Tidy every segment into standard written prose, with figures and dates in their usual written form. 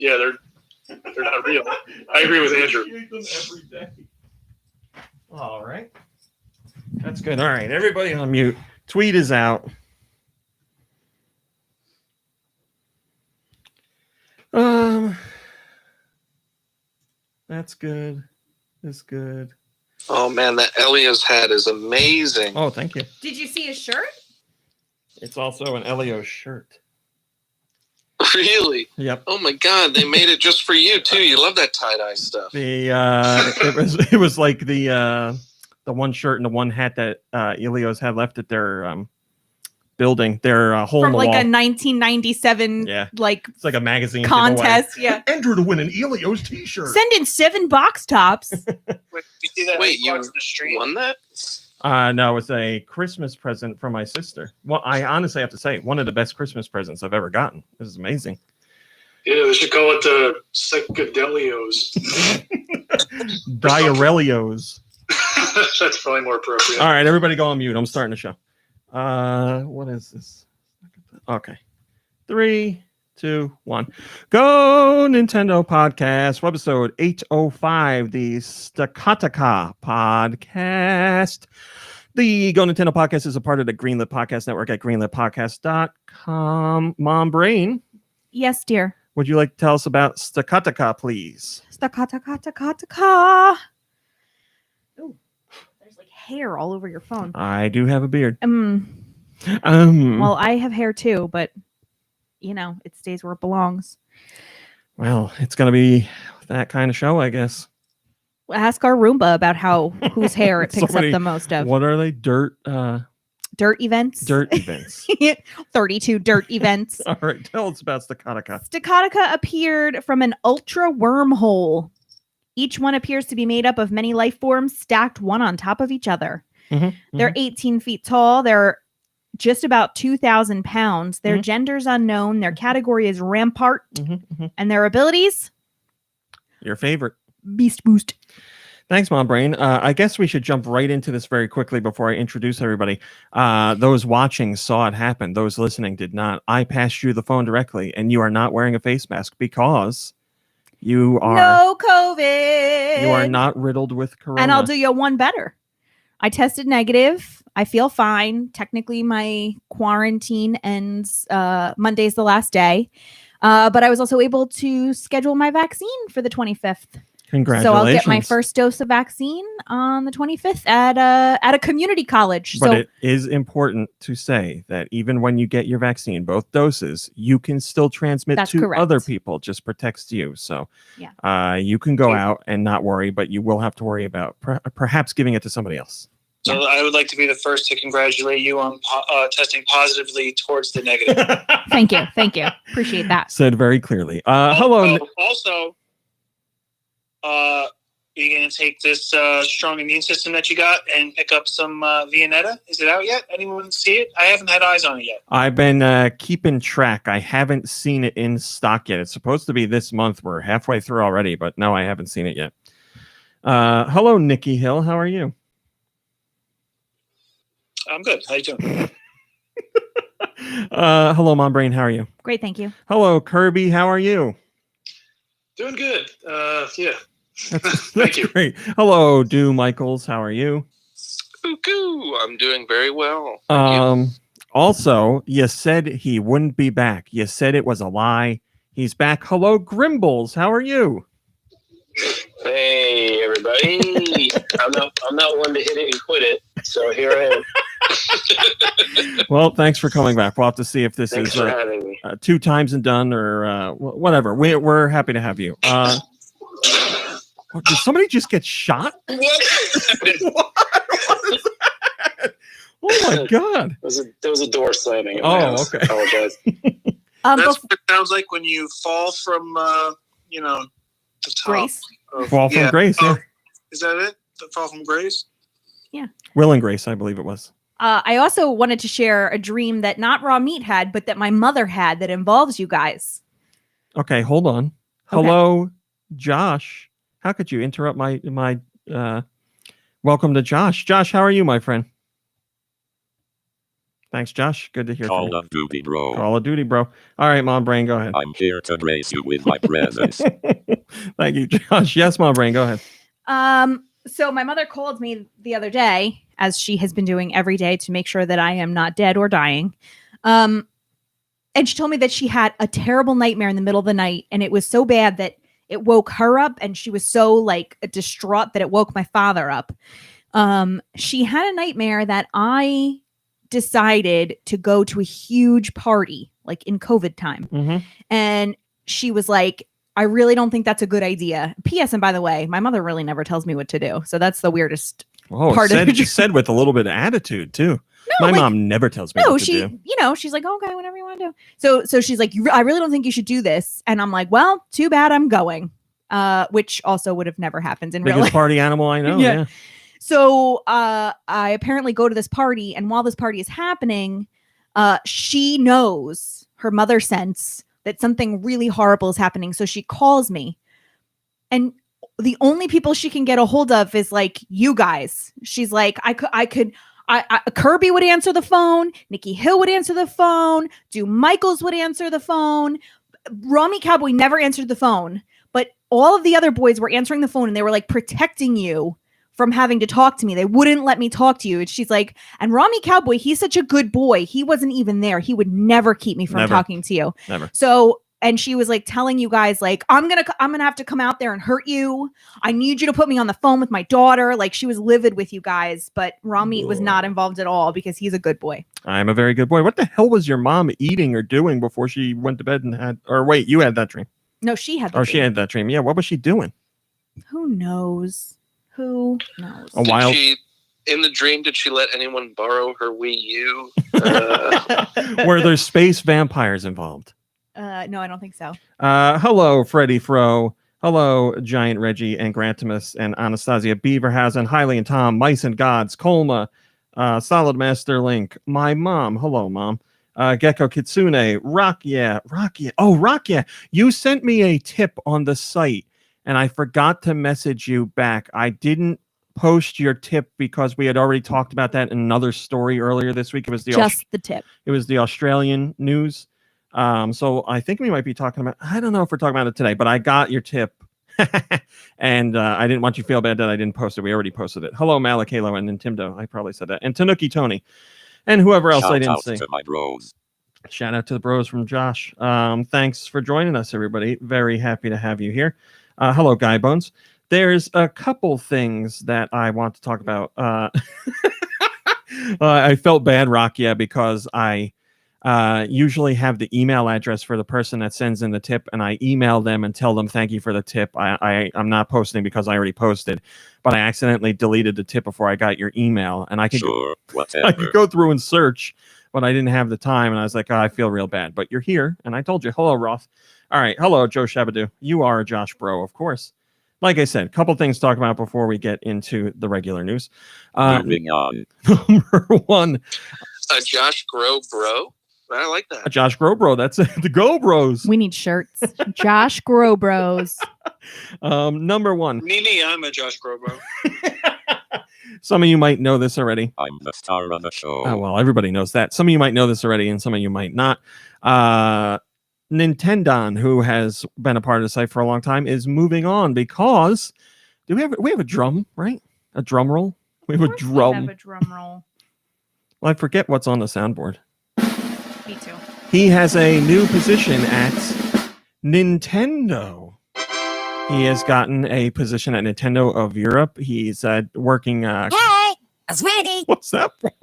Yeah, they're not real. I agree with Andrew. You eat them every day. All right. That's good. All right, everybody on mute. Tweet is out. That's good. That's good. Oh man, that Elio's hat is amazing. Oh, thank you. Did you see his shirt? It's also an Elio shirt. Really? Yep. Oh my God, they made it just for you too. You love that tie-dye stuff. It was like the one shirt and the one hat that Elio's had left at their building, their hole from in the like wall. a 1997 like it's like a magazine contest. Giveaway. Yeah. Enter to win an Elio's t-shirt. Send in 7 box tops. Wait, you see that? Wait, you on the street? won that? No, it's a Christmas present from my sister. Well, I honestly have to say, one of the best Christmas presents I've ever gotten. This is amazing. Yeah, they should call it the Psychedelios. Diarrhelios. That's probably more appropriate. All right, everybody go on mute. I'm starting the show. What is this? Okay. 3, 2, 1. Go Nintendo Podcast, Webisode 805, the Staccataka Podcast. The Go Nintendo Podcast is a part of the Greenlit Podcast Network at greenlitpodcast.com. Mom Brain, Yes, dear. would you like to tell us about Staccataka, please? Staccataka. Oh, there's like hair all over your phone. I do have a beard. Well, I have hair too, but you know, it stays where it belongs. Well, it's going to be that kind of show, I guess. Ask our Roomba about whose hair it picks up the most of. What are they? Dirt events? Dirt events. 32 dirt events. All right, tell us about Staccataka. Staccataka appeared from an ultra wormhole. Each one appears to be made up of many life forms stacked one on top of each other. They're 18 feet tall. They're just about 2,000 pounds. Their gender's unknown. Their category is Rampart. And their abilities? Your favorite. Beast Boost. Thanks, Mom Brain. I guess we should jump right into this very quickly before I introduce everybody. Those watching saw it happen. Those listening did not. I passed you the phone directly, and you are not wearing a face mask because you are... No COVID. You are not riddled with corona. And I'll do you one better. I tested negative. I feel fine. Technically, my quarantine ends Monday's the last day. But I was also able to schedule my vaccine for the 25th. Congratulations. So I'll get my first dose of vaccine on the 25th at a community college. But it is important to say that even when you get your vaccine, both doses, you can still transmit to other people. Just protects you. So you can go out and not worry, but you will have to worry about perhaps giving it to somebody else. So I would like to be the first to congratulate you on testing positively towards the negative. Thank you. Thank you. Appreciate that. Said very clearly. Hello. Also, you're going to take this strong immune system that you got and pick up some Bayonetta? Is it out yet? Anyone see it? I haven't had eyes on it yet. I've been keeping track. I haven't seen it in stock yet. It's supposed to be this month. We're halfway through already, but no, I haven't seen it yet. Hello, Nikki Hill. How are you? I'm good. How you doing? Hello, Mom Brain. How are you? Great, thank you. Hello, Kirby. How are you? Doing good. Yeah. Thank you. Great. Hello, Do Michaels. How are you? Cuckoo. I'm doing very well. Also, you said he wouldn't be back. You said it was a lie. He's back. Hello, Grimbles. How are you? Hey, everybody. I'm not one to hit it and quit it, so here I am. Well, thanks for coming back. We'll have to see if this Thanks is for having me. 2 times and done or whatever. We're happy to have you. Did somebody just get shot? What is that? Oh my God! There was a door slamming. Okay. I apologize. That's what it sounds like when you fall from, the top. Grace. Fall from grace. Yeah. Is that it? The fall from grace? Yeah. Will and Grace, I believe it was. I also wanted to share a dream that not Raw Meat had, but that my mother had that involves you guys. Okay, hold on. Hello, Josh. How could you interrupt my welcome to Josh? Josh, how are you, my friend? Thanks, Josh. Good to hear from you. Call of Duty, bro. Call of Duty, bro. All right, Mom Brain, go ahead. I'm here to grace you with my presence. Thank you, Josh. Yes, Mom Brain, go ahead. So my mother called me the other day, as she has been doing every day, to make sure that I am not dead or dying. And she told me that she had a terrible nightmare in the middle of the night, and it was so bad that it woke her up, and she was so like distraught that it woke my father up. She had a nightmare that I decided to go to a huge party, like in COVID time. Mm-hmm. And she was like, I really don't think that's a good idea. P.S. And by the way, my mother really never tells me what to do. So that's the weirdest part of it. Said with a little bit of attitude, too. No, my mom never tells me what to do. She's like, okay, whatever you want to do. So she's like, I really don't think you should do this. And I'm like, well, too bad I'm going. Which also would have never happened in real life. Biggest party animal I know. Yeah. So I apparently go to this party, and while this party is happening, she knows, her mother sense, that something really horrible is happening. So she calls me, and the only people she can get a hold of is like you guys. She's like, Kirby would answer the phone, Nikki Hill would answer the phone, Michaels would answer the phone, Rami Cowboy never answered the phone, but all of the other boys were answering the phone, and they were like protecting you from having to talk to me. They wouldn't let me talk to you. And she's like, and Rami Cowboy, he's such a good boy. He wasn't even there. He would never keep me from talking to you. Never. So, and she was like telling you guys, like, I'm going to have to come out there and hurt you. I need you to put me on the phone with my daughter. Like, she was livid with you guys, but Rami was not involved at all because he's a good boy. I'm a very good boy. What the hell was your mom eating or doing before she went to bed and had, or wait, you had that dream? No, she had that dream. She had that dream. Yeah. What was she doing? Who knows? Who knows? In the dream, did she let anyone borrow her Wii U? Were there space vampires involved? No, I don't think so. Hello, Freddie Fro. Hello, Giant Reggie and Grantimus and Anastasia Beaverhausen, Hiley and Tom, Mice and Gods, Colma, Solid Master Link, my mom. Hello, Mom. Gecko Kitsune, Rakia. Oh, Rakia. You sent me a tip on the site, and I forgot to message you back. I didn't post your tip because we had already talked about that in another story earlier this week. It was the tip. It was the Australian news. So I think we might be talking about, I don't know if we're talking about it today, but I got your tip. And I didn't want you to feel bad that I didn't post it. We already posted it. Hello, Malakalo and Nintendo. I probably said that. And Tanuki Tony. And whoever else I didn't see. Shout out to my bros. Shout out to the bros from Josh. Thanks for joining us, everybody. Very happy to have you here. Hello, Guy Bones. There's a couple things that I want to talk about. I felt bad, Rakia, because I usually have the email address for the person that sends in the tip, and I email them and tell them thank you for the tip. I'm not posting because I already posted, but I accidentally deleted the tip before I got your email, and I could go through and search, but I didn't have the time, and I was like, I feel real bad. But you're here, and I told you. Hello, Roth. All right. Hello, Joe Shabadoo. You are Josh Bro, of course. Like I said, a couple things to talk about before we get into the regular news. Moving on. Number one. Josh Grow Bro. I like that. Josh Grow Bro. That's the Go Bros. We need shirts. Josh Grow Bros. Number one. Me, I'm a Josh Grow Bro. Some of you might know this already. I'm the star of the show. Oh, well, everybody knows that. Some of you might know this already, and some of you might not. Nintendo, who has been a part of the site for a long time, is moving on because we have a drum, right? A drum roll. We have a drum. We have a drum roll. Well, I forget what's on the soundboard. Me too. He has a new position at Nintendo. He has gotten a position at Nintendo of Europe. He's working. Hey, I was ready. What's that for?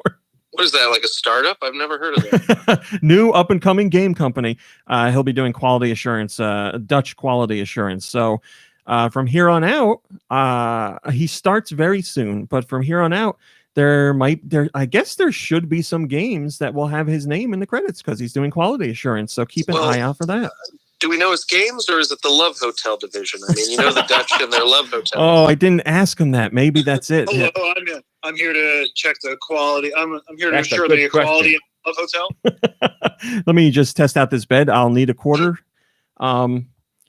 What is that, like a startup? I've never heard of that. New up-and-coming game company. He'll be doing quality assurance, Dutch quality assurance. So from here on out, he starts very soon. But from here on out, I guess there should be some games that will have his name in the credits because he's doing quality assurance. So keep an eye out for that. Do we know his games, or is it the Love Hotel division? I mean, you know the Dutch and their Love Hotel. Oh, I didn't ask him that. Maybe that's it. Hello, I'm here to check the quality. I'm here to ensure the quality of Love Hotel. Let me just test out this bed. I'll need a quarter.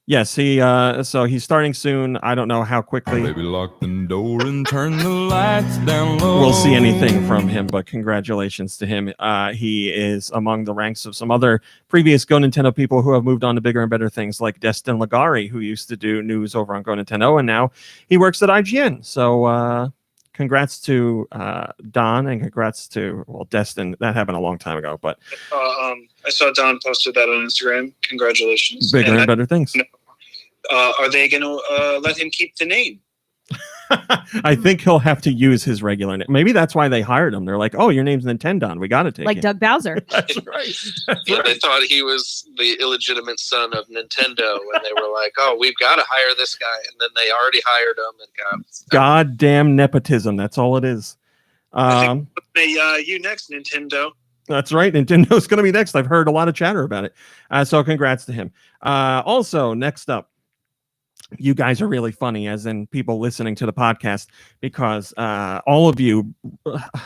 Yes, so he's starting soon. I don't know how quickly Baby, lock the door and turn the lights down low. we'll see anything from him, but congratulations to him. He is among the ranks of some other previous GoNintendo people who have moved on to bigger and better things, like Destin Ligari, who used to do news over on GoNintendo, and now he works at IGN. So congrats to Don, and congrats to Destin. That happened a long time ago, but I saw Don posted that on Instagram. Congratulations. bigger and better things. Are they going to let him keep the name? I think he'll have to use his regular name. Maybe that's why they hired him. They're like, oh, your name's Nintendon. We got to take Like it. Doug Bowser. That's right. That's Yeah, right. they thought he was the illegitimate son of Nintendo, and they were like, "Oh, we've got to hire this guy." And then they already hired him and got Goddamn nepotism. That's all it is. You next, Nintendo. That's right. Nintendo's going to be next. I've heard a lot of chatter about it. So congrats to him. Also, next up, you guys are really funny, as in people listening to the podcast, because all of you,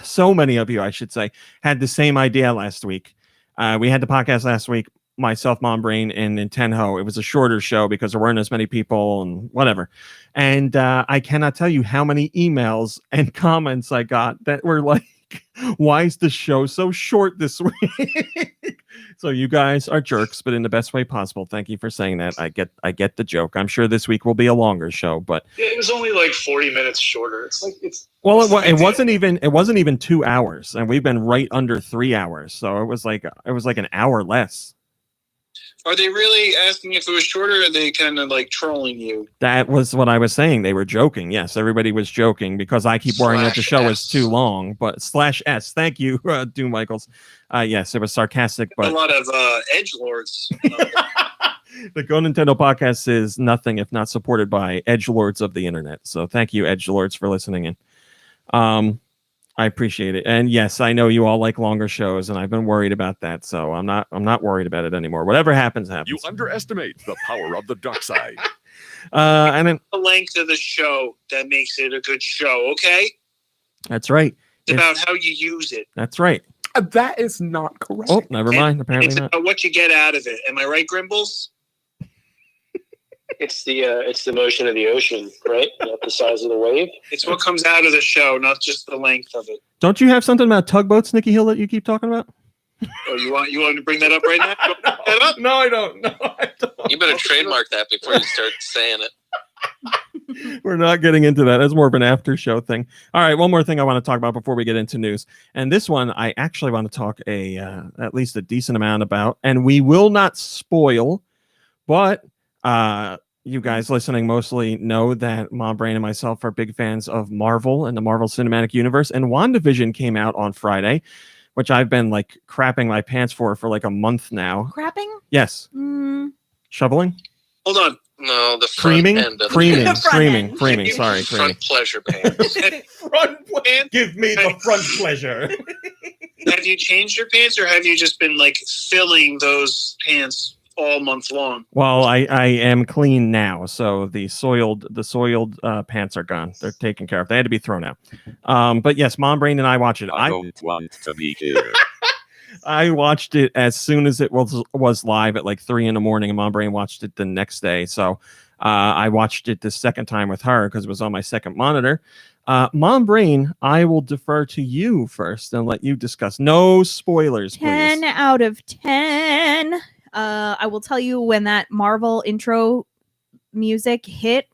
so many of you, I should say, had the same idea last week. We had the podcast last week, myself, Mom Brain, and Nintendo. It was a shorter show because there weren't as many people and whatever. And I cannot tell you how many emails and comments I got that were like, why is the show so short this week? So you guys are jerks, but in the best way possible. Thank you for saying that. I get the joke. I'm sure this week will be a longer show, but It was only like 40 minutes shorter. It wasn't even 2 hours, and we've been right under 3 hours. So it was like an hour less. Are they really asking if it was shorter, or are they kind of like trolling you? That was what I was saying. They were joking. Yes, everybody was joking because I keep worrying that the show is too long. But /S, thank you, Doom Michaels. Yes, it was sarcastic, A but lot of edgelords. the GoNintendo podcast is nothing if not supported by edgelords of the internet. So thank you, edgelords, for listening in. I appreciate it. And yes, I know you all like longer shows, and I've been worried about that. So I'm not worried about it anymore. Whatever happens. You underestimate the power of the dark side. And then The length of the show that makes it a good show, okay? that's right. It's about how you use it. That's right. That is not correct. Oh, never mind. Apparently It's not. about what you get out of it. Am I right, Grimbles? It's the motion of the ocean, right? Not the size of the wave. It's what comes out of the show, not just the length of it. Don't you have something about tugboats, Nikki Hill, that you keep talking about? Oh, you want to bring that up right now? You want to bring that up? No, I don't. No, I don't. You better trademark that before you start saying it. We're not getting into that. That's more of an after show thing. All right, one more thing I want to talk about before we get into news. And this one I actually want to talk at least a decent amount about. And we will not spoil, but you guys listening mostly know that Mom Brain and myself are big fans of Marvel and the Marvel Cinematic Universe. And WandaVision came out on Friday, which I've been like crapping my pants for like a month now. Crapping? Yes. Shoveling? Hold on. No, the front Creaming? end of Creaming. the Creaming. Creaming. Sorry, creaming. front pleasure pants. Give me the front pleasure. Have you changed your pants, or have you just been like filling those pants all month long? Well, I am clean now, so the soiled pants are gone. They're taken care of. They had to be thrown out. But yes, Mom Brain and I watched it. I don't want to be here. I watched it as soon as it was live at like 3 a.m, and Mom Brain watched it the next day. So I watched it the second time with her because it was on my second monitor. Mom Brain, I will defer to you first and let you discuss. No spoilers, please. 10 out of 10. I will tell you, when that Marvel intro music hit,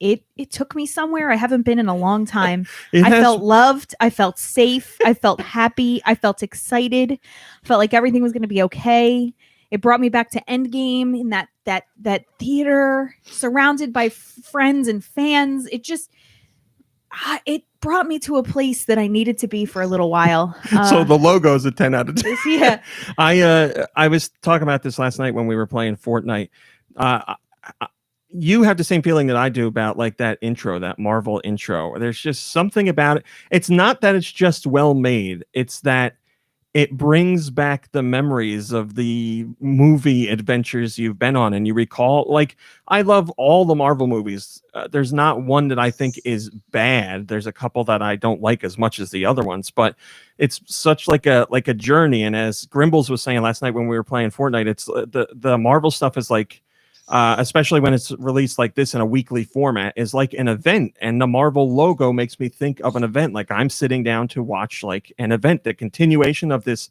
it took me somewhere I haven't been in a long time. I felt loved. I felt safe. I felt happy. I felt excited. I felt like everything was going to be okay. It brought me back to Endgame in that theater, surrounded by friends and fans. It just it brought me to a place that I needed to be for a little while. So the logo is a 10 out of 10. Yeah. I was talking about this last night when we were playing Fortnite. You have the same feeling that I do about like that intro, that Marvel intro. There's just something about it. It's not that it's just well made. It's that it brings back the memories of the movie adventures you've been on. And you recall, like, I love all the Marvel movies. There's not one that I think is bad. There's a couple that I don't like as much as the other ones, but it's such like a journey. And as Grimbles was saying last night when we were playing Fortnite, it's the Marvel stuff is like especially when it's released like this in a weekly format, is like an event. And the Marvel logo makes me think of an event. Like I'm sitting down to watch like an event, the continuation of this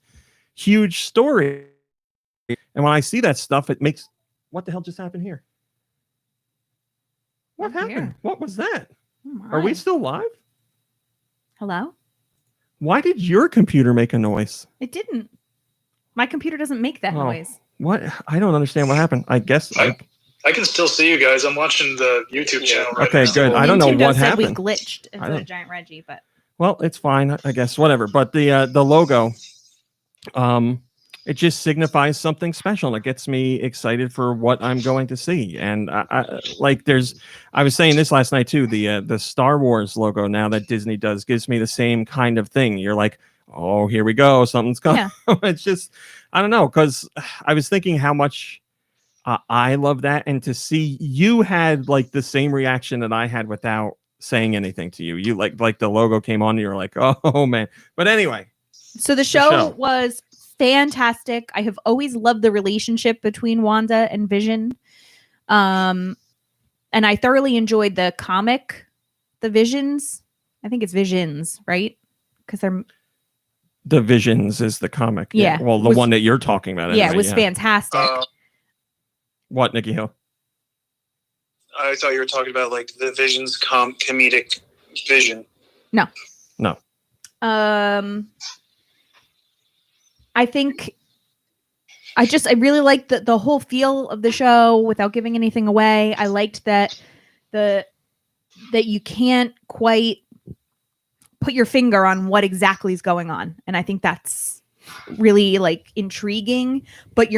huge story. And when I see that stuff, it makes, what the hell just happened here? What happened? Here. What was that? Oh Are we my. still live? Hello? Why did your computer make a noise? It didn't. My computer doesn't make that Oh. noise. What? I don't understand what happened. I guess. I can still see you guys. I'm watching the YouTube channel right Okay, now. good. I don't know Nintendo what said happened. We glitched I into don't- a giant Reggie, but Well, it's fine. I guess whatever. But the logo, it just signifies something special. It gets me excited for what I'm going to see. And I was saying this last night too. The Star Wars logo now that Disney does gives me the same kind of thing. You're like, oh, here we go. Something's coming. Yeah. It's just, I don't know, because I was thinking how much I love that, and to see you had like the same reaction that I had without saying anything to you. You like the logo came on, and you're like, oh man. But anyway, so the show was fantastic. I have always loved the relationship between Wanda and Vision. And I thoroughly enjoyed the comic, the Visions. I think it's Visions, right? Because they're The Visions is the comic. Yeah. Well, the one that you're talking about. yeah, anyway, it was fantastic. What, Nikki Hill? I thought you were talking about like the Vision's comedic vision. No. I think I really liked the whole feel of the show without giving anything away. I liked that that you can't quite put your finger on what exactly is going on. And I think that's really like intriguing, but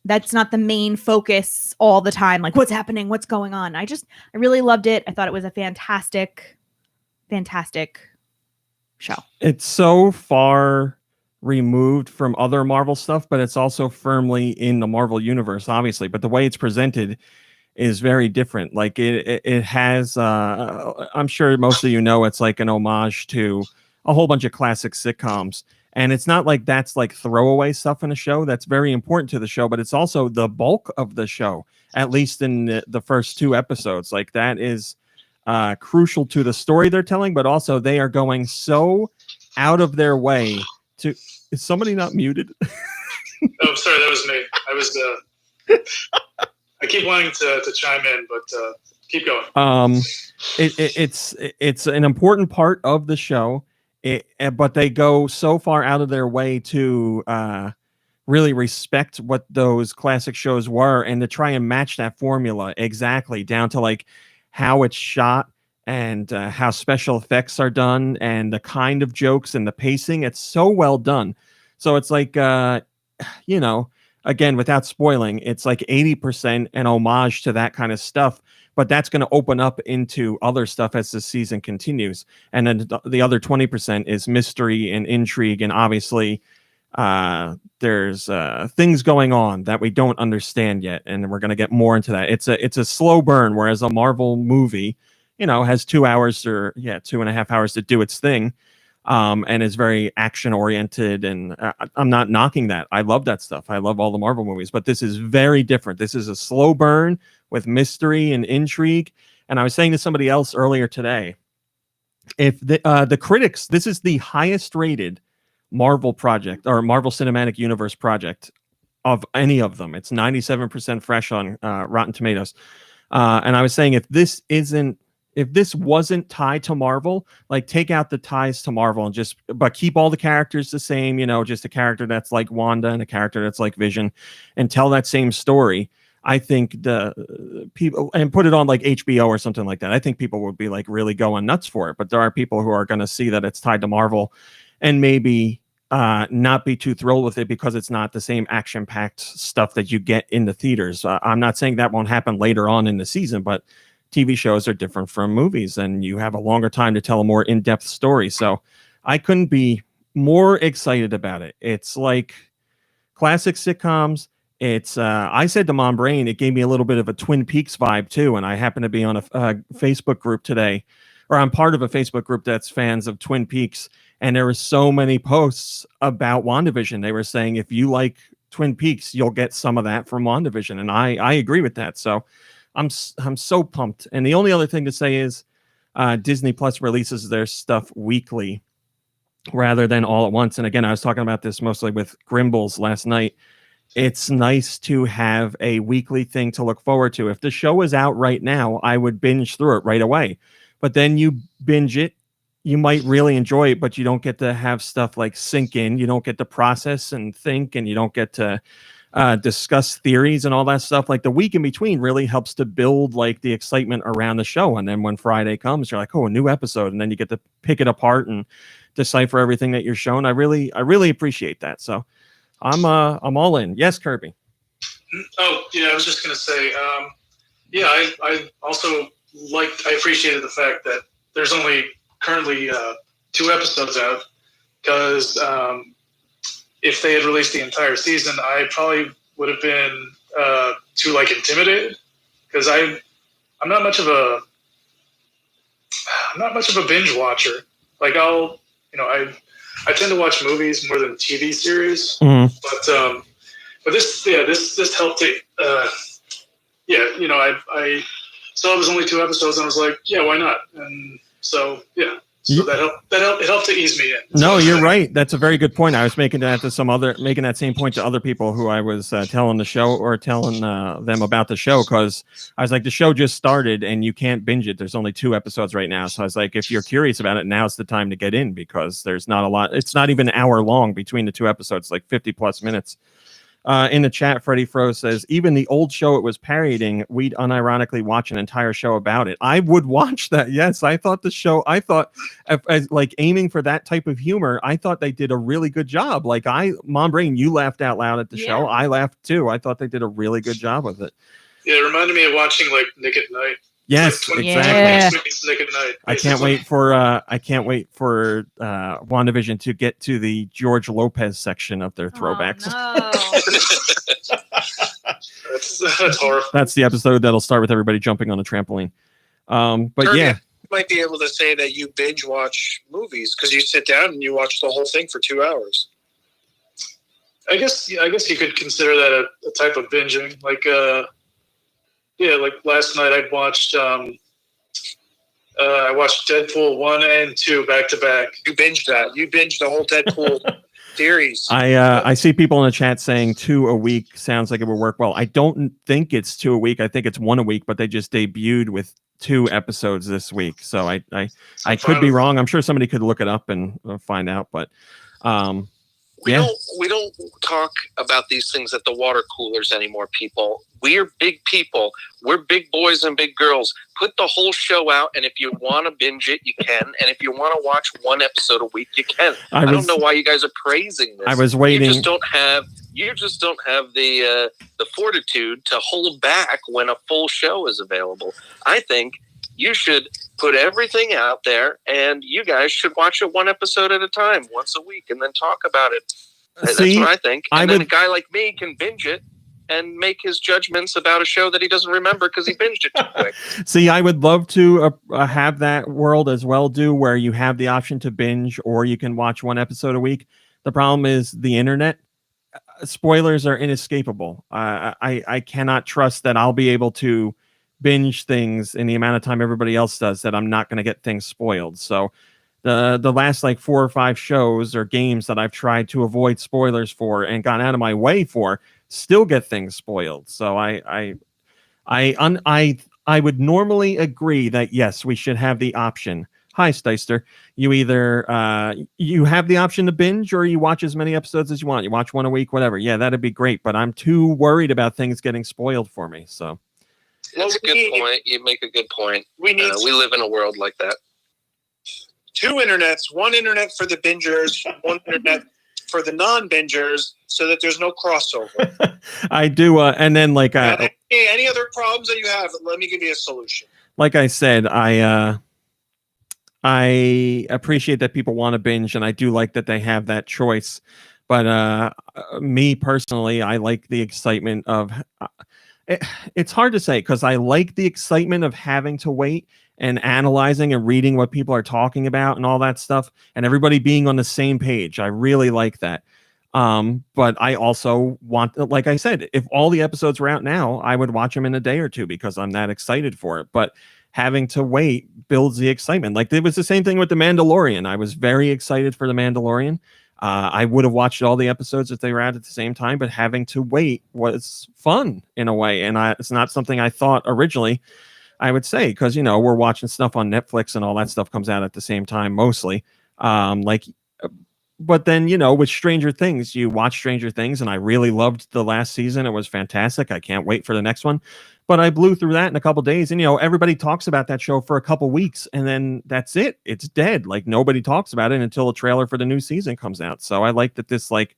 that's not the main focus all the time. Like what's happening, what's going on. I really loved it. I thought it was a fantastic show. It's so far removed from other Marvel stuff, but it's also firmly in the Marvel universe, obviously. But the way it's presented is very different. Like it has, I'm sure most of you know, it's like an homage to a whole bunch of classic sitcoms. And it's not like that's like throwaway stuff in a show. That's very important to the show, but it's also the bulk of the show, at least in the first 2 episodes. Like that is crucial to the story they're telling, but also they are going so out of their way to. Is somebody not muted? Oh, sorry, that was me. I was. I keep wanting to chime in, but keep going. It's an important part of the show, but they go so far out of their way to really respect what those classic shows were, and to try and match that formula exactly down to like how it's shot and how special effects are done and the kind of jokes and the pacing. It's so well done. So it's like, again, without spoiling, it's like 80% an homage to that kind of stuff, but that's going to open up into other stuff as the season continues. And then the other 20% is mystery and intrigue. And obviously there's things going on that we don't understand yet. And we're going to get more into that. It's a slow burn, whereas a Marvel movie, has 2 hours or 2.5 hours to do its thing. And is very action oriented, and I'm not knocking that. I love that stuff. I love all the Marvel movies, but this is very different. This is a slow burn with mystery and intrigue. And I was saying to somebody else earlier today, if the critics, this is the highest rated Marvel project or Marvel Cinematic Universe project of any of them. It's 97% fresh on Rotten Tomatoes. And I was saying, if this wasn't tied to Marvel, like take out the ties to Marvel and but keep all the characters the same, just a character that's like Wanda and a character that's like Vision, and tell that same story. I think the people, and put it on like HBO or something like that, I think people would be like really going nuts for it. But there are people who are going to see that it's tied to Marvel and maybe not be too thrilled with it because it's not the same action-packed stuff that you get in the theaters. I'm not saying that won't happen later on in the season, but TV shows are different from movies, and you have a longer time to tell a more in-depth story. So I couldn't be more excited about it. It's like classic sitcoms. It's I said to Mom Brain, it gave me a little bit of a Twin Peaks vibe too. And I happen to be on a Facebook group today, or I'm part of a Facebook group that's fans of Twin Peaks. And there were so many posts about WandaVision. They were saying, if you like Twin Peaks, you'll get some of that from WandaVision, and I agree with that. So I'm so pumped. And the only other thing to say is Disney Plus releases their stuff weekly rather than all at once. And again, I was talking about this mostly with Grimbles last night. It's nice to have a weekly thing to look forward to. If the show is out right now, I would binge through it right away. But then you binge it, you might really enjoy it, but you don't get to have stuff like sink in. You don't get to process and think, and you don't get to discuss theories and all that stuff. Like the week in between really helps to build like the excitement around the show. And then when Friday comes, you're like, oh, a new episode. And then you get to pick it apart and decipher everything that you're shown. I really appreciate that. So I'm all in. Yes, Kirby. Oh, yeah, I was just going to say, I also I appreciated the fact that there's only currently 2 episodes out, because if they had released the entire season, I probably would have been too intimidated, because I'm not much of a binge watcher. Like I tend to watch movies more than TV series, but this helped it. I saw it was only 2 episodes, and I was like, yeah, why not? And so it helped to ease me in. No, you're right. That's a very good point. I was making that same point to other people who I was telling the show or telling them about the show, because I was like, the show just started and you can't binge it. There's only 2 episodes right now. So I was like, if you're curious about it, now's the time to get in, because there's not a lot. It's not even an hour long between the 2 episodes, like 50 plus minutes. In the chat, Freddie Fro says, even the old show it was parodying, we'd unironically watch an entire show about it. I would watch that. Yes, I thought as like aiming for that type of humor, I thought they did a really good job. Like Mom Brain, you laughed out loud at the show. I laughed too. I thought they did a really good job with it. Yeah, it reminded me of watching Nick at Night. Yes, like exactly. Nick at Night. I can't wait for WandaVision to get to the George Lopez section of their throwbacks. Oh, no. That's horrible. That's the episode that'll start with everybody jumping on a trampoline. But Kirby, yeah, you might be able to say that you binge watch movies because you sit down and you watch the whole thing for 2 hours. I guess you could consider that a type of binging. Like last night I watched Deadpool 1 and 2 back to back. You binged that. You binged the whole Deadpool series. I see people in the chat saying 2 a week sounds like it would work well. I don't think it's 2 a week. I think it's 1 a week, but they just debuted with 2 episodes this week. So I could be wrong. I'm sure somebody could look it up and find out, but we don't talk about these things at the water coolers anymore, people. We're big people. We're big boys and big girls. Put the whole show out, and if you want to binge it, you can. And if you want to watch 1 episode a week, you can. I don't know why you guys are praising this. I was waiting. You just don't have the fortitude to hold back when a full show is available. I think you should put everything out there, and you guys should watch it 1 episode at a time, once a week, and then talk about it. That's what I think. And then a guy like me can binge it and make his judgments about a show that he doesn't remember because he binged it too quick. See, I would love to have that world as well, where you have the option to binge, or you can watch 1 episode a week. The problem is the internet. Spoilers are inescapable. I cannot trust that I'll be able to binge things in the amount of time everybody else does, that I'm not going to get things spoiled. So the last 4 or 5 shows or games that I've tried to avoid spoilers for and gone out of my way for still get things spoiled. So I would normally agree that yes, we should have the option. Hi, Steister. You either you have the option to binge, or you watch as many episodes as you want. You watch 1 a week, whatever. Yeah, that'd be great. But I'm too worried about things getting spoiled for me. So that's a good point. You make a good point. We live in a world like that. 2 internets, 1 internet for the bingers, 1 internet for the non-bingers, so that there's no crossover. I do, and then any other problems that you have, let me give you a solution. Like I said, I appreciate that people want to binge, and I do like that they have that choice. But me personally, I like the excitement of. It's hard to say, because I like the excitement of having to wait and analyzing and reading what people are talking about and all that stuff, and everybody being on the same page. I really like that. But I also want, like I said, if all the episodes were out now, I would watch them in a day or two because I'm that excited for it. But having to wait builds the excitement. Like it was the same thing with The Mandalorian. I was very excited for The Mandalorian. I would have watched all the episodes if they were out at the same time, but having to wait was fun in a way. And it's not something I thought originally I would say, because, you know, we're watching stuff on Netflix and all that stuff comes out at the same time mostly. But then, you know, with Stranger Things, you watch Stranger Things, and I really loved the last season. It was fantastic. I can't wait for the next one. But I blew through that in a couple days, and, you know, everybody talks about that show for a couple weeks, and then that's it. It's dead. Like, nobody talks about it until a trailer for the new season comes out. So I like that this, like,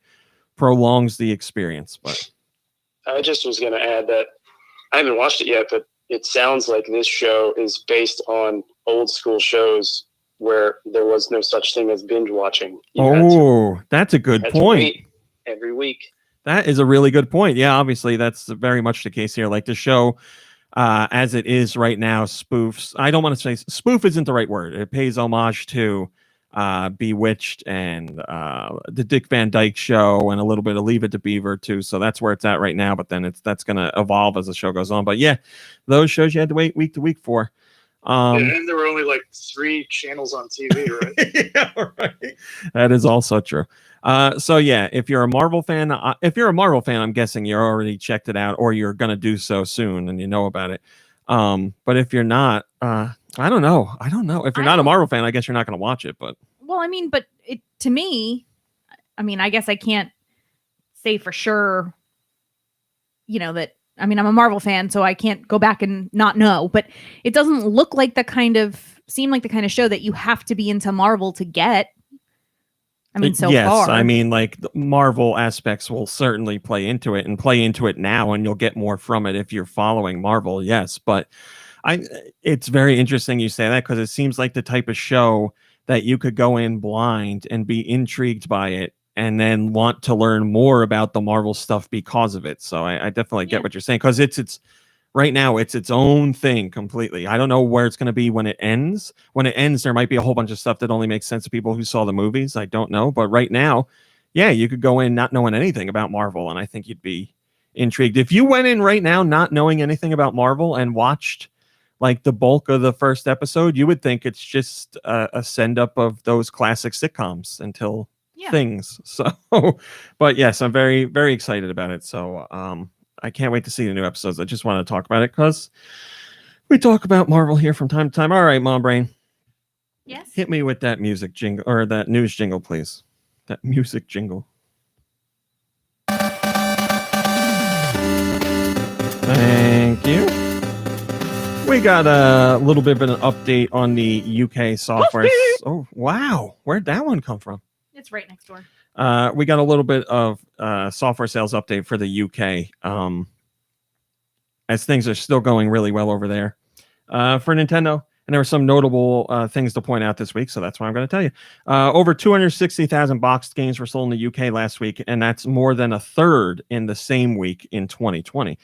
prolongs the experience. But I just was going to add that I haven't watched it yet, but it sounds like this show is based on old school shows where there was no such thing as binge watching. That's a good point. Every week. That is a really good point. Yeah, obviously that's very much the case here. Like the show, as it is right now, spoofs. I don't want to say spoof isn't the right word. It pays homage to Bewitched and the Dick Van Dyke Show and a little bit of Leave It to Beaver too. So that's where it's at right now. But then that's going to evolve as the show goes on. But yeah, those shows you had to wait week to week for. And there were only like 3 channels on TV, right? Yeah, right. That is also true. So yeah, if you're a Marvel fan, I'm guessing you already checked it out, or you're gonna do so soon, and you know about it. But if you're not, I don't know. If you're not a Marvel fan, I guess you're not gonna watch it. But well, I mean, but to me, I mean, I guess I can't say for sure. You know that. I mean, I'm a Marvel fan, so I can't go back and not know, but it doesn't look like seem like the kind of show that you have to be into Marvel to get. I mean, so yes, far. I mean, like the Marvel aspects will certainly play into it now, and you'll get more from it if you're following Marvel. Yes, but it's very interesting you say that because it seems like the type of show that you could go in blind and be intrigued by it and then want to learn more about the Marvel stuff because of it. So I definitely get what you're saying, because it's right now it's its own thing completely. I don't know where it's going to be when it ends. When it ends, there might be a whole bunch of stuff that only makes sense to people who saw the movies. I don't know. But right now, yeah, you could go in not knowing anything about Marvel, and I think you'd be intrigued. If you went in right now not knowing anything about Marvel and watched like the bulk of the first episode, you would think it's just a send up of those classic sitcoms until things. So, but yes, I'm very, very excited about it. So I can't wait to see the new episodes. I just want to talk about it because we talk about Marvel here from time to time. All right, Mom Brain. Yes. Hit me with that music jingle, or that news jingle, please. That music jingle. Thank you. We got a little bit of an update on the UK software. Oh, wow. Where'd that one come from? It's right next door. We got a little bit of software sales update for the UK, as things are still going really well over there for Nintendo. And there were some notable things to point out this week, so that's why I'm going to tell you. Over 260,000 boxed games were sold in the UK last week, and that's more than a third in the same week in 2020.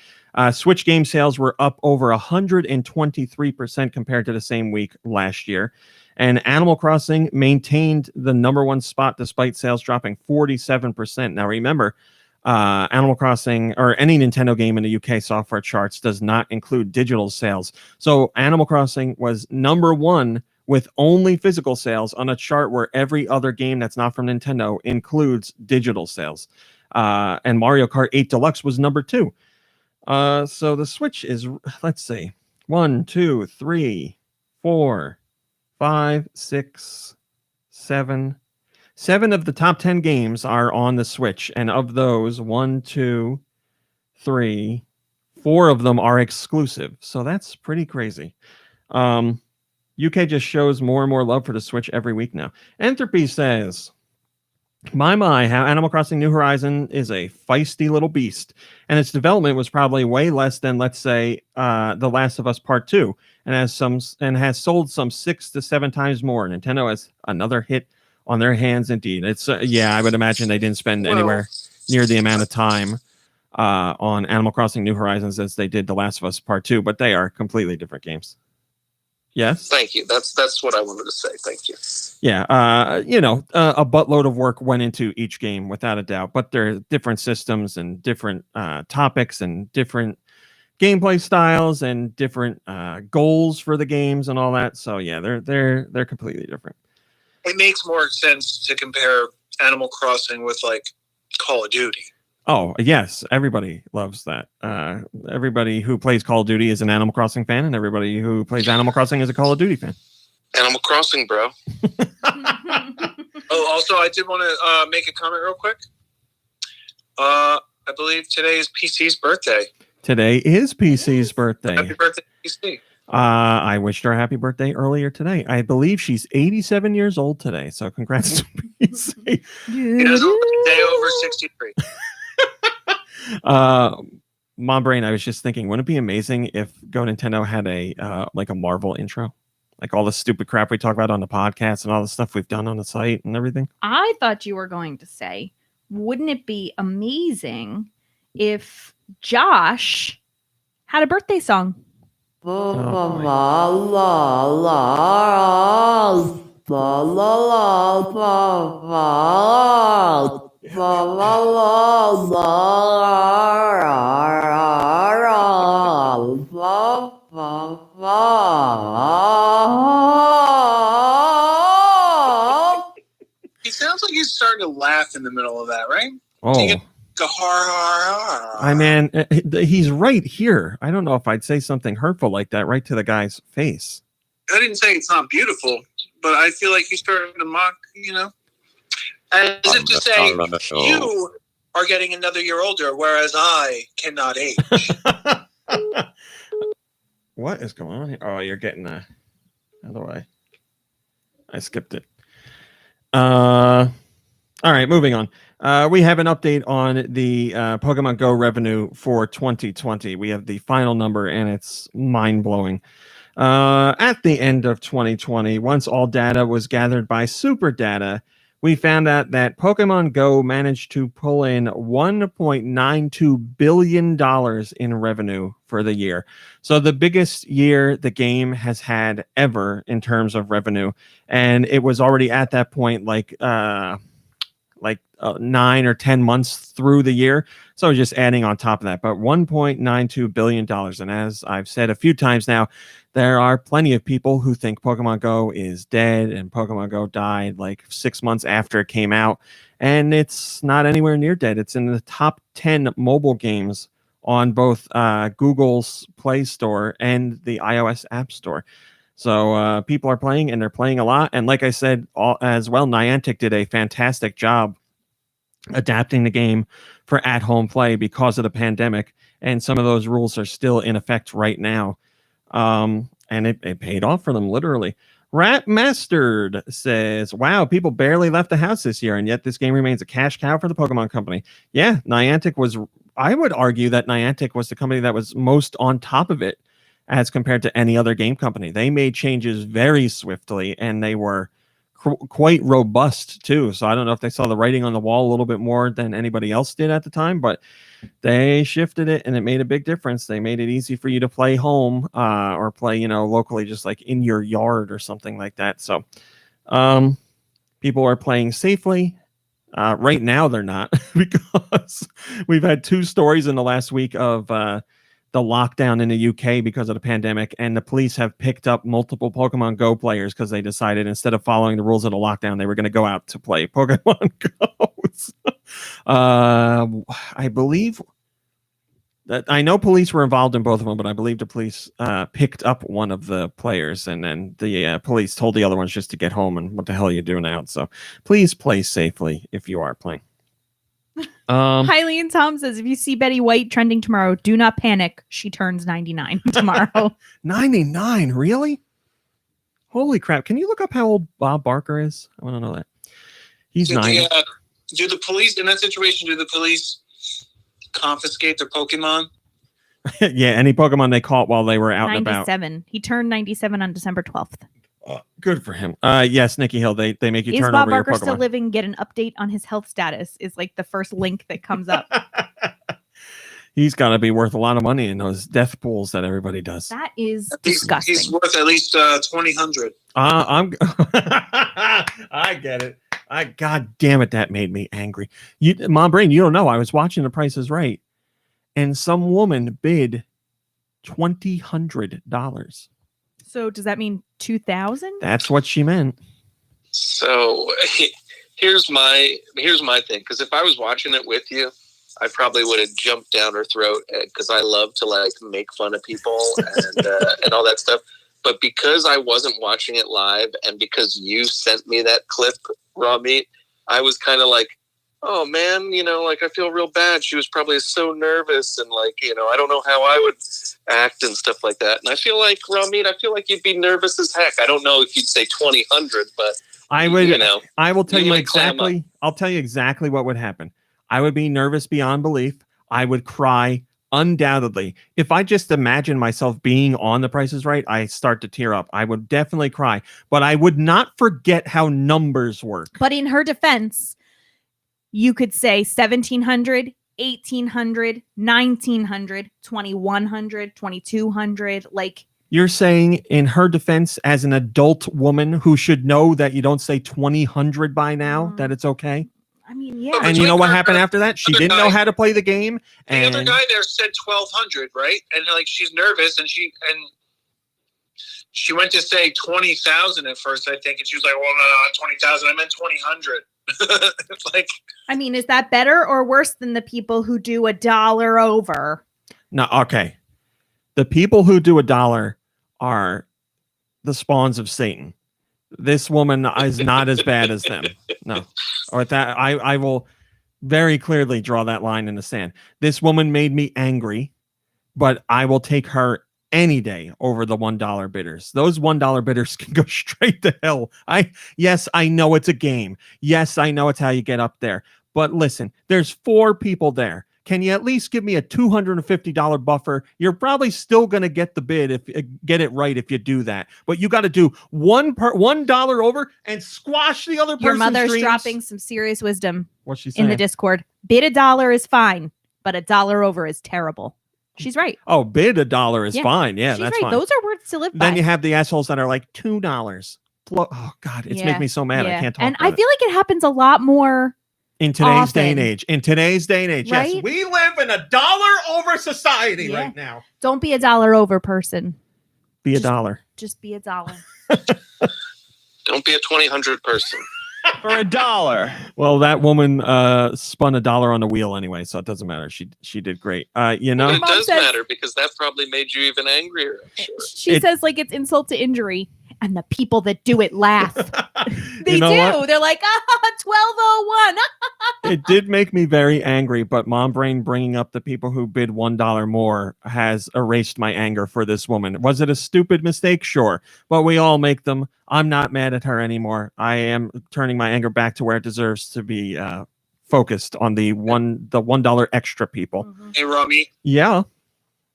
Switch game sales were up over 123% compared to the same week last year. And Animal Crossing maintained the number one spot despite sales dropping 47%. Now, remember, Animal Crossing or any Nintendo game in the UK software charts does not include digital sales. So Animal Crossing was number one with only physical sales on a chart where every other game that's not from Nintendo includes digital sales. And Mario Kart 8 Deluxe was number two. So the Switch is, let's see, 1, 2, 3, 4, 5, 6, 7. 7 of the top 10 games are on the Switch, and of those, 1, 2, 3, 4 of them are exclusive. So that's pretty crazy. UK just shows more and more love for the Switch every week now. Entropy says, my, how Animal Crossing New Horizon is a feisty little beast, and its development was probably way less than, let's say, The Last of Us Part 2, and has sold some 6 to 7 times more. Nintendo has another hit on their hands, indeed. It's I would imagine they didn't spend anywhere near the amount of time on Animal Crossing New Horizons as they did The Last of Us Part 2, but they are completely different games. Yes. Thank you. That's what I wanted to say. Thank you. Yeah. A buttload of work went into each game without a doubt, but there are different systems and different topics and different gameplay styles and different goals for the games and all that. So yeah, they're completely different. It makes more sense to compare Animal Crossing with like Call of Duty. Oh yes, everybody loves that. Everybody who plays Call of Duty is an Animal Crossing fan, and everybody who plays Animal Crossing is a Call of Duty fan. Animal Crossing, bro. Oh, also, I did want to make a comment real quick. I believe today is PC's birthday. Today is PC's birthday. Happy birthday, PC. I wished her a happy birthday earlier today. I believe she's 87 years old today, so congrats to PC. It is a day over 63. Mom Brain, I was just thinking, wouldn't it be amazing if GoNintendo had a Marvel intro? Like all the stupid crap we talk about on the podcast and all the stuff we've done on the site and everything. I thought you were going to say, wouldn't it be amazing if Josh had a birthday song? He sounds like he's starting to laugh in the middle of that, right? Oh, I mean, he's right here. I don't know if I'd say something hurtful like that right to the guy's face. I didn't say it's not beautiful, but I feel like he's starting to mock, as if to say, you are getting another year older, whereas I cannot age. What is going on here? Oh, you're getting how do I skipped it. All right, moving on. We have an update on the Pokemon Go revenue for 2020. We have the final number, and it's mind-blowing. At the end of 2020, once all data was gathered by Super Data, we found out that Pokemon Go managed to pull in $1.92 billion in revenue for the year. So the biggest year the game has had ever in terms of revenue. And it was already at that point like 9 or 10 months through the year. So just adding on top of that, but $1.92 billion. And as I've said a few times now, there are plenty of people who think Pokemon Go is dead and Pokemon Go died like 6 months after it came out. And it's not anywhere near dead. It's in the top 10 mobile games on both Google's Play Store and the iOS App Store. So people are playing, and they're playing a lot. And like I said, as well, Niantic did a fantastic job adapting the game for at-home play because of the pandemic. And some of those rules are still in effect right now. And it paid off for them, literally. Rat Mastered says, wow, people barely left the house this year, and yet this game remains a cash cow for the Pokemon Company. Yeah, Niantic was, I would argue that Niantic was the company that was most on top of it as compared to any other game company. They made changes very swiftly, and they were quite robust too. So I don't know if they saw the writing on the wall a little bit more than anybody else did at the time, but they shifted it and it made a big difference. They made it easy for you to play home or play, locally, just like in your yard or something like that. So people are playing safely. Right now they're not because we've had 2 stories in the last week of the lockdown in the UK because of the pandemic, and the police have picked up multiple Pokemon Go players because they decided instead of following the rules of the lockdown, they were going to go out to play Pokemon Go. I believe that I know police were involved in both of them, but I believe the police picked up one of the players, and then the police told the other ones just to get home and what the hell are you doing out? So please play safely if you are playing. Hylian Tom says, if you see Betty White trending tomorrow, do not panic. She turns 99 tomorrow. 99, really? Holy crap. Can you look up how old Bob Barker is? I want to know that. He's 90. Do the police, in that situation, confiscate their Pokemon? Yeah, any Pokemon they caught while they were out and about. 97. He turned 97 on December 12th. Good for him. Yes, Nikki Hill, they make you turn Bob over your Barker Pokemon. still living? Get an update on his health status is like the first link that comes up. He's got to be worth a lot of money in those death pools that everybody does. That is disgusting. He's worth at least $2,000. I get it. God damn it, that made me angry. Mom Brain, you don't know. I was watching The Price is Right, and some woman bid $2,000. So does that mean 2,000? That's what she meant. So here's my thing. Because if I was watching it with you, I probably would have jumped down her throat because I love to like make fun of people and all that stuff. But because I wasn't watching it live and because you sent me that clip, Raw Meat, I was kind of like, oh man, like I feel real bad. She was probably so nervous and like, I don't know how I would act and stuff like that. And I feel like, Raw Meat, you'd be nervous as heck. I don't know if you'd say 2,000, but I would. I will tell you exactly. I'll tell you exactly what would happen. I would be nervous beyond belief. I would cry undoubtedly. If I just imagine myself being on The Price is Right, I start to tear up. I would definitely cry, but I would not forget how numbers work. But in her defense, you could say 1,700, 1,800, 1,900, 2,100, 2,200. Like, you're saying in her defense, as an adult woman who should know that you don't say 2,000 by now, that it's okay. I mean, yeah. And you know what happened after that? She didn't know how to play the game. The other guy there said 1,200, right? And like she's nervous, and she went to say 20,000 at first, I think, and she was like, "Well, no, 20,000. I meant 2,000." It's like, I mean, is that better or worse than the people who do $1 over? No, okay. The people who do $1 are the spawns of Satan. This woman is not as bad as them. No. Or that I will very clearly draw that line in the sand. This woman made me angry, but I will take her any day over the $1 bidders. Those $1 bidders can go straight to hell. Yes, I know it's a game. Yes, I know it's how you get up there. But listen, there's 4 people there. Can you at least give me a $250 buffer? You're probably still going to get the bid get it right if you do that. But you got to do $1 over and squash the other person's Your mother's dreams. dropping some serious wisdom. What's she saying? In the Discord? Bid $1 is fine, but $1 over is terrible. She's right. Oh, bid $1 is fine. Yeah, she's that's right. fine. Those are words to live by. Then you have the assholes that are like $2. Oh God, it's making me so mad. I can't talk. And I feel like it happens a lot more in today's day and age. In today's day and age, right? Yes, we live in a dollar over society right now. Don't be $1 over person. Be $1. Just be $1. Don't be a 2,000 person. For $1. Well, that woman spun $1 on the wheel anyway, so it doesn't matter. She did great. You know, it does matter because that probably made you even angrier. I'm sure. She says like it's insult to injury, and the people that do it laugh. They You know do. what? They're like, 1201. It did make me very angry, but Mom Brain bringing up the people who bid $1 more has erased my anger for this woman. Was it a stupid mistake? Sure, but we all make them. I'm not mad at her anymore. I am turning my anger back to where it deserves to be focused on the $1 extra people. Mm-hmm. Hey, Rami. Yeah.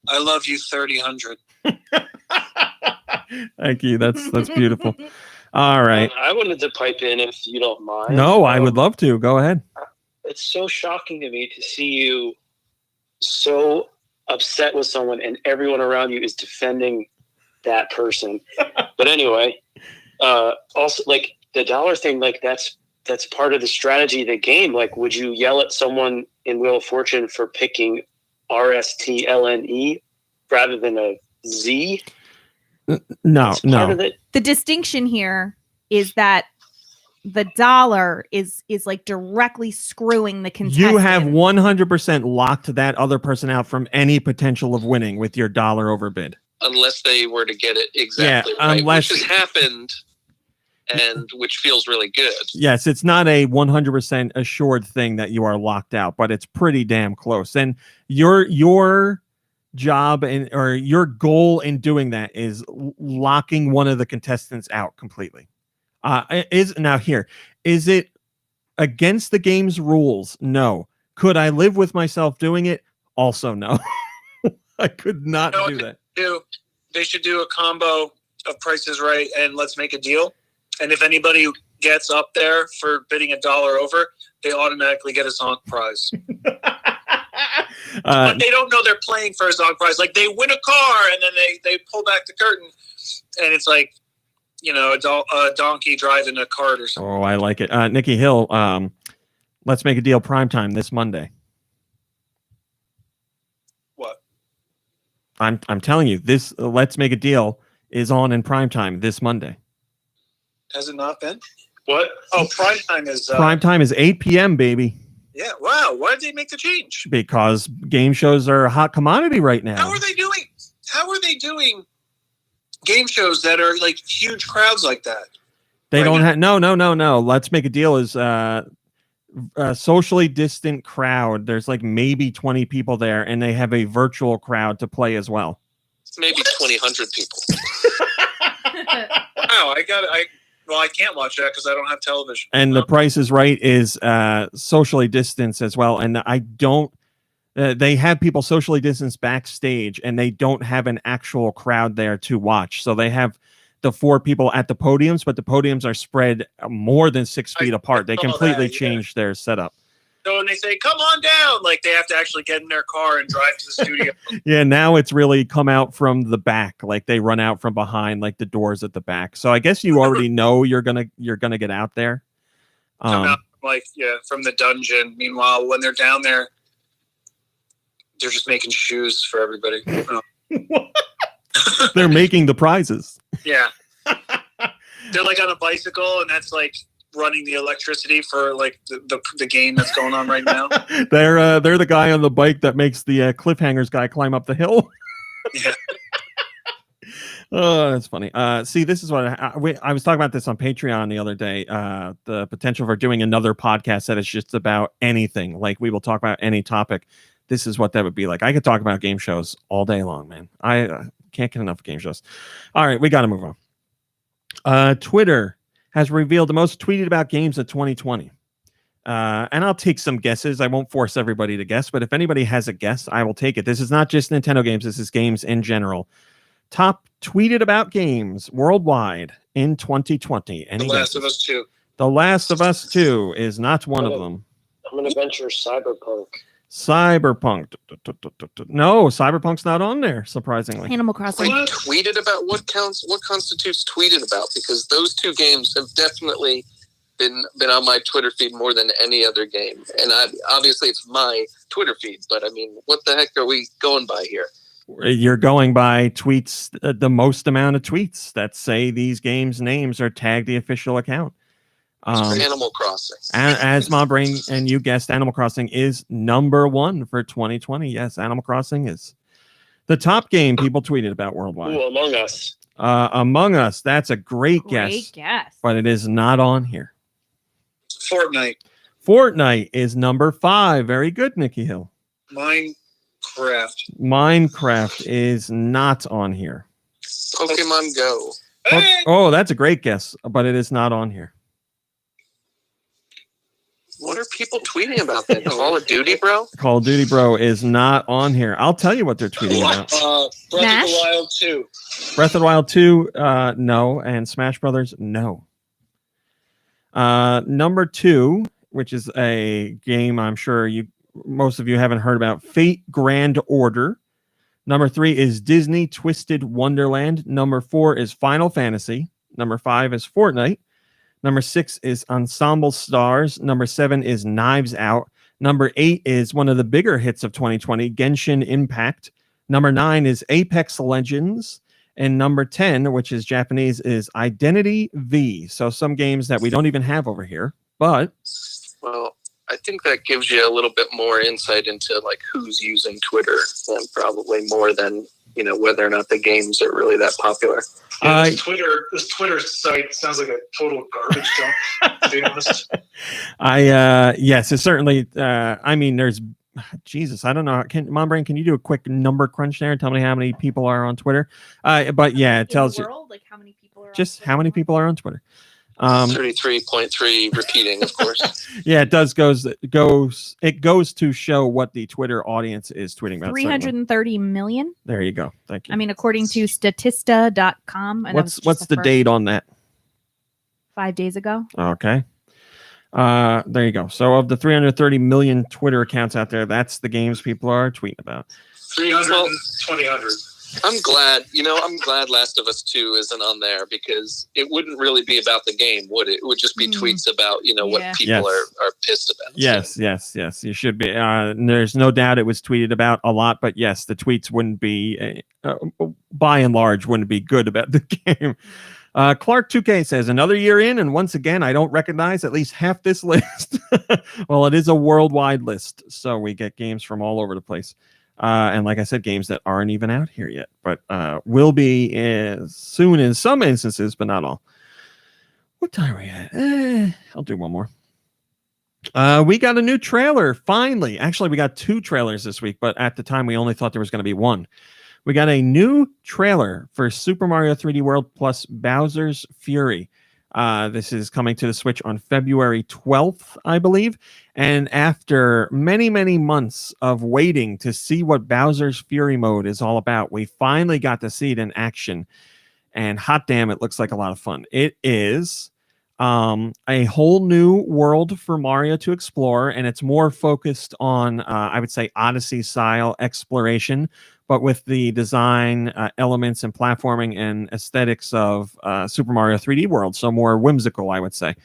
I love you 3,000. Thank you. That's beautiful. All right. I wanted to pipe in if you don't mind. No, I would love to. Go ahead. It's so shocking to me to see you so upset with someone and everyone around you is defending that person. But anyway, also like the dollar thing, like that's part of the strategy of the game. Like, would you yell at someone in Wheel of Fortune for picking RSTLNE rather than a Z? No. The distinction here is that the dollar is like directly screwing the contestant. You have 100% locked that other person out from any potential of winning with your dollar overbid. Unless they were to get it exactly right, which has happened, and which feels really good. Yes, it's not a 100% assured thing that you are locked out, but it's pretty damn close. And your job or your goal in doing that is locking one of the contestants out completely. Is it against the game's rules? No. Could I live with myself doing it? Also no. I could not do that. They should do a combo of Price is Right and Let's Make a Deal. And if anybody gets up there for bidding $1 over, they automatically get a song prize. But they don't know they're playing for a dog prize. Like they win a car and then they pull back the curtain and it's like, a donkey driving a cart or something. Oh, I like it. Nikki Hill, let's make a deal primetime this Monday. What? I'm telling you, this Let's Make a Deal is on in primetime this Monday. Has it not been? What? Oh, primetime is... primetime is 8 p.m., baby. Yeah, wow. Why did they make the change? Because game shows are a hot commodity right now. How are they doing game shows that are like huge crowds like that? They don't have... No. Let's Make a Deal is a socially distant crowd. There's like maybe 20 people there, and they have a virtual crowd to play as well. Maybe 2,000 people. Wow, I can't watch that because I don't have television. And The Price is Right is socially distanced as well. And I don't... they have people socially distanced backstage, and they don't have an actual crowd there to watch. So they have the 4 people at the podiums, but the podiums are spread more than 6 feet apart. They completely changed their setup. So when they say, come on down, like they have to actually get in their car and drive to the studio. Yeah, now it's really come out from the back. Like they run out from behind, like the doors at the back. So I guess you already know you're gonna get out there. Come out from the dungeon. Meanwhile, when they're down there, they're just making shoes for everybody. They're making the prizes. Yeah. They're like on a bicycle, and that's like running the electricity for like the game that's going on right now. They're the guy on the bike that makes the cliffhangers guy climb up the hill. Yeah. Oh, that's funny. See, this is what I was talking about this on Patreon the other day. The potential for doing another podcast that is just about anything. Like we will talk about any topic. This is what that would be like. I could talk about game shows all day long, man. I can't get enough of game shows. All right, we got to move on. Twitter has revealed the most tweeted about games of 2020. And I'll take some guesses. I won't force everybody to guess, but if anybody has a guess, I will take it. This is not just Nintendo games. This is games in general. Top tweeted about games worldwide in 2020. Any The Last guesses? of Us 2. The Last of Us 2 is not one of them. I'm going to venture Cyberpunk. Cyberpunk. No, Cyberpunk's not on there, surprisingly. Animal Crossing. Tweeted about what constitutes tweeted about, because those 2 games have definitely been on my Twitter feed more than any other game. And obviously it's my Twitter feed, but I mean, what the heck are we going by here? You're going by tweets, the most amount of tweets that say these games' names or tag the official account. Animal Crossing. As my brain and you guessed, Animal Crossing is number 1 for 2020. Yes, Animal Crossing is the top game people tweeted about worldwide. Ooh, Among Us. Among Us. That's a great guess. But it is not on here. Fortnite. Fortnite is number 5. Very good, Nikki Hill. Minecraft is not on here. Pokemon Go. Oh, that's a great guess, but it is not on here. What are people tweeting about then? Call of Duty, bro? Call of Duty, bro, is not on here. I'll tell you what they're tweeting about. Breath of the Wild 2. Breath of the Wild 2, no. And Smash Brothers, no. Number 2, which is a game I'm sure most of you haven't heard about, Fate Grand Order. Number 3 is Disney Twisted Wonderland. Number 4 is Final Fantasy. Number 5 is Fortnite. Number 6 is Ensemble Stars. Number 7 is Knives Out. Number 8 is one of the bigger hits of 2020, Genshin Impact. Number 9 is Apex Legends. And number 10, which is Japanese, is Identity V. So some games that we don't even have over here. But... well, I think that gives you a little bit more insight into like who's using Twitter, and probably more than whether or not the games are really that popular. Yeah, this Twitter site sounds like a total garbage dump, to be honest. Yes, it certainly. I mean, there's Jesus. I don't know. Mom Brain, can you do a quick number crunch there and tell me how many people are on Twitter? But yeah, it tells you like how many people are just how many people are on Twitter. 33.3 repeating, of course. Yeah, it goes to show what the Twitter audience is tweeting about. 330 million. There you go. Thank you. I mean, according to Statista.com. What's the date on that? 5 days ago. Okay. There you go. So of the 330 million Twitter accounts out there, that's the games people are tweeting about. 300. I'm glad Last of Us 2 isn't on there, because it wouldn't really be about the game, would it? It would just be tweets about, what people are pissed about. Yes, yes. You should be. There's no doubt it was tweeted about a lot, but yes, the tweets wouldn't be, by and large, wouldn't be good about the game. Clark 2K says, another year in, and once again, I don't recognize at least half this list. Well, it is a worldwide list, so we get games from all over the place. And like I said, games that aren't even out here yet, but will be as soon in some instances, but not all. What time are we at? I'll do one more. We got a new trailer, finally. Actually, we got 2 trailers this week, but at the time, we only thought there was going to be 1. We got a new trailer for Super Mario 3D World plus Bowser's Fury. This is coming to the Switch on February 12th, I believe. And after many, many months of waiting to see what Bowser's Fury mode is all about, we finally got to see it in action. And hot damn, it looks like a lot of fun. It is a whole new world for Mario to explore, and it's more focused on, I would say, Odyssey-style exploration, but with the design elements and platforming and aesthetics of Super Mario 3D World, so more whimsical, I would say.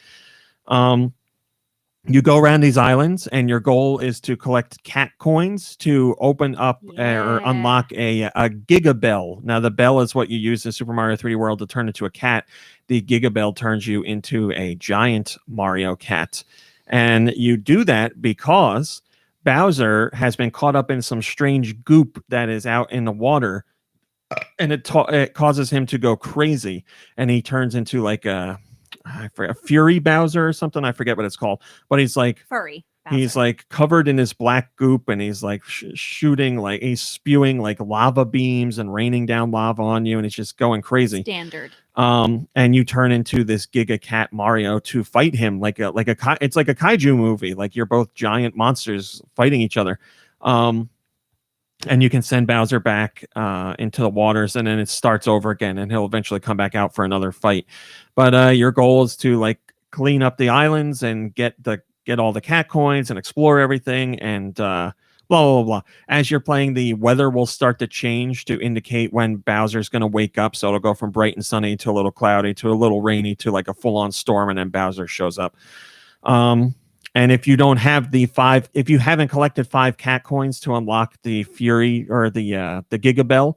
You go around these islands, and your goal is to collect cat coins to open up or unlock a Giga Bell. Now, the bell is what you use in Super Mario 3D World to turn into a cat. The Giga Bell turns you into a giant Mario cat. And you do that because Bowser has been caught up in some strange goop that is out in the water, and it causes him to go crazy, and he turns into like a Fury Bowser or something. I forget what it's called, but he's like furry Bowser. He's like covered in this black goop, and he's like shooting, like he's spewing like lava beams and raining down lava on you, and it's just going crazy. Standard. And you turn into this Giga Cat Mario to fight him it's like a kaiju movie. Like you're both giant monsters fighting each other. And you can send Bowser back into the waters, and then it starts over again, and he'll eventually come back out for another fight. But your goal is to like clean up the islands and get all the cat coins and explore everything, and blah, blah, blah. As you're playing, the weather will start to change to indicate when Bowser's going to wake up. So it'll go from bright and sunny to a little cloudy to a little rainy to like a full-on storm, and then Bowser shows up. And if you don't have if you haven't collected 5 cat coins to unlock the Fury or the Giga Bell,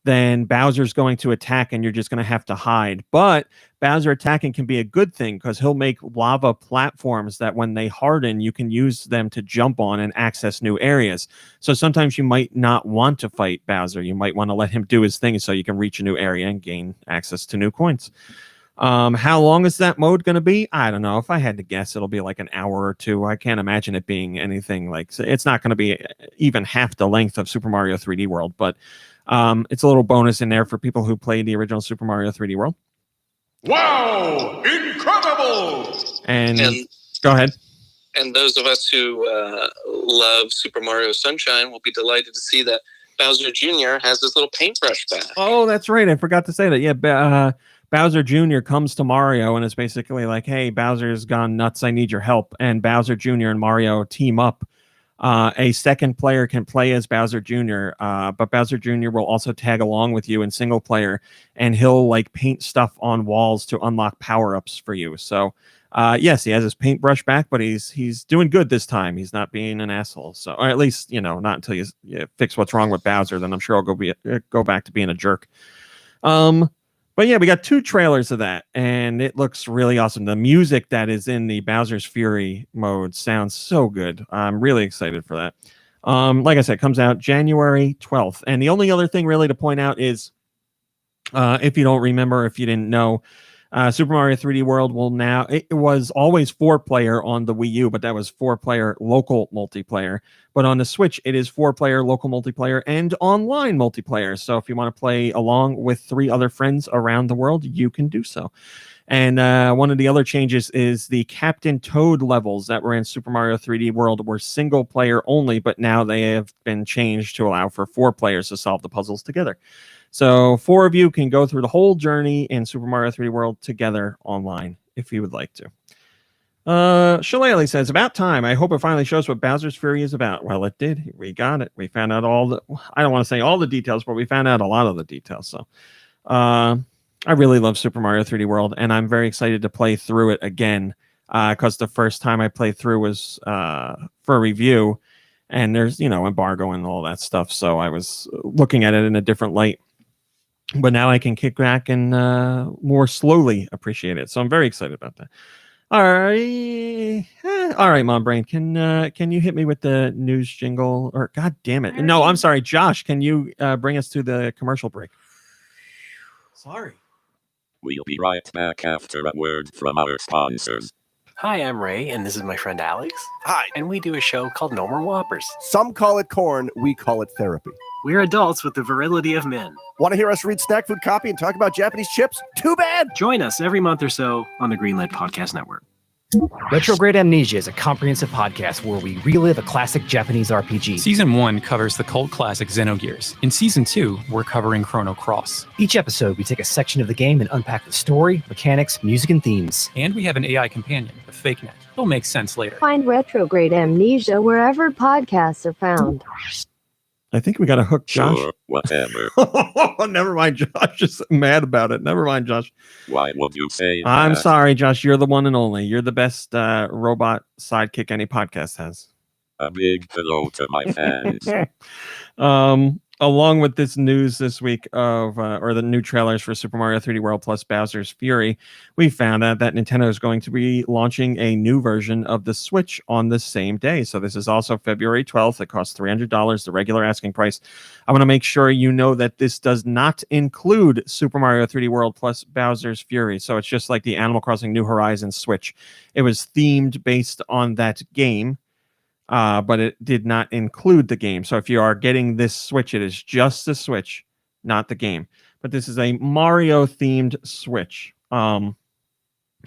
then Bowser's going to attack, and you're just going to have to hide. But Bowser attacking can be a good thing, because he'll make lava platforms that when they harden, you can use them to jump on and access new areas. So sometimes you might not want to fight Bowser. You might want to let him do his thing so you can reach a new area and gain access to new coins. How long is that mode going to be? I don't know. If I had to guess, it'll be like an hour or 2. I can't imagine it being anything like... It's not going to be even half the length of Super Mario 3D World, but it's a little bonus in there for people who played the original Super Mario 3D World. Wow! Incredible! And go ahead. And those of us who love Super Mario Sunshine will be delighted to see that Bowser Jr. has his little paintbrush back. Oh, that's right. I forgot to say that. Yeah, Bowser Jr. comes to Mario and is basically like, hey, Bowser's gone nuts. I need your help. And Bowser Jr. and Mario team up. A second player can play as Bowser Jr., but Bowser Jr. will also tag along with you in single player, and he'll like paint stuff on walls to unlock power-ups for you. So, yes, he has his paintbrush back, but he's doing good this time. He's not being an asshole. So, or at least, not until you fix what's wrong with Bowser, then I'm sure I'll go back to being a jerk. But yeah, we got 2 trailers of that, and it looks really awesome. The music that is in the Bowser's Fury mode sounds so good. I'm really excited for that. Like I said, it comes out January 12th. And the only other thing really to point out is, if you don't remember, if you didn't know, Super Mario 3D World will now... It was always 4-player on the Wii U, but that was 4-player local multiplayer. But on the Switch, it is 4-player local multiplayer and online multiplayer. So if you want to play along with 3 other friends around the world, you can do so. And one of the other changes is the Captain Toad levels that were in Super Mario 3D World were single-player only, but now they have been changed to allow for 4 players to solve the puzzles together. So 4 of you can go through the whole journey in Super Mario 3D World together online if you would like to. Shillelagh says, about time. I hope it finally shows what Bowser's Fury is about. Well, it did. We got it. We found out I don't want to say all the details, but we found out a lot of the details. So, I really love Super Mario 3D World, and I'm very excited to play through it again. Because the first time I played through was for a review, and there's, embargo and all that stuff. So I was looking at it in a different light. But now I can kick back and more slowly appreciate it. So I'm very excited about that. All right, Mom Brain. Can you hit me with the news jingle? Or God damn it! No, I'm sorry, Josh. Can you bring us to the commercial break? Sorry. We'll be right back after a word from our sponsors. Hi, I'm Ray, and this is my friend Alex. Hi. And we do a show called No More Whoppers. Some call it corn, we call it therapy. We're adults with the virility of men. Want to hear us read snack food copy and talk about Japanese chips? Too bad! Join us every month or so on the Greenlit Podcast Network. Retrograde Amnesia is a comprehensive podcast where we relive a classic Japanese RPG. Season 1 covers the cult classic Xenogears. In Season 2, we're covering Chrono Cross. Each episode, we take a section of the game and unpack the story, mechanics, music, and themes. And we have an AI companion, the FakeNet. It'll make sense later. Find Retrograde Amnesia wherever podcasts are found. I think we got to hook Josh. Sure, whatever. Never mind, Josh is mad about it. Never mind, Josh. Why would you say that? I'm sorry, Josh. You're the one and only. You're the best robot sidekick any podcast has. A big hello to my fans. Along with this news this week of or the new trailers for Super Mario 3D World plus Bowser's Fury, we found out that Nintendo is going to be launching a new version of the Switch on the same day. So this is also February 12th. It costs $300, the regular asking price. I want to make sure you know that this does not include Super Mario 3D World plus Bowser's Fury. So it's just like the Animal Crossing New Horizons Switch. It was themed based on that game. But it did not include the game. So if you are getting this Switch, it is just the Switch, not the game. But this is a Mario-themed Switch. So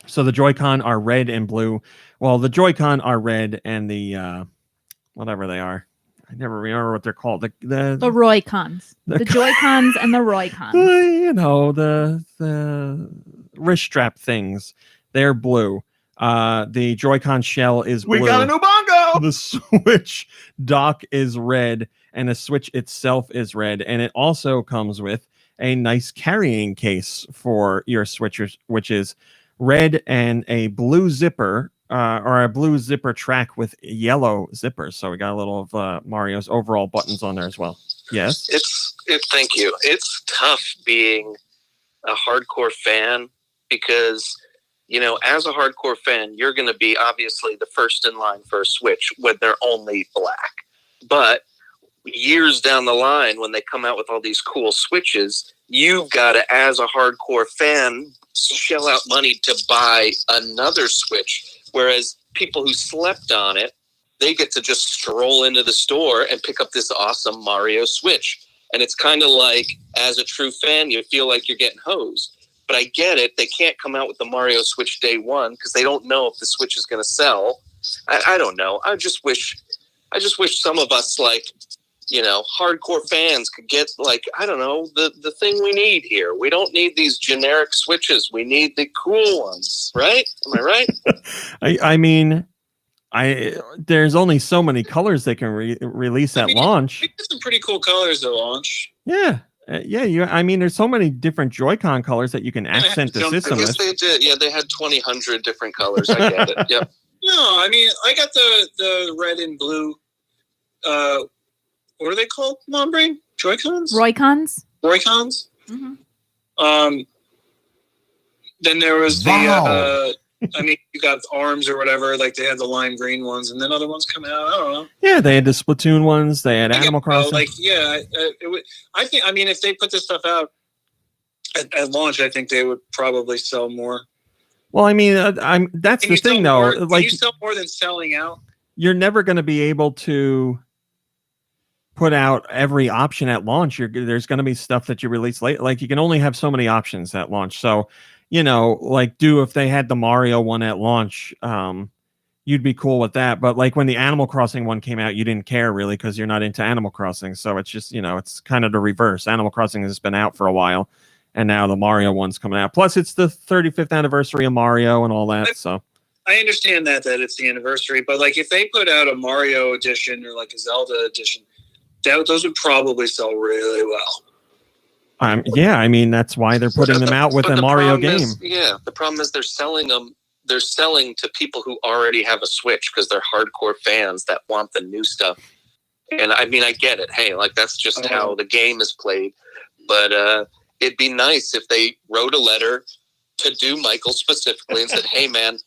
the Joy-Con are red and blue. Well, the Joy-Con are red, and the whatever they are. I never remember what they're called. The Roy-Cons. The Joy-Cons and the Roy-Cons. The wrist strap things. They're blue. The Joy-Con shell is blue. We got a new bongo! The Switch dock is red, and the Switch itself is red. And it also comes with a nice carrying case for your Switch, which is red and a blue zipper, or a blue zipper track with yellow zippers. So we got a little of Mario's overall buttons on there as well. Yes? Thank you. It's tough being a hardcore fan because... as a hardcore fan, you're going to be obviously the first in line for a Switch when they're only black. But years down the line, when they come out with all these cool Switches, you've got to, as a hardcore fan, shell out money to buy another Switch. Whereas people who slept on it, they get to just stroll into the store and pick up this awesome Mario Switch. And it's kind of like, as a true fan, you feel like you're getting hosed. But I get it. They can't come out with the Mario Switch day one because they don't know if the Switch is going to sell. I don't know. I just wish some of us, hardcore fans could get, the thing we need here. We don't need these generic Switches. We need the cool ones, right? Am I right? There's only so many colors they can release at launch. We get some pretty cool colors at launch. Yeah. There's so many different Joy-Con colors that you can accent the system with. They did. Yeah, they had 2,000 different colors. I get it. Yep. No, I got the red and blue. What are they called? Mom Brain? Joy-Cons? Roy-Cons. Roy-Cons? Mm-hmm. Then there was the... you got ARMS or whatever, like they had the lime green ones, and then other ones come out. I don't know. Yeah, they had the Splatoon ones. They had Animal Crossing. I think. If they put this stuff out at launch, I think they would probably sell more. Well, that's the thing, though. Can you sell more than selling out? You're never going to be able to put out every option at launch. There's going to be stuff that you release late. Like you can only have so many options at launch. So. If they had the Mario one at launch, you'd be cool with that. But like when the Animal Crossing one came out, you didn't care really because you're not into Animal Crossing. So it's just, it's kind of the reverse. Animal Crossing has been out for a while, and now the Mario one's coming out. Plus, it's the 35th anniversary of Mario and all that. So I understand that it's the anniversary, but like if they put out a Mario edition or like a Zelda edition, those would probably sell really well. Yeah, I mean that's why they're putting them out with a Mario game. The problem is they're selling them. They're selling to people who already have a Switch because they're hardcore fans that want the new stuff. And I mean, I get it. Hey, like that's just how the game is played. But it'd be nice if they wrote a letter to do Michael specifically and said, "Hey, man,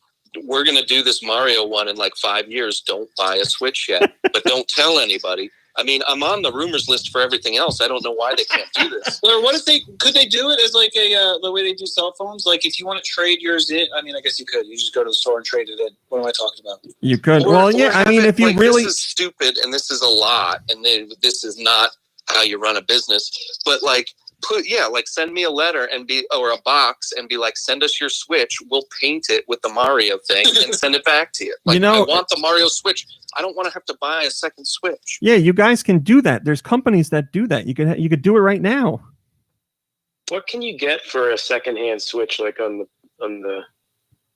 we're going to do this Mario one in like 5 years. Don't buy a Switch yet, but don't tell anybody." I mean, I'm on the rumors list for everything else. I don't know why they can't do this. Or what if could they do it as like the way they do cell phones? Like if you want to trade yours in, I mean, I guess you could. You just go to the store and trade it in. What am I talking about? You could. I mean, if you really... This is stupid and this is a lot and this is not how you run a business. But like, send me a letter or a box and be like, send us your Switch. We'll paint it with the Mario thing and send it back to you. Like, I want the Mario Switch. I don't want to have to buy a second Switch. Yeah, you guys can do that. There's companies that do that. You could do it right now. What can you get for a secondhand Switch, like on the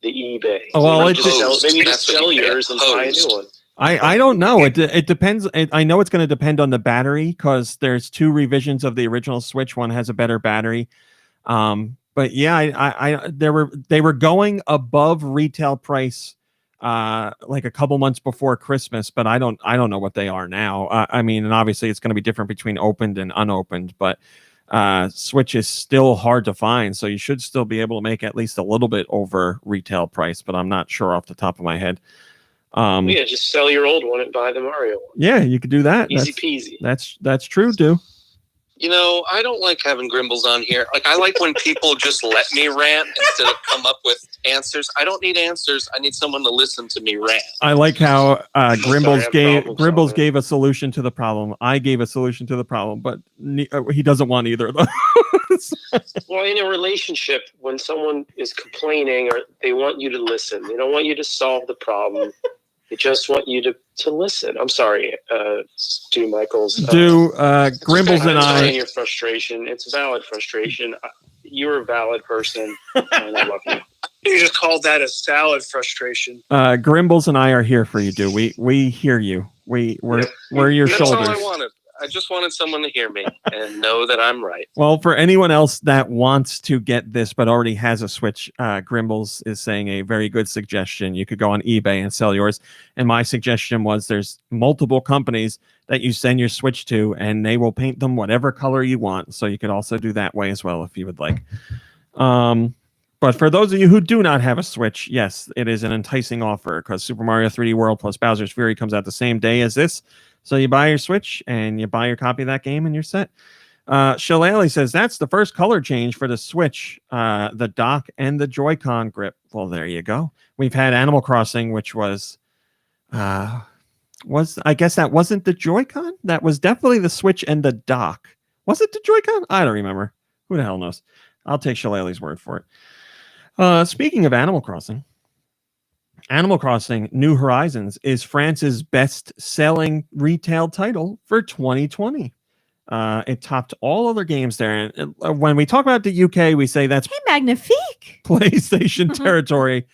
eBay? Oh, well, then you just sell yours and buy a new one. I don't know. It depends. I know it's going to depend on the battery because there's 2 revisions of the original Switch. One has a better battery. But yeah, they were going above retail price like a couple months before Christmas, but I don't know what they are now. I mean, and obviously it's going to be different between opened and unopened, but Switch is still hard to find, so you should still be able to make at least a little bit over retail price, but I'm not sure off the top of my head. Just sell your old one and buy the Mario one. Yeah, you could do that. Easy peasy. That's true, too. You know, I don't like having Grimbles on here. Like, I like when people just let me rant instead of come up with answers. I don't need answers. I need someone to listen to me rant. I like how Grimbles gave a solution to the problem. I gave a solution to the problem, but he doesn't want either of those. Well, in a relationship, when someone is complaining, or they want you to listen, they don't want you to solve the problem. They just want you to listen. I'm sorry, Stu Michaels. Grimbles and I understand your frustration. It's valid frustration. You're a valid person, and I love you. You just called that a salad frustration. Grimbles and I are here for you, dude. We hear you. We're your That's shoulders. All I wanted. I just wanted someone to hear me and know that I'm right. Well, for anyone else that wants to get this but already has a Switch, Grimbles is saying a very good suggestion. You could go on eBay and sell yours. And my suggestion was there's multiple companies that you send your Switch to, and they will paint them whatever color you want. So you could also do that way as well if you would like. But for those of you who do not have a Switch, yes, it is an enticing offer because Super Mario 3D World plus Bowser's Fury comes out the same day as this. So you buy your Switch and you buy your copy of that game and you're set. Shillelagh says that's the first color change for the Switch, the dock and the Joy-Con grip. Well, there you go. We've had Animal Crossing, which was I guess that wasn't the Joy-Con. That was definitely the Switch and the dock. Was it the Joy-Con? I don't remember. Who the hell knows? I'll take Shillelagh's word for it. Speaking of Animal Crossing New Horizons is France's best-selling retail title for 2020. It topped all other games there. And when we talk about the UK, we say that's magnifique PlayStation territory.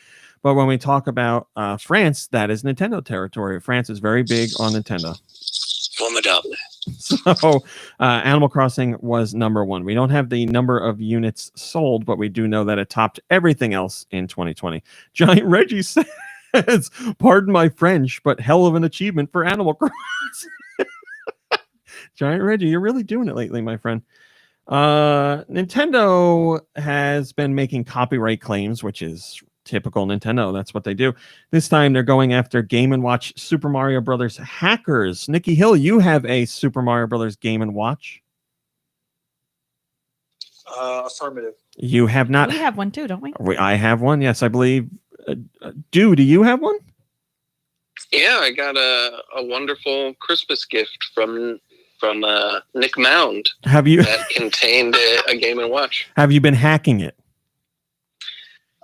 But when we talk about France, that is Nintendo territory. France is very big on Nintendo. Formidable. So Animal Crossing was number 1. We don't have the number of units sold, but we do know that it topped everything else in 2020. Giant Reggie says, pardon my French, but hell of an achievement for Animal Crossing. Giant Reggie, you're really doing it lately, my friend. Nintendo has been making copyright claims, which is typical Nintendo. That's what they do. This time they're going after Game & Watch Super Mario Brothers hackers. Nikki Hill, you have a Super Mario Brothers Game & Watch? Affirmative. You have not. We have one too, don't we? I have one. Yes, I believe. Do you have one? Yeah, I got a wonderful Christmas gift from Nick Mound. Have you? That contained a Game & Watch. Have you been hacking it?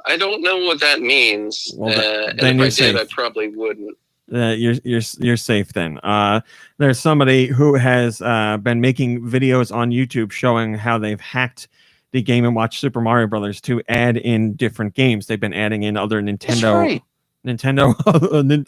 I don't know what that means. Well, then if I did, I probably wouldn't. You're safe then. There's somebody who has been making videos on YouTube showing how they've hacked the Game & Watch Super Mario Brothers to add in different games. They've been adding in other Nintendo. That's right. Nintendo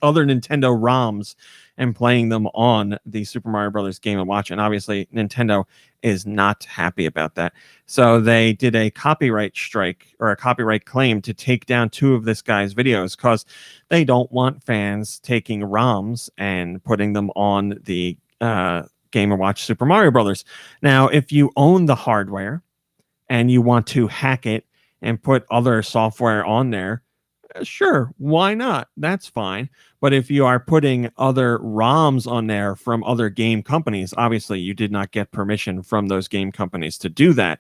other Nintendo ROMs and playing them on the Super Mario Brothers Game & Watch. And obviously Nintendo is not happy about that. So they did a copyright strike or a copyright claim to take down 2 of this guy's videos because they don't want fans taking ROMs and putting them on the Game & Watch Super Mario Brothers. Now, if you own the hardware and you want to hack it and put other software on there, sure, why not? That's fine. But if you are putting other ROMs on there from other game companies, obviously you did not get permission from those game companies to do that.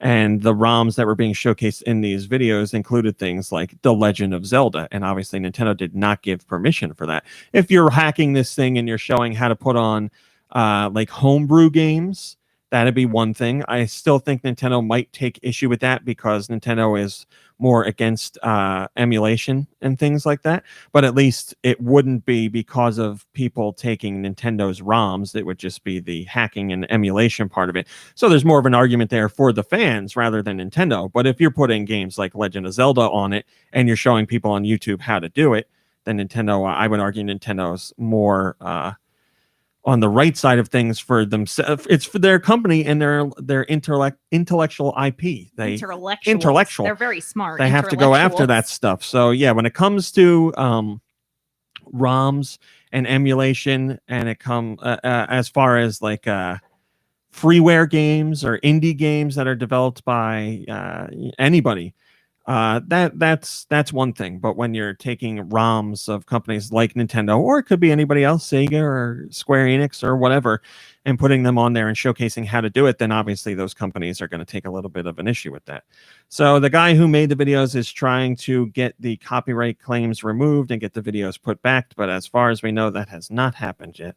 And the ROMs that were being showcased in these videos included things like The Legend of Zelda. And obviously Nintendo did not give permission for that. If you're hacking this thing and you're showing how to put on like homebrew games, that'd be one thing. I still think Nintendo might take issue with that because Nintendo is more against emulation and things like that. But at least it wouldn't be because of people taking Nintendo's ROMs. It would just be the hacking and emulation part of it. So there's more of an argument there for the fans rather than Nintendo. But if you're putting games like Legend of Zelda on it and you're showing people on YouTube how to do it, then Nintendo, I would argue Nintendo's more on the right side of things for themselves. It's for their company and their intellectual IP. Intellectual. They're very smart. They have to go after that stuff. So yeah, when it comes to ROMs and emulation, and it as far as like freeware games or indie games that are developed by anybody, that's one thing. But when you're taking ROMs of companies like Nintendo, or it could be anybody else, Sega or Square Enix or whatever, and putting them on there and showcasing how to do it, then obviously those companies are going to take a little bit of an issue with that. So the guy who made the videos is trying to get the copyright claims removed and get the videos put back. But as far as we know, that has not happened yet.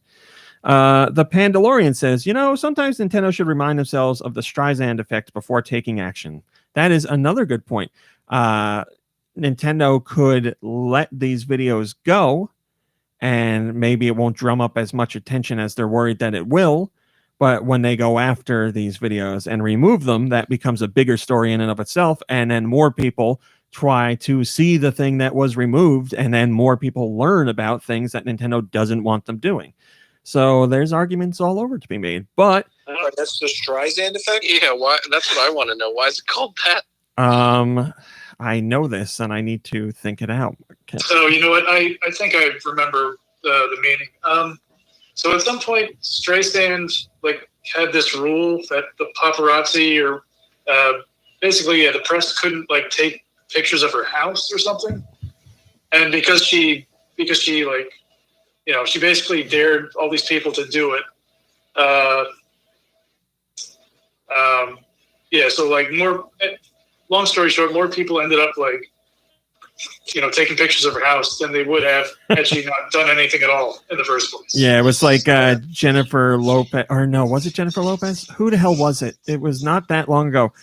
The Pandalorian says, sometimes Nintendo should remind themselves of the Streisand effect before taking action. That is another good point. Nintendo could let these videos go and maybe it won't drum up as much attention as they're worried that it will. But when they go after these videos and remove them, that becomes a bigger story in and of itself. And then more people try to see the thing that was removed, and then more people learn about things that Nintendo doesn't want them doing. So there's arguments all over to be made. But that's the Streisand effect? Yeah, why? That's what I want to know. Why is it called that? I know this, and I need to think it out. Okay. So you know what? I think I remember the meaning. So at some point, Streisand had this rule that the paparazzi or basically the press couldn't take pictures of her house or something, and because she she basically dared all these people to do it. So more. Long story short, more people ended up taking pictures of her house than they would have had she not done anything at all in the first place. Yeah, it was like Jennifer Lopez, or no, was it Jennifer Lopez? Who the hell was it? It was not that long ago.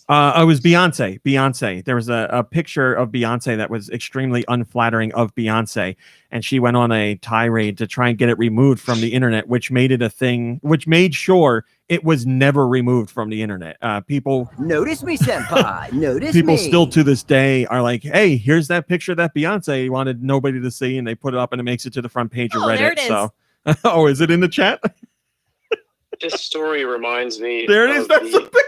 It was Beyonce. Beyonce. There was a picture of Beyonce that was extremely unflattering of Beyonce, and she went on a tirade to try and get it removed from the internet, which made it a thing, which made sure it was never removed from the internet. People notice me, senpai. Notice people me. still to this day are like, "Hey, here's that picture that Beyonce wanted nobody to see," and they put it up, and it makes it to the front page of Reddit. There it is. So, oh, is it in the chat? This story reminds me. There it is. That's the picture.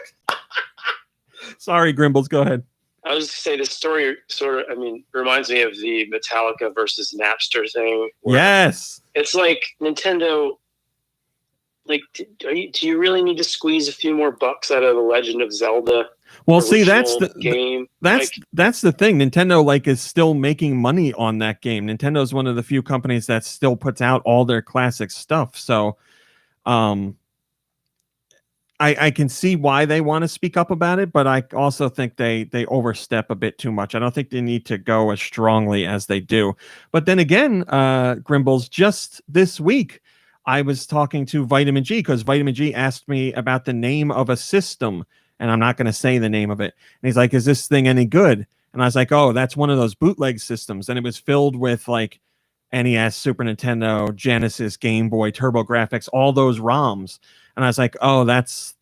Sorry, Grimbles, go ahead. I was going to say this story reminds me of the Metallica versus Napster thing. Yes. It's like Nintendo, do you really need to squeeze a few more bucks out of the Legend of Zelda? Well, see, that's the game. That's the thing. Nintendo is still making money on that game. Nintendo is one of the few companies that still puts out all their classic stuff. So, I can see why they want to speak up about it, but I also think they overstep a bit too much. I don't think they need to go as strongly as they do. But then again, Grimbles, just this week, I was talking to Vitamin G because Vitamin G asked me about the name of a system, and I'm not going to say the name of it. And he's like, "Is this thing any good?" And I was like, "Oh, that's one of those bootleg systems." And it was filled with NES, Super Nintendo, Genesis, Game Boy, TurboGrafx, all those ROMs. And I was like, "Oh, that's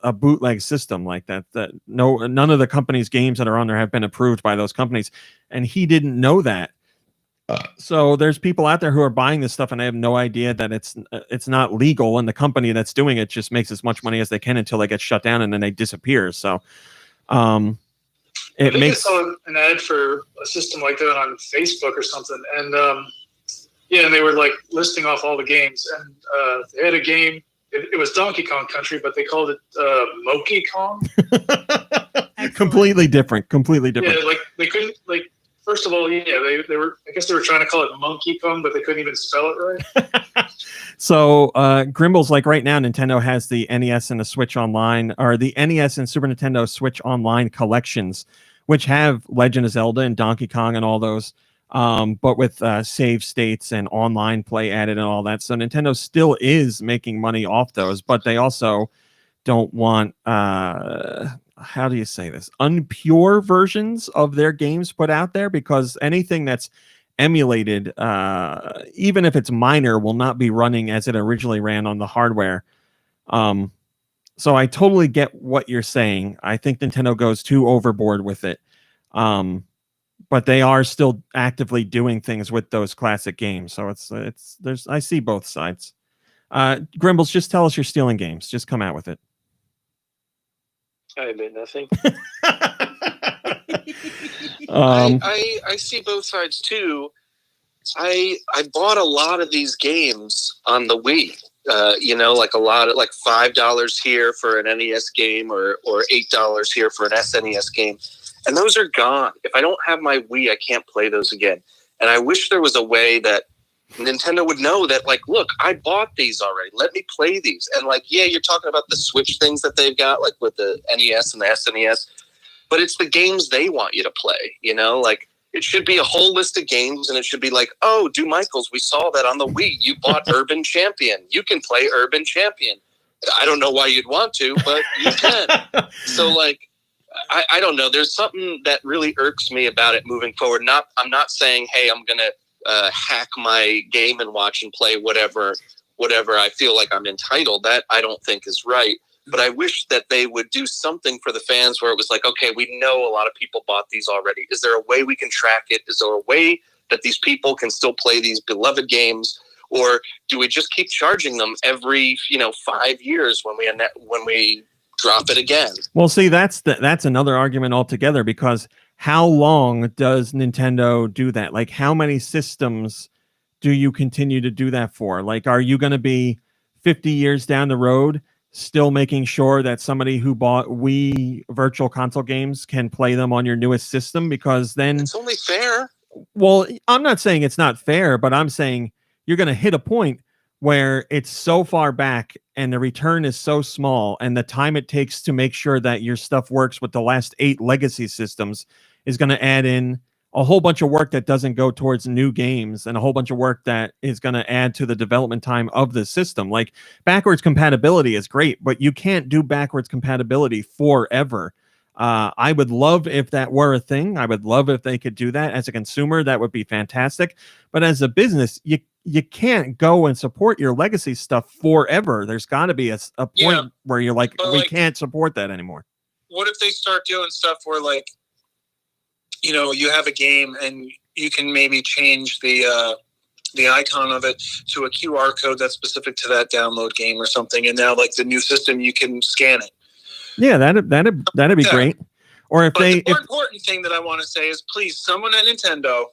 a bootleg system like that. None of the company's games that are on there have been approved by those companies." And he didn't know that. So there's people out there who are buying this stuff, and I have no idea that it's not legal, and the company that's doing it just makes as much money as they can until they get shut down, and then they disappear. So, I think I saw an ad for a system like that on Facebook or something, and and they were like listing off all the games, and they had a game. It was Donkey Kong Country, but they called it Monkey Kong. Completely different. Yeah, like they couldn't like. First of all, they were. I guess they were trying to call it Monkey Kong, but they couldn't even spell it right. So Grimble's like right now, Nintendo has the NES and the Switch Online, or the NES and Super Nintendo Switch Online collections, which have Legend of Zelda and Donkey Kong and all those, but with save states and online play added and all that. So Nintendo still is making money off those, but they also don't want how do you say this, unpure versions of their games put out there, because anything that's emulated, even if it's minor, will not be running as it originally ran on the hardware. So I totally get what you're saying. I think Nintendo goes too overboard with it. But they are still actively doing things with those classic games. So I see both sides. Grimbles, just tell us you're stealing games. Just come out with it. I admit nothing. I see both sides too. I bought a lot of these games on the Wii. Like a lot of like $5 here for an NES game or $8 here for an SNES game. And those are gone. If I don't have my Wii, I can't play those again. And I wish there was a way that Nintendo would know that, like, look, I bought these already. Let me play these. And, like, yeah, you're talking about the Switch things that they've got, like with the NES and the SNES. But it's the games they want you to play, Like, it should be a whole list of games, and it should be like, oh, Do Michaels, we saw that on the Wii. You bought Urban Champion. You can play Urban Champion. I don't know why you'd want to, but you can. So, like, I don't know. There's something that really irks me about it moving forward. I'm not saying, hey, I'm going to hack my Game & Watch and play whatever I feel like I'm entitled. That I don't think is right. But I wish that they would do something for the fans where it was like, okay, we know a lot of people bought these already. Is there a way we can track it? Is there a way that these people can still play these beloved games? Or do we just keep charging them every 5 years when we drop it again? Well, see, that's another argument altogether, because how long does Nintendo do that? Like, how many systems do you continue to do that for? Like, are you going to be 50 years down the road still making sure that somebody who bought Wii Virtual Console games can play them on your newest system? Because then it's only fair. Well, I'm not saying it's not fair, but I'm saying you're going to hit a point where it's so far back and the return is so small, and the time it takes to make sure that your stuff works with the last 8 legacy systems is going to add in a whole bunch of work that doesn't go towards new games, and a whole bunch of work that is going to add to the development time of the system. Like, backwards compatibility is great, but you can't do backwards compatibility forever. I would love if that were a thing. I would love if they could do that. As a consumer, that would be fantastic. But as a business, you can't go and support your legacy stuff forever. There's got to be a point where you're like, we can't support that anymore. What if they start doing stuff where, like, you have a game and you can maybe change the icon of it to a QR code that's specific to that download game or something, and now, like, the new system, you can scan it. Yeah, that'd be great. Or if the more important thing that I want to say is, please, someone at Nintendo,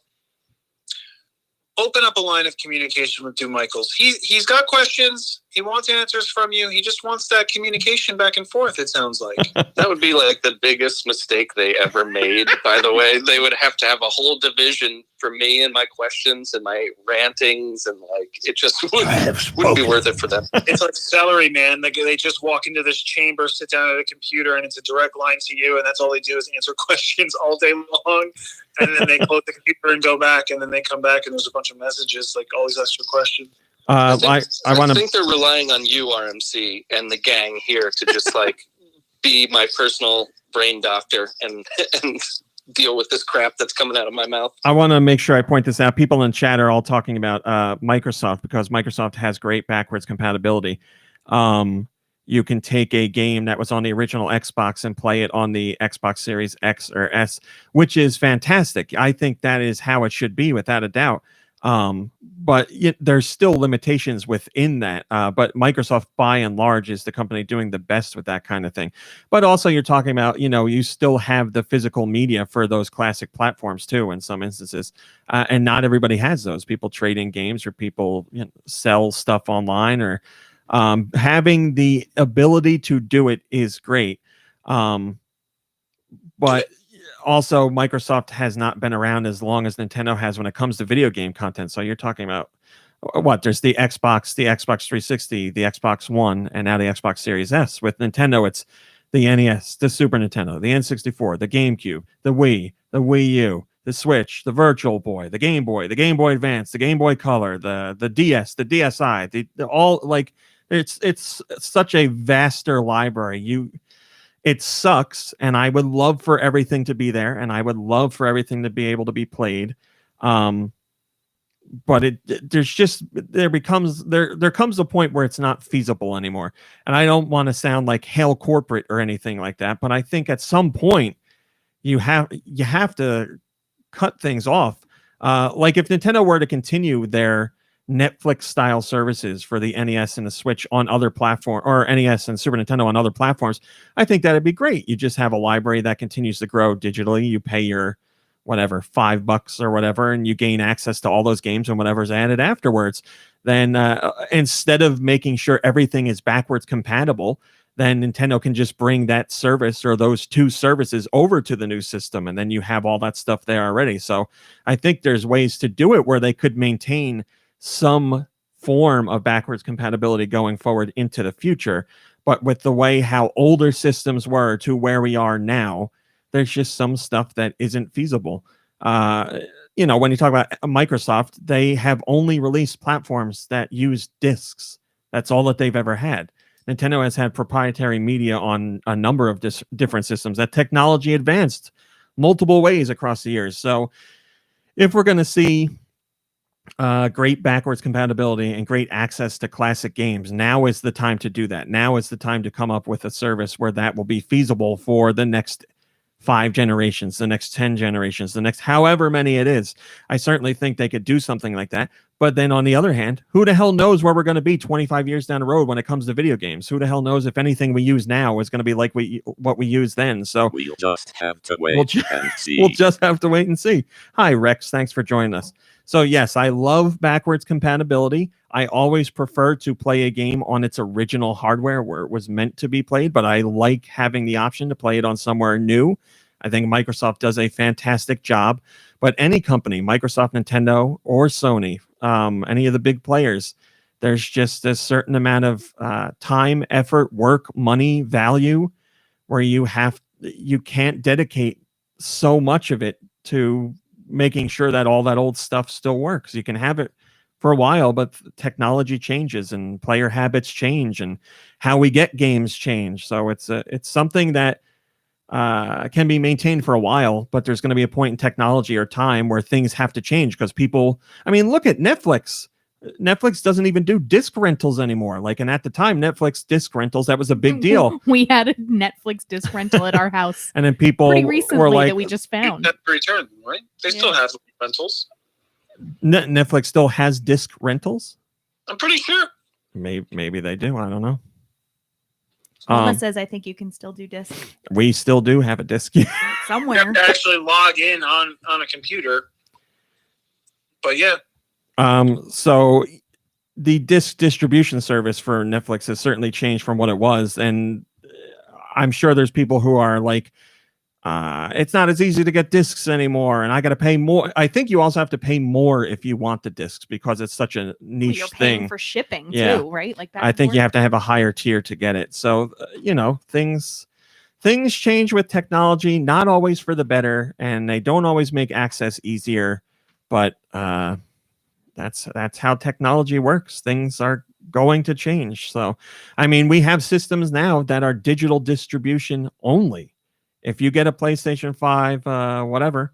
open up a line of communication with Do Michaels. He's got questions. He wants answers from you. He just wants that communication back and forth, it sounds like. That would be like the biggest mistake they ever made, by the way. They would have to have a whole division for me and my questions and my rantings, and like, it just wouldn't be worth it for them. It's like Celery Man. They just walk into this chamber, sit down at a computer, and it's a direct line to you, and that's all they do is answer questions all day long. And then they close the computer and go back, and then they come back, and there's a bunch of messages, like all these extra questions. I think they're relying on you, RMC, and the gang here to just like be my personal brain doctor and deal with this crap that's coming out of my mouth. I want to make sure I point this out. People in chat are all talking about Microsoft, because Microsoft has great backwards compatibility. you can take a game that was on the original Xbox and play it on the Xbox Series X or S, which is fantastic. I think that is how it should be, without a doubt. But there's still limitations within that. But Microsoft, by and large, is the company doing the best with that kind of thing. But also, you're talking about, you still have the physical media for those classic platforms too, in some instances. And not everybody has those. People trade in games, or people sell stuff online, or having the ability to do it is great. But also, Microsoft has not been around as long as Nintendo has when it comes to video game content. So you're talking about what? There's the Xbox 360, the Xbox One, and now the Xbox Series S. With Nintendo, it's the NES, the Super Nintendo, the N64, the GameCube, the Wii, the Wii U, the Switch, the Virtual Boy, the Game Boy Advance, the Game Boy Color, the DS, the DSi, the all, like, it's such a vaster library. It sucks, and I would love for everything to be there, and I would love for everything to be able to be played. But there comes a point where it's not feasible anymore. And I don't want to sound like hail corporate or anything like that, but I think at some point you have to cut things off. Like if Nintendo were to continue their Netflix style services for the NES and the Switch on other platforms, or NES and Super Nintendo on other platforms, I think that'd be great. You just have a library that continues to grow digitally. You pay your whatever, $5 or whatever, and you gain access to all those games and whatever's added afterwards. Then instead of making sure everything is backwards compatible, then Nintendo can just bring that service or those two services over to the new system, and then you have all that stuff there already. So I think there's ways to do it where they could maintain some form of backwards compatibility going forward into the future. But with the way how older systems were to where we are now, there's just some stuff that isn't feasible. When you talk about Microsoft, they have only released platforms that use discs. That's all that they've ever had. Nintendo has had proprietary media on a number of different systems. That technology advanced multiple ways across the years. So if we're going to see great backwards compatibility and great access to classic games, now is the time to do that. Now is the time to come up with a service where that will be feasible for the next 5 generations, the next 10 generations, the next however many it is. I certainly think they could do something like that. But then on the other hand, who the hell knows where we're going to be 25 years down the road when it comes to video games? Who the hell knows if anything we use now is going to be like what we use then? So we'll just have to wait and see. We'll just have to wait and see. Hi, Rex. Thanks for joining us. So yes, I love backwards compatibility. I always prefer to play a game on its original hardware where it was meant to be played, but I like having the option to play it on somewhere new. I think Microsoft does a fantastic job, but any company, Microsoft, Nintendo, or Sony, any of the big players, there's just a certain amount of time, effort, work, money, value where you can't dedicate so much of it to making sure that all that old stuff still works. You can have it for a while, but technology changes and player habits change and how we get games change. So it's something that can be maintained for a while, but there's going to be a point in technology or time where things have to change because people, look at Netflix. Netflix doesn't even do disc rentals anymore. And at the time, Netflix disc rentals, that was a big deal. We had a Netflix disc rental at our house. And then people pretty recently were like, that we just found. That return, right? They still have rentals. Netflix still has disc rentals? I'm pretty sure. Maybe they do. I don't know. Mama says I think you can still do disc. We still do have a disc somewhere. You have to actually log in on a computer. But yeah. So the disc distribution service for Netflix has certainly changed from what it was, and I'm sure there's people who are like, it's not as easy to get discs anymore, and I got to pay more. I think you also have to pay more if you want the discs because it's such a niche you're paying thing for shipping too, right? Like that. I think you have to have a higher tier to get it. So things change with technology, not always for the better, and they don't always make access easier, but that's how technology works. Things are going to change. So, we have systems now that are digital distribution only. If you get a PlayStation 5, whatever,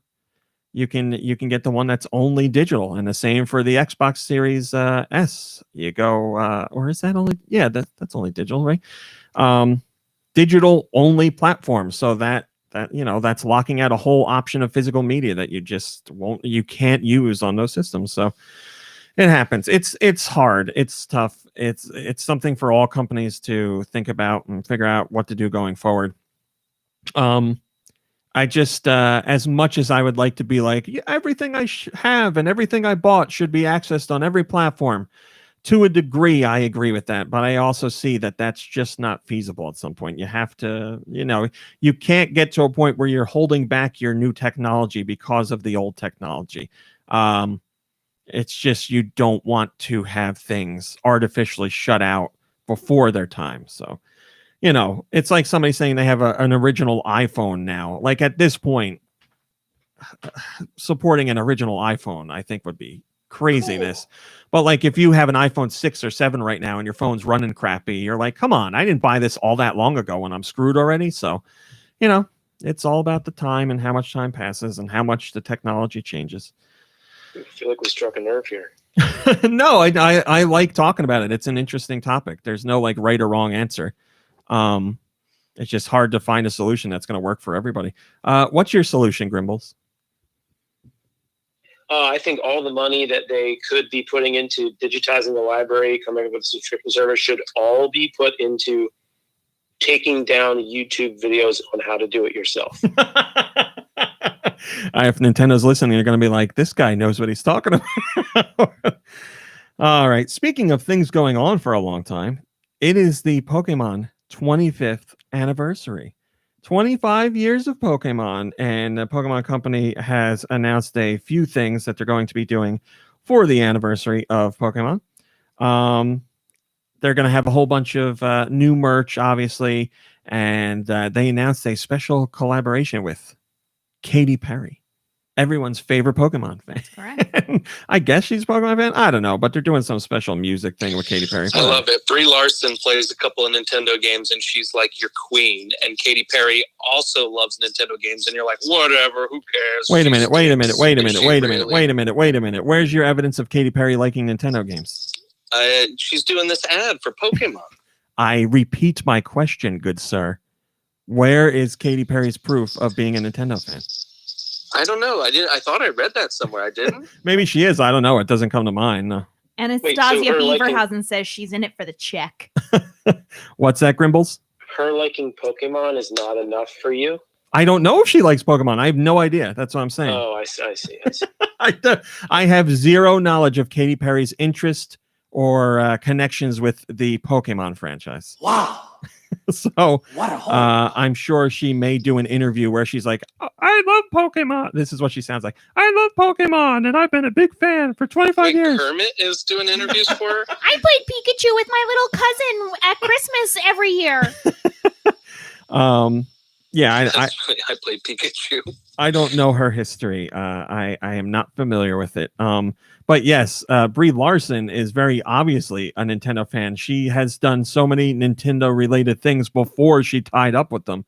you can get the one that's only digital, and the same for the Xbox Series S. You go, or is that only? Yeah, that's only digital, right? digital only platforms. So that that's locking out a whole option of physical media that you can't use on those systems. So it happens. It's hard. It's tough. It's something for all companies to think about and figure out what to do going forward. I just, as much as I would like to be like, everything I have and everything I bought should be accessed on every platform, to a degree, I agree with that. But I also see that that's just not feasible at some point. You have to, you can't get to a point where you're holding back your new technology because of the old technology. It's just you don't want to have things artificially shut out before their time. So, it's like somebody saying they have an original iPhone now. Like at this point, supporting an original iPhone, I think would be craziness. But like if you have an iPhone 6 or 7 right now and your phone's running crappy, you're like, come on, I didn't buy this all that long ago and I'm screwed already. So, it's all about the time and how much time passes and how much the technology changes. I feel like we struck a nerve here. No, I like talking about it. It's an interesting topic. There's no like right or wrong answer. It's just hard to find a solution that's going to work for everybody. What's your solution, Grimbles? I think all the money that they could be putting into digitizing the library, coming up with a subscription service, should all be put into taking down YouTube videos on how to do it yourself. If Nintendo's listening, they're going to be like, this guy knows what he's talking about. All right. Speaking of things going on for a long time, it is the Pokemon 25th anniversary. 25 years of Pokemon, and the Pokemon Company has announced a few things that they're going to be doing for the anniversary of Pokemon. They're going to have a whole bunch of new merch, obviously, and they announced a special collaboration with Katy Perry, everyone's favorite Pokemon fan. Correct. I guess she's a Pokemon fan. I don't know, but they're doing some special music thing with Katy Perry. I love it. Brie Larson plays a couple of Nintendo games, and she's like your queen. And Katy Perry also loves Nintendo games, and you're like, whatever, who cares? Wait a minute. Where's your evidence of Katy Perry liking Nintendo games? She's doing this ad for Pokemon. I repeat my question, good sir. Where is Katy Perry's proof of being a Nintendo fan? I don't know. I thought I read that somewhere. I didn't. Maybe she is. I don't know. It doesn't come to mind. No. Anastasia Beaverhausen says she's in it for the check. What's that, Grimbles? Her liking Pokemon is not enough for you? I don't know if she likes Pokemon. I have no idea. That's what I'm saying. Oh, I see. I have zero knowledge of Katy Perry's interest or connections with the Pokemon franchise. Wow. So I'm sure she may do an interview where she's like, I love Pokemon. This is what she sounds like. I love Pokemon, and I've been a big fan for 25 years. Kermit is doing interviews for her? I played Pikachu with my little cousin at Christmas every year. Yeah, I played Pikachu. I don't know her history. I am not familiar with it. But yes, Brie Larson is very obviously a Nintendo fan. She has done so many Nintendo related things before she tied up with them.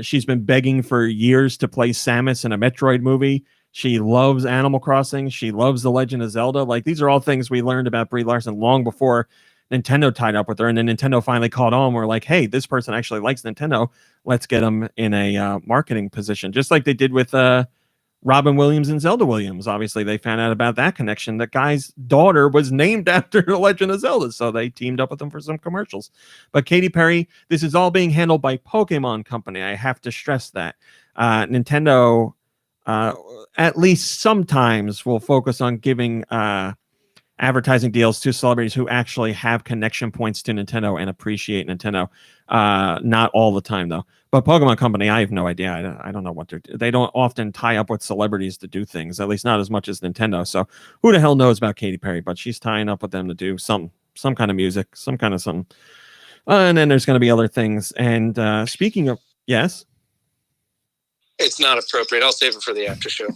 She's been begging for years to play Samus in a Metroid movie. She loves Animal Crossing. She loves The Legend of Zelda. Like, these are all things we learned about Brie Larson long before Nintendo tied up with her. And then Nintendo finally caught on. We're like, hey, this person actually likes Nintendo. Let's get them in a marketing position, just like they did with Robin Williams and Zelda Williams. Obviously, they found out about that connection. That guy's daughter was named after The Legend of Zelda, so they teamed up with them for some commercials. But Katy Perry, this is all being handled by Pokemon Company. I have to stress that. Nintendo, at least sometimes, will focus on giving advertising deals to celebrities who actually have connection points to Nintendo and appreciate Nintendo. Not all the time, though. But Pokemon Company, I have no idea. I don't know what they don't often tie up with celebrities to do things, at least not as much as Nintendo. So who the hell knows about Katy Perry? But she's tying up with them to do some kind of music, some kind of something. And then there's going to be other things. And speaking of, yes? It's not appropriate. I'll save it for the after show.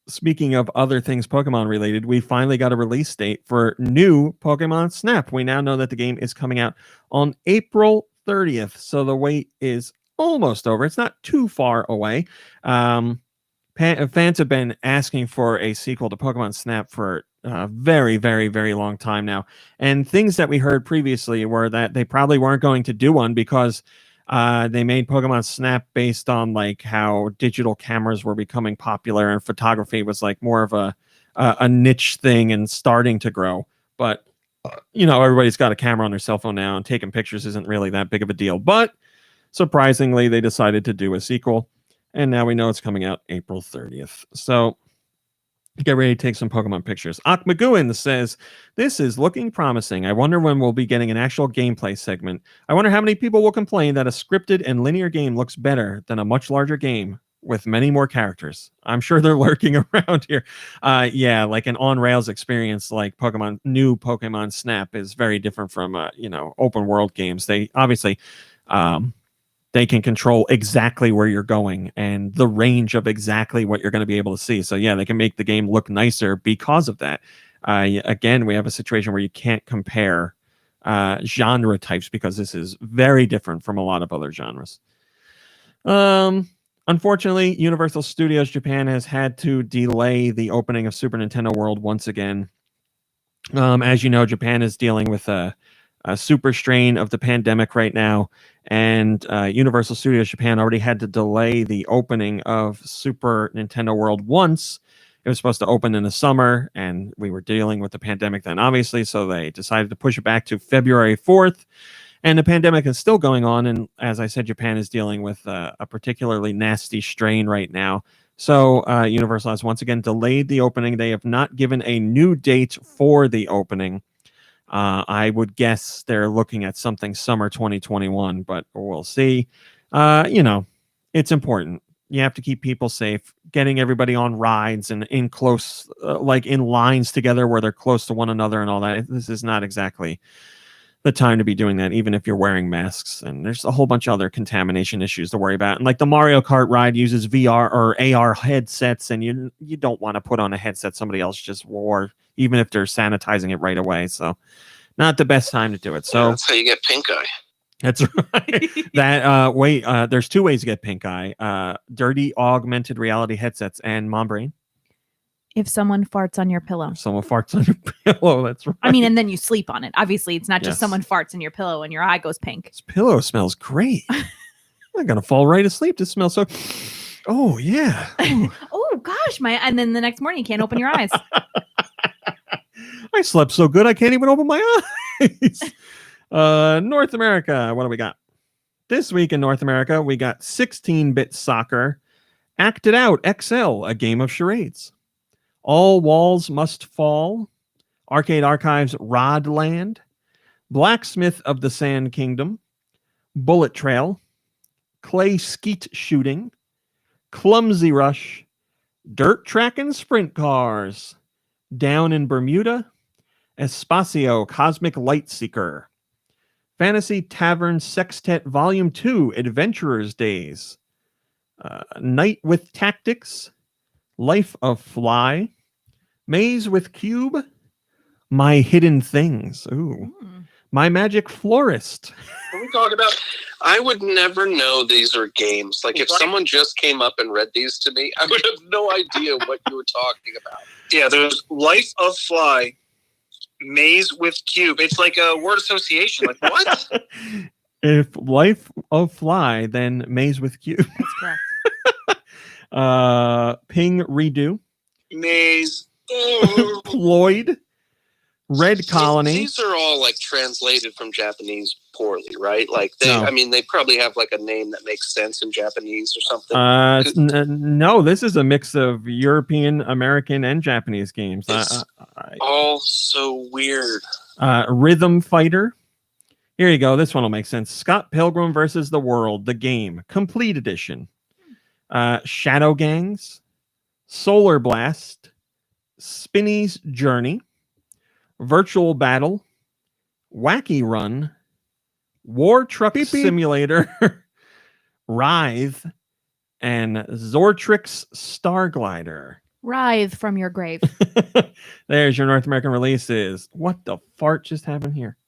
Speaking of other things Pokemon related, we finally got a release date for new Pokemon Snap. We now know that the game is coming out on April 30th. So the wait is almost over. It's not too far away. Fans have been asking for a sequel to Pokemon Snap for very, very, very long time now. And things that we heard previously were that they probably weren't going to do one because they made Pokemon Snap based on like how digital cameras were becoming popular and photography was like more of a niche thing and starting to grow. But everybody's got a camera on their cell phone now, and taking pictures isn't really that big of a deal. But surprisingly, they decided to do a sequel, and now we know it's coming out April 30th. So get ready to take some Pokemon pictures. Akmaguin says, this is looking promising. I wonder when we'll be getting an actual gameplay segment. I wonder how many people will complain that a scripted and linear game looks better than a much larger game with many more characters. I'm sure they're lurking around here. Yeah, like an on-rails experience like new Pokemon Snap is very different from, open world games. They obviously... they can control exactly where you're going and the range of exactly what you're going to be able to see. So yeah, they can make the game look nicer because of that. Again, we have a situation where you can't compare genre types because this is very different from a lot of other genres. Unfortunately, Universal Studios Japan has had to delay the opening of Super Nintendo World once again. As you know, Japan is dealing with a super strain of the pandemic right now, and Universal Studios Japan already had to delay the opening of Super Nintendo World once. It was supposed to open in the summer, and we were dealing with the pandemic then, obviously, so they decided to push it back to February 4th, and the pandemic is still going on, and as I said, Japan is dealing with a particularly nasty strain right now. So Universal has once again delayed the opening. They have not given a new date for the opening. I would guess they're looking at something summer 2021, but we'll see. It's important. You have to keep people safe, getting everybody on rides and in close, like in lines together where they're close to one another and all that. This is not exactly the time to be doing that, even if you're wearing masks. And there's a whole bunch of other contamination issues to worry about. And like the Mario Kart ride uses VR or AR headsets, and you don't want to put on a headset somebody else just wore, even if they're sanitizing it right away. So not the best time to do it. So that's how you get pink eye. That's right. There's two ways to get pink eye. Dirty augmented reality headsets and membrane. If someone farts on your pillow. If someone farts on your pillow, that's right. I mean, and then you sleep on it. Obviously, it's not just Yes. someone farts in your pillow and your eye goes pink. This pillow smells great. I'm gonna fall right asleep. This smells so. Oh yeah. Oh gosh, and then the next morning you can't open your eyes. I slept so good I can't even open my eyes. North America. What do we got? This week in North America, we got 16-bit soccer, Acted Out XL, a game of charades. All Walls Must Fall, Arcade Archives Rodland, Blacksmith of the Sand Kingdom, Bullet Trail, Clay Skeet Shooting, Clumsy Rush, Dirt Track and Sprint Cars, Down in Bermuda, Espacio Cosmic Light Seeker, Fantasy Tavern Sextet Volume 2 Adventurer's Days, Night with Tactics, Life of Fly, Maze with Cube, My Hidden Things, My Magic Florist. What are we talking about? I would never know these are games. Like if someone just came up and read these to me, I would have no idea what you were talking about. Yeah, there's Life of Fly, Maze with Cube. It's like a word association. Like what? If Life of Fly, then Maze with Cube. That's correct. Ping Redo, Maze, Floyd, Red Colony. These are all like translated from Japanese poorly, right? Like No. I mean, they probably have like a name that makes sense in Japanese or something. No, this is a mix of European, American, and Japanese games. It's all so weird. Rhythm Fighter. Here you go. This one will make sense. Scott Pilgrim versus the World, the game, complete edition. Shadow Gangs, Solar Blast, Spinny's Journey, Virtual Battle, Wacky Run, War Truck Simulator, Writhe, and Zortrix Starglider. Writhe from your grave. There's your North American releases. What the fart just happened here?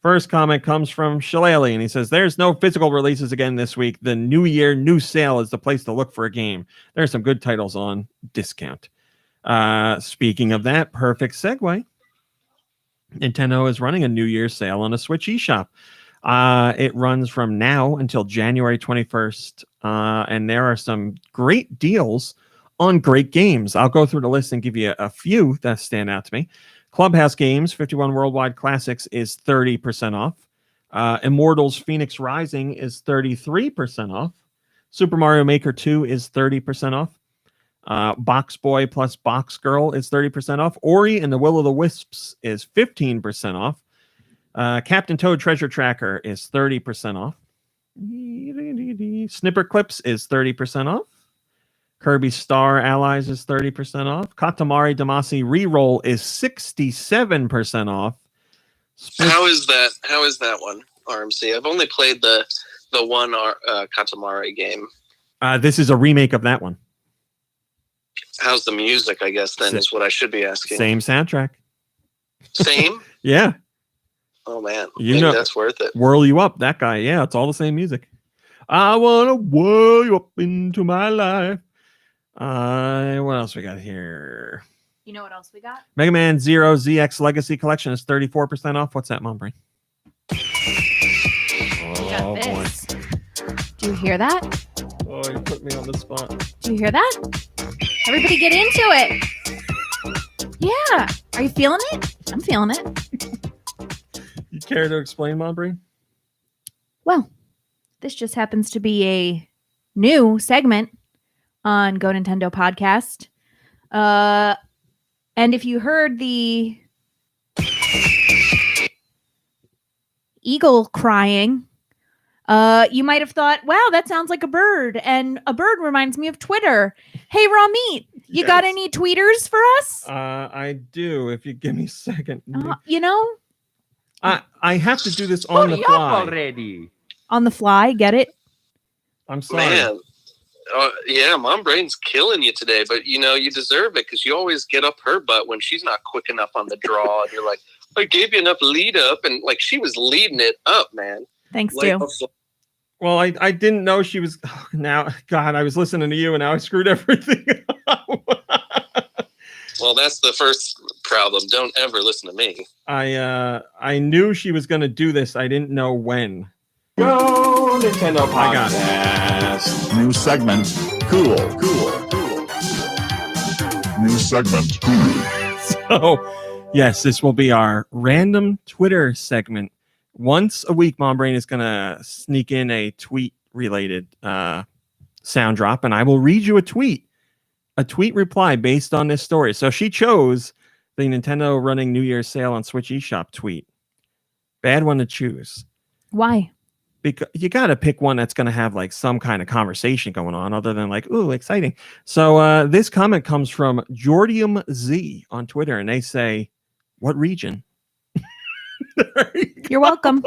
First comment comes from Shillelagh, and he says, there's no physical releases again this week. The New Year, New Sale is the place to look for a game. There's some good titles on discount. Speaking of that, perfect segue. Nintendo is running a New Year's sale on a Switch eShop. It runs from now until January 21st, and there are some great deals on great games. I'll go through the list and give you a few that stand out to me. Clubhouse Games 51 Worldwide Classics is 30% off. Immortals Phoenix Rising is 33% off. Super Mario Maker 2 is 30% off. Box Boy plus Box Girl is 30% off. Ori and the Will of the Wisps is 15% off. Captain Toad Treasure Tracker is 30% off. Snipper Clips is 30% off. Kirby Star Allies is 30% off. Katamari Damacy Reroll is 67% off. How is that one, RMC? I've only played the one Katamari game. This is a remake of that one. How's the music, I guess, then, is what I should be asking. Same soundtrack. Same? Yeah. Oh, man. You know, that's worth it. Whirl You Up, that guy. Yeah, it's all the same music. I want to whirl you up into my life. What else we got here? You know what else we got? Mega Man Zero ZX Legacy Collection is 34% off. What's that, Mom Brain? Oh, boy. Do you hear that? Oh, you put me on the spot. Do you hear that? Everybody get into it. Yeah. Are you feeling it? I'm feeling it. You care to explain, Mom Brain? Well, this just happens to be a new segment on GoNintendo podcast. And if you heard the eagle crying, you might have thought, wow, that sounds like a bird. And a bird reminds me of Twitter. Hey, Raw Meat, you got any tweeters for us? I do, if you give me a second. You know? I have to do this on the fly. Already. On the fly, get it? I'm sorry. Man. Yeah, Mom Brain's killing you today, but you deserve it because you always get up her butt when she's not quick enough on the draw. And you're like, I gave you enough lead up, and like she was leading it up, man. Thanks, Stu. Well, I didn't know she was. Now, God, I was listening to you, and now I screwed everything up. Well, that's the first problem. Don't ever listen to me. I knew she was going to do this. I didn't know when. Go Nintendo Podcast. New segment. Cool. New segment. Cool. So, yes, this will be our random Twitter segment. Once a week, Mom Brain is going to sneak in a tweet-related sound drop, and I will read you a tweet reply based on this story. So she chose the Nintendo running New Year's sale on Switch eShop tweet. Bad one to choose. Why? Because you got to pick one that's going to have like some kind of conversation going on other than like, ooh, exciting. So this comment comes from Jordium Z on Twitter, and they say, what region? You're welcome.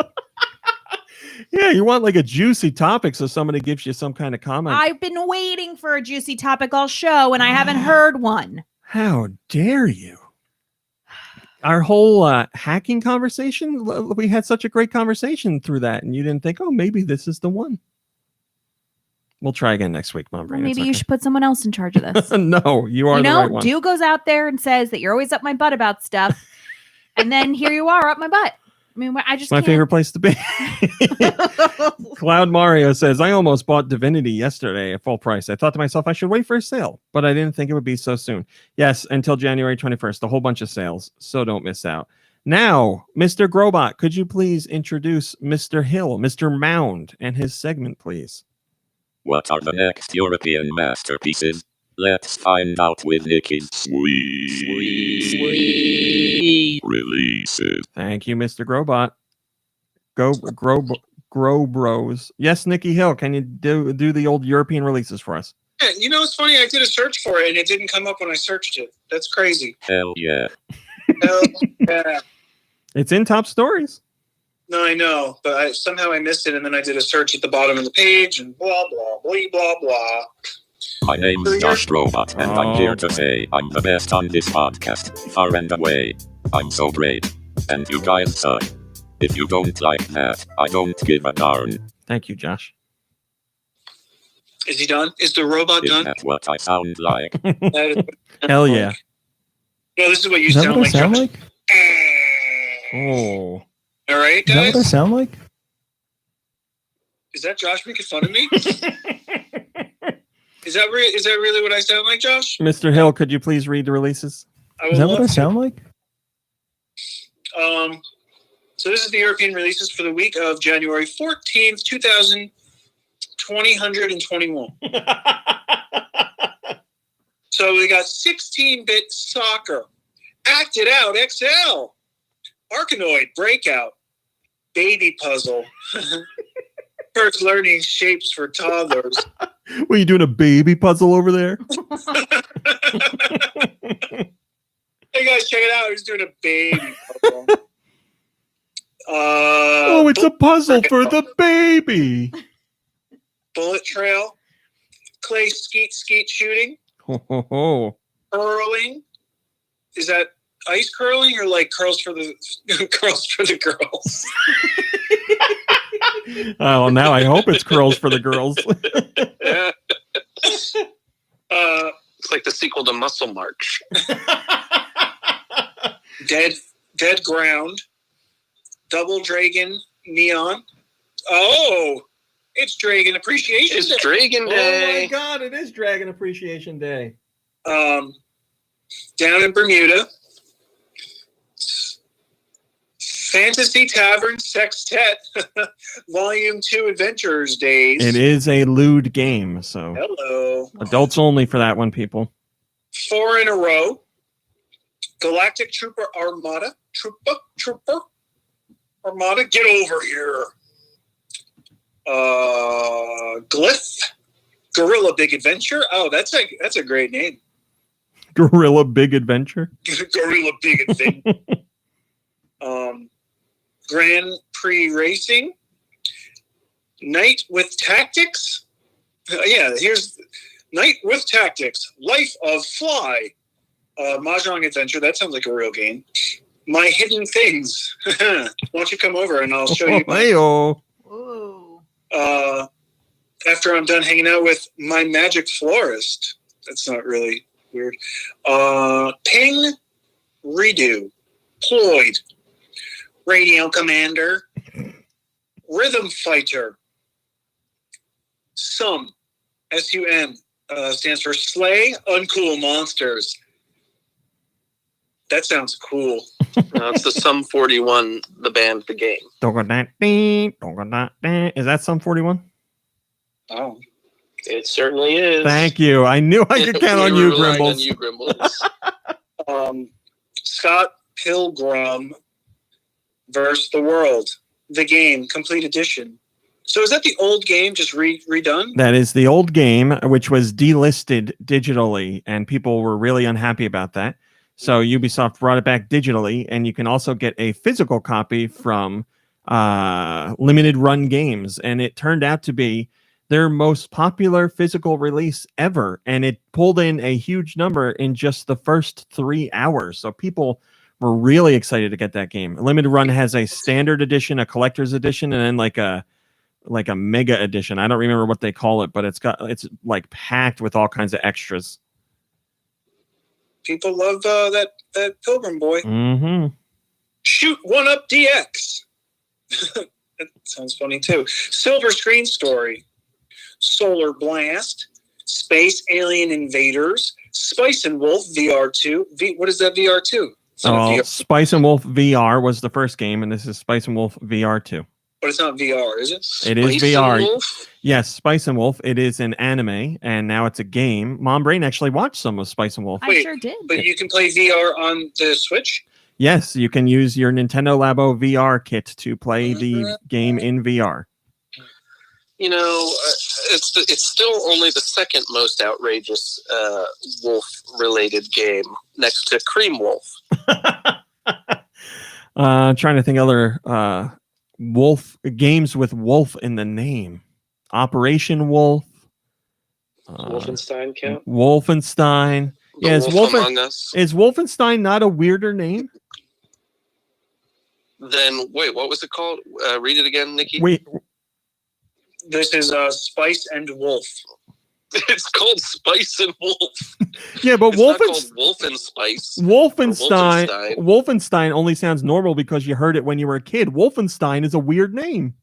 Yeah, you want like a juicy topic so somebody gives you some kind of comment. I've been waiting for a juicy topic all show, and I haven't heard one. How dare you? Our whole hacking conversation, we had such a great conversation through that, and you didn't think, oh, maybe this is the one. We'll try again next week, Mom Brain. Well, maybe you should put someone else in charge of this. No, you are the right one. Dew goes out there and says that you're always up my butt about stuff, and then here you are up my butt. I mean, I just my favorite place to be. Cloud Mario says, I almost bought Divinity yesterday at full price. I thought to myself I should wait for a sale, but I didn't think it would be so soon. Yes, until January 21st, a whole bunch of sales, so don't miss out. Now, Mr. Grobot, could you please introduce Mr. Hill, Mr. Mound, and his segment, please? What are the next European masterpieces? Let's find out with Nicky's sweet releases. Thank you, Mr. Grobot. Grow Bros. Yes, Nicky Hill, can you do the old European releases for us? Yeah, it's funny. I did a search for it, and it didn't come up when I searched it. That's crazy. Hell yeah. Hell yeah. It's in top stories. No, I know, but somehow I missed it, and then I did a search at the bottom of the page, and blah, blah, blah, blah, blah. My name's Josh Robot, and I'm here to say I'm the best on this podcast, far and away. I'm so great, and you guys suck. If you don't like that, I don't give a darn. Thank you, Josh. Is he done? Is the robot done? Is that what I sound like? Hell yeah. No, this is what you Is that sound what I like. sound Josh. like? Oh. All right, Is that guys. what I sound like? Is that Josh making fun of me? Is that really what I sound like, Josh? Mr. Hill, could you please read the releases? I would Is that what I love to. sound like? So this is the European releases for the week of January 14th, 2021. So we got 16-bit soccer, Acted Out XL, Arkanoid Breakout, Baby Puzzle, First Learning Shapes for Toddlers. Were you doing a baby puzzle over there? Hey guys, check it out. He's doing a baby puzzle. Oh, it's a puzzle for the baby. Bullet Trail, Clay Skeet Shooting, Ho, ho, ho. Curling. Is that ice curling or like curls for the girls? Oh, well, now I hope it's curls for the girls. Yeah. It's like the sequel to Muscle March. Dead Ground, Double Dragon Neon. Oh, it's Dragon Appreciation It's Day. Dragon Day. Oh my God, it is Dragon Appreciation Day. Down in Bermuda, Fantasy Tavern Sextet, Volume 2 Adventures Days. It is a lewd game, so Hello. adults only for that one, people. 4 in a row. Galactic Trooper Armada. Trooper Armada. Get over here. Glyph. Gorilla Big Adventure. Oh, that's a great name. Gorilla Big Adventure. Gorilla Big Adventure. Grand Prix Racing. Night with Tactics. Yeah, here's Night with Tactics. Life of Fly. Mahjong Adventure. That sounds like a real game. My Hidden Things. Why don't you come over and I'll show you. Hey-o. After I'm done hanging out with My Magic Florist. That's not really weird. Ping, Redo, Ployd, Radio Commander, Rhythm Fighter, SUM, SUM, stands for Slay Uncool Monsters. That sounds cool. No, it's the Sum 41, the band, the game. Is that Sum 41? Oh, it certainly is. Thank you. I knew I could count on We you, relied on Grimbles. you, Grimbles. Scott Pilgrim versus the World, the game, complete edition. So is that the old game just redone? That is the old game, which was delisted digitally, and people were really unhappy about that. So Ubisoft brought it back digitally, and you can also get a physical copy from Limited Run Games, and it turned out to be their most popular physical release ever, and it pulled in a huge number in just the first 3 hours. So people were really excited to get that game. Limited Run has a standard edition, a collector's edition, and then like a mega edition. I don't remember what they call it, but it's like packed with all kinds of extras. People love that Pilgrim boy. Mm-hmm. Shoot 1-Up DX. That sounds funny too. Silver Screen Story, Solar Blast, Space Alien Invaders, Spice and Wolf VR2. What is that VR2? Spice and Wolf VR was the first game, and this is Spice and Wolf VR 2. But it's not VR, is it? It is Spice VR. and Wolf? Yes, Spice and Wolf. It is an anime, and now it's a game. Mom Brain actually watched some of Spice and Wolf. I sure did. But you can play VR on the Switch? Yes, you can use your Nintendo Labo VR kit to play the game in VR. You know, it's still only the second most outrageous wolf-related game, next to Cream Wolf. Trying to think other wolf games with wolf in the name. Operation Wolf. Wolfenstein count? Wolfenstein. The Wolf Among Us. Is Wolfenstein not a weirder name? Then, wait, what was it called? Read it again, Nikki. Wait. This is Spice and Wolf. It's called Spice and Wolf. Yeah, but It's not called Wolf and Spice. Wolfenstein only sounds normal because you heard it when you were a kid. Wolfenstein is a weird name.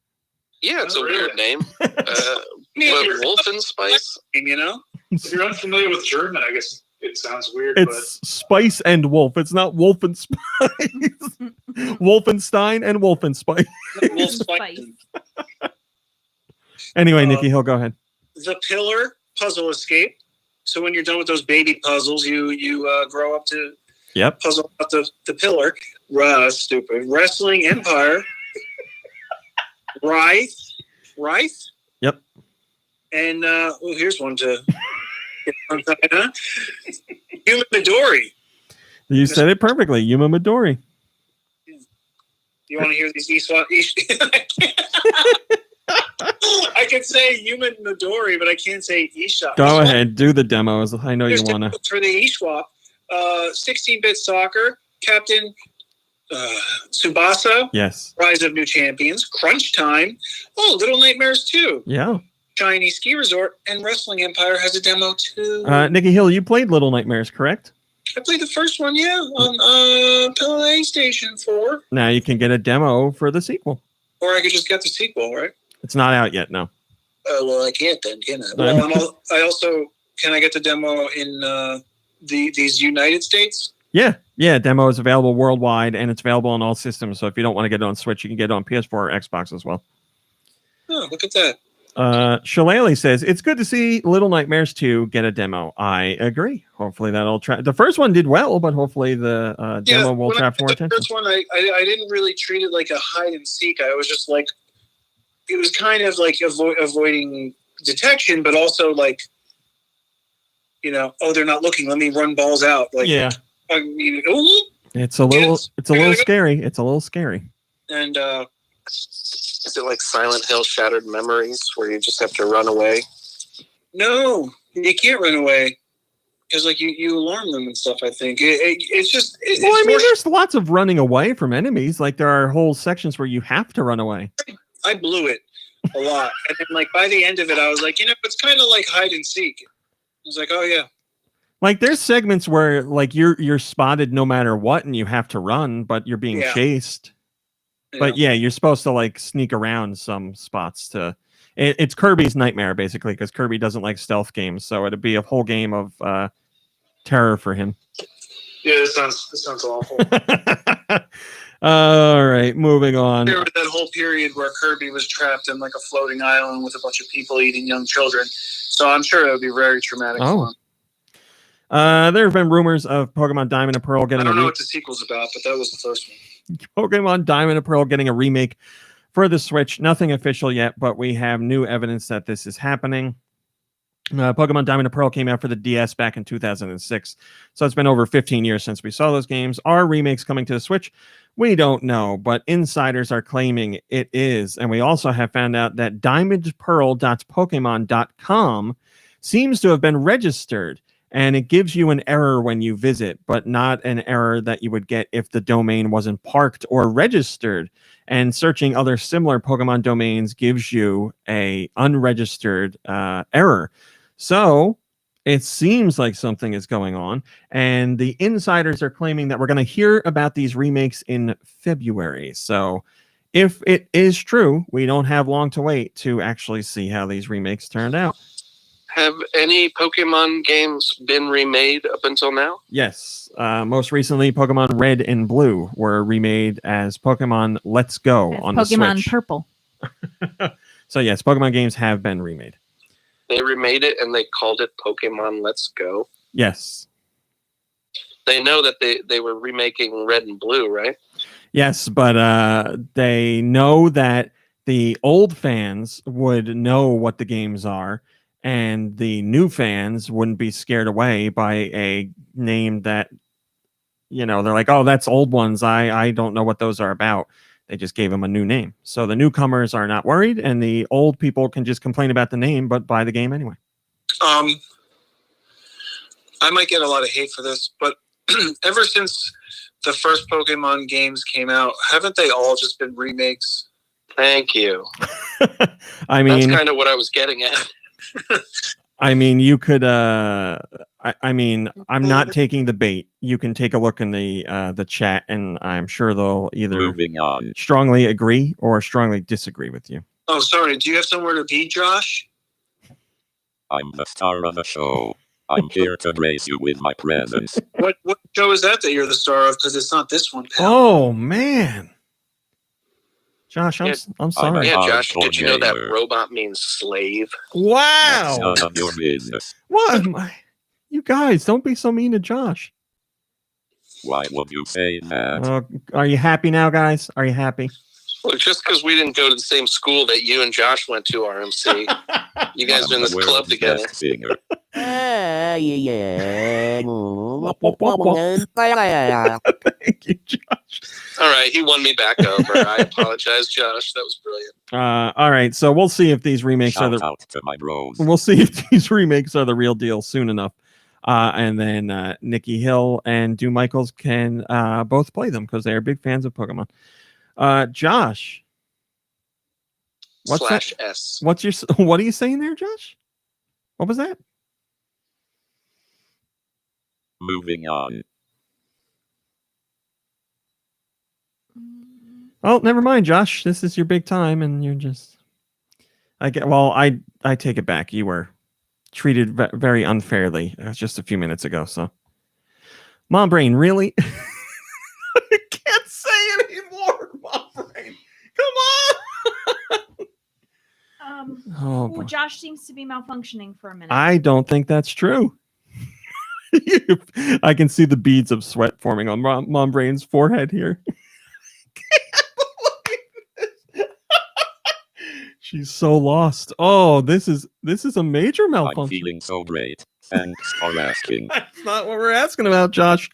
Yeah, it's a weird name. But Wolf and Spice, you know? If you're unfamiliar with German, I guess it sounds weird. It's Spice and Wolf. It's not Wolf and Spice. Wolfenstein and Wolf and Spice. Wolf Spice. Anyway, Nikki Hill, go ahead. The Pillar puzzle escape. So when you're done with those baby puzzles, you grow up to puzzle out the pillar. Stupid. Wrestling Empire. Wraith. Yep. And here's one to Human Midori. You said it perfectly. Yuma Midori. You want to hear these I can say Human Midori, but I can't say eShop. Go ahead. Do the demos. I know you want to. For the eSwap, 16-bit soccer, Captain Tsubasa. Yes. Rise of New Champions, Crunch Time. Oh, Little Nightmares 2. Yeah. Shiny Ski Resort, and Wrestling Empire has a demo too. Nikki Hill, you played Little Nightmares, correct? I played the first one, on PlayStation 4. Now you can get a demo for the sequel. Or I could just get the sequel, right? It's not out yet, no. Well, I can't then, can I? Well, can I get the demo in these United States? Yeah, demo is available worldwide, and it's available on all systems. So if you don't want to get it on Switch, you can get it on PS4 or Xbox as well. Oh, look at that. Shillelagh says, it's good to see Little Nightmares 2 get a demo. I agree. Hopefully that'll try. The first one did well, but hopefully the demo will attract more attention. The first one, I didn't really treat it like a hide and seek. I was just like, it was kind of like avoiding detection, but also like, they're not looking. Let me run balls out. Like, yeah. I mean, ooh. It's a little scary. It's a little scary. And is it like Silent Hill Shattered Memories where you just have to run away? No, you can't run away because like you alarm them and stuff. I think it's just. There's lots of running away from enemies. Like there are whole sections where you have to run away. I blew it a lot, and then like by the end of it, I was like, it's kind of like hide and seek. I was like, oh yeah. Like there's segments where like you're spotted no matter what, and you have to run, but you're being chased. Yeah. But yeah, you're supposed to like sneak around some spots to. It's Kirby's nightmare basically because Kirby doesn't like stealth games, so it'd be a whole game of terror for him. Yeah, this sounds awful. All right, moving on. There was that whole period where Kirby was trapped in like a floating island with a bunch of people eating young children. So I'm sure it would be very traumatic for him. There have been rumors of Pokemon Diamond and Pearl getting. I don't know what the sequel's about, but that was the first one. Pokemon Diamond and Pearl getting a remake for the Switch. Nothing official yet, but we have new evidence that this is happening. Pokemon Diamond and Pearl came out for the DS back in 2006, so it's been over 15 years since we saw those games. Are remakes coming to the Switch? We don't know, but insiders are claiming it is, and we also have found out that diamondpearl.pokemon.com seems to have been registered. And it gives you an error when you visit, but not an error that you would get if the domain wasn't parked or registered. And searching other similar Pokemon domains gives you a unregistered error. So it seems like something is going on. And the insiders are claiming that we're going to hear about these remakes in February. So if it is true, we don't have long to wait to actually see how these remakes turned out. Have any Pokemon games been remade up until now? Yes. Most recently, Pokemon Red and Blue were remade as Pokemon Let's Go on the Switch. Pokemon Purple. So yes, Pokemon games have been remade. They remade it and they called it Pokemon Let's Go? Yes. They know that they were remaking Red and Blue, right? Yes, but they know that the old fans would know what the games are, and the new fans wouldn't be scared away by a name that, they're like, oh, that's old ones. I don't know what those are about. They just gave them a new name. So the newcomers are not worried, and the old people can just complain about the name, but buy the game anyway. I might get a lot of hate for this, but ever since the first Pokemon games came out, haven't they all just been remakes? Thank you. I mean, that's kind of what I was getting at. I mean, you could. I mean, I'm not taking the bait. You can take a look in the chat, and I'm sure they'll either Moving on. strongly agree or strongly disagree with you. Oh, sorry. Do you have somewhere to be, Josh? I'm the star of the show. I'm here to grace you with my presence. What show is that you're the star of? Because it's not this one, pal. Oh man, Josh, I'm sorry. Yeah, Josh, hardcore did you know that gamer. robot means slave? Wow. None of your business. What? You guys, don't be so mean to Josh. Why would you say that? Are you happy now, guys? Are you happy? Well, just because we didn't go to the same school that you and Josh went to, RMC. You guys I'm are in the this club world's together. best singer. Thank you, Josh. All right, he won me back over. I apologize, Josh. That was brilliant. All right, so we'll see if these remakes Shout are out to my bros. We'll see if these remakes are the real deal soon enough. And then Nikki Hill and Do Michaels can both play them because they are big fans of Pokemon. Josh, what's / that? S. What are you saying there, Josh? What was that? Moving on. Oh, never mind, Josh. This is your big time, and you're just. I take it back. You were treated very unfairly just a few minutes ago. So, Mom Brain, really? I can't say anymore, Mom Brain. Come on. Oh, boy. Josh seems to be malfunctioning for a minute. I don't think that's true. I can see the beads of sweat forming on Mom Brain's forehead here. She's so lost. Oh, this is a major malfunction. I'm feeling so great. Thanks for asking. That's not what we're asking about, Josh.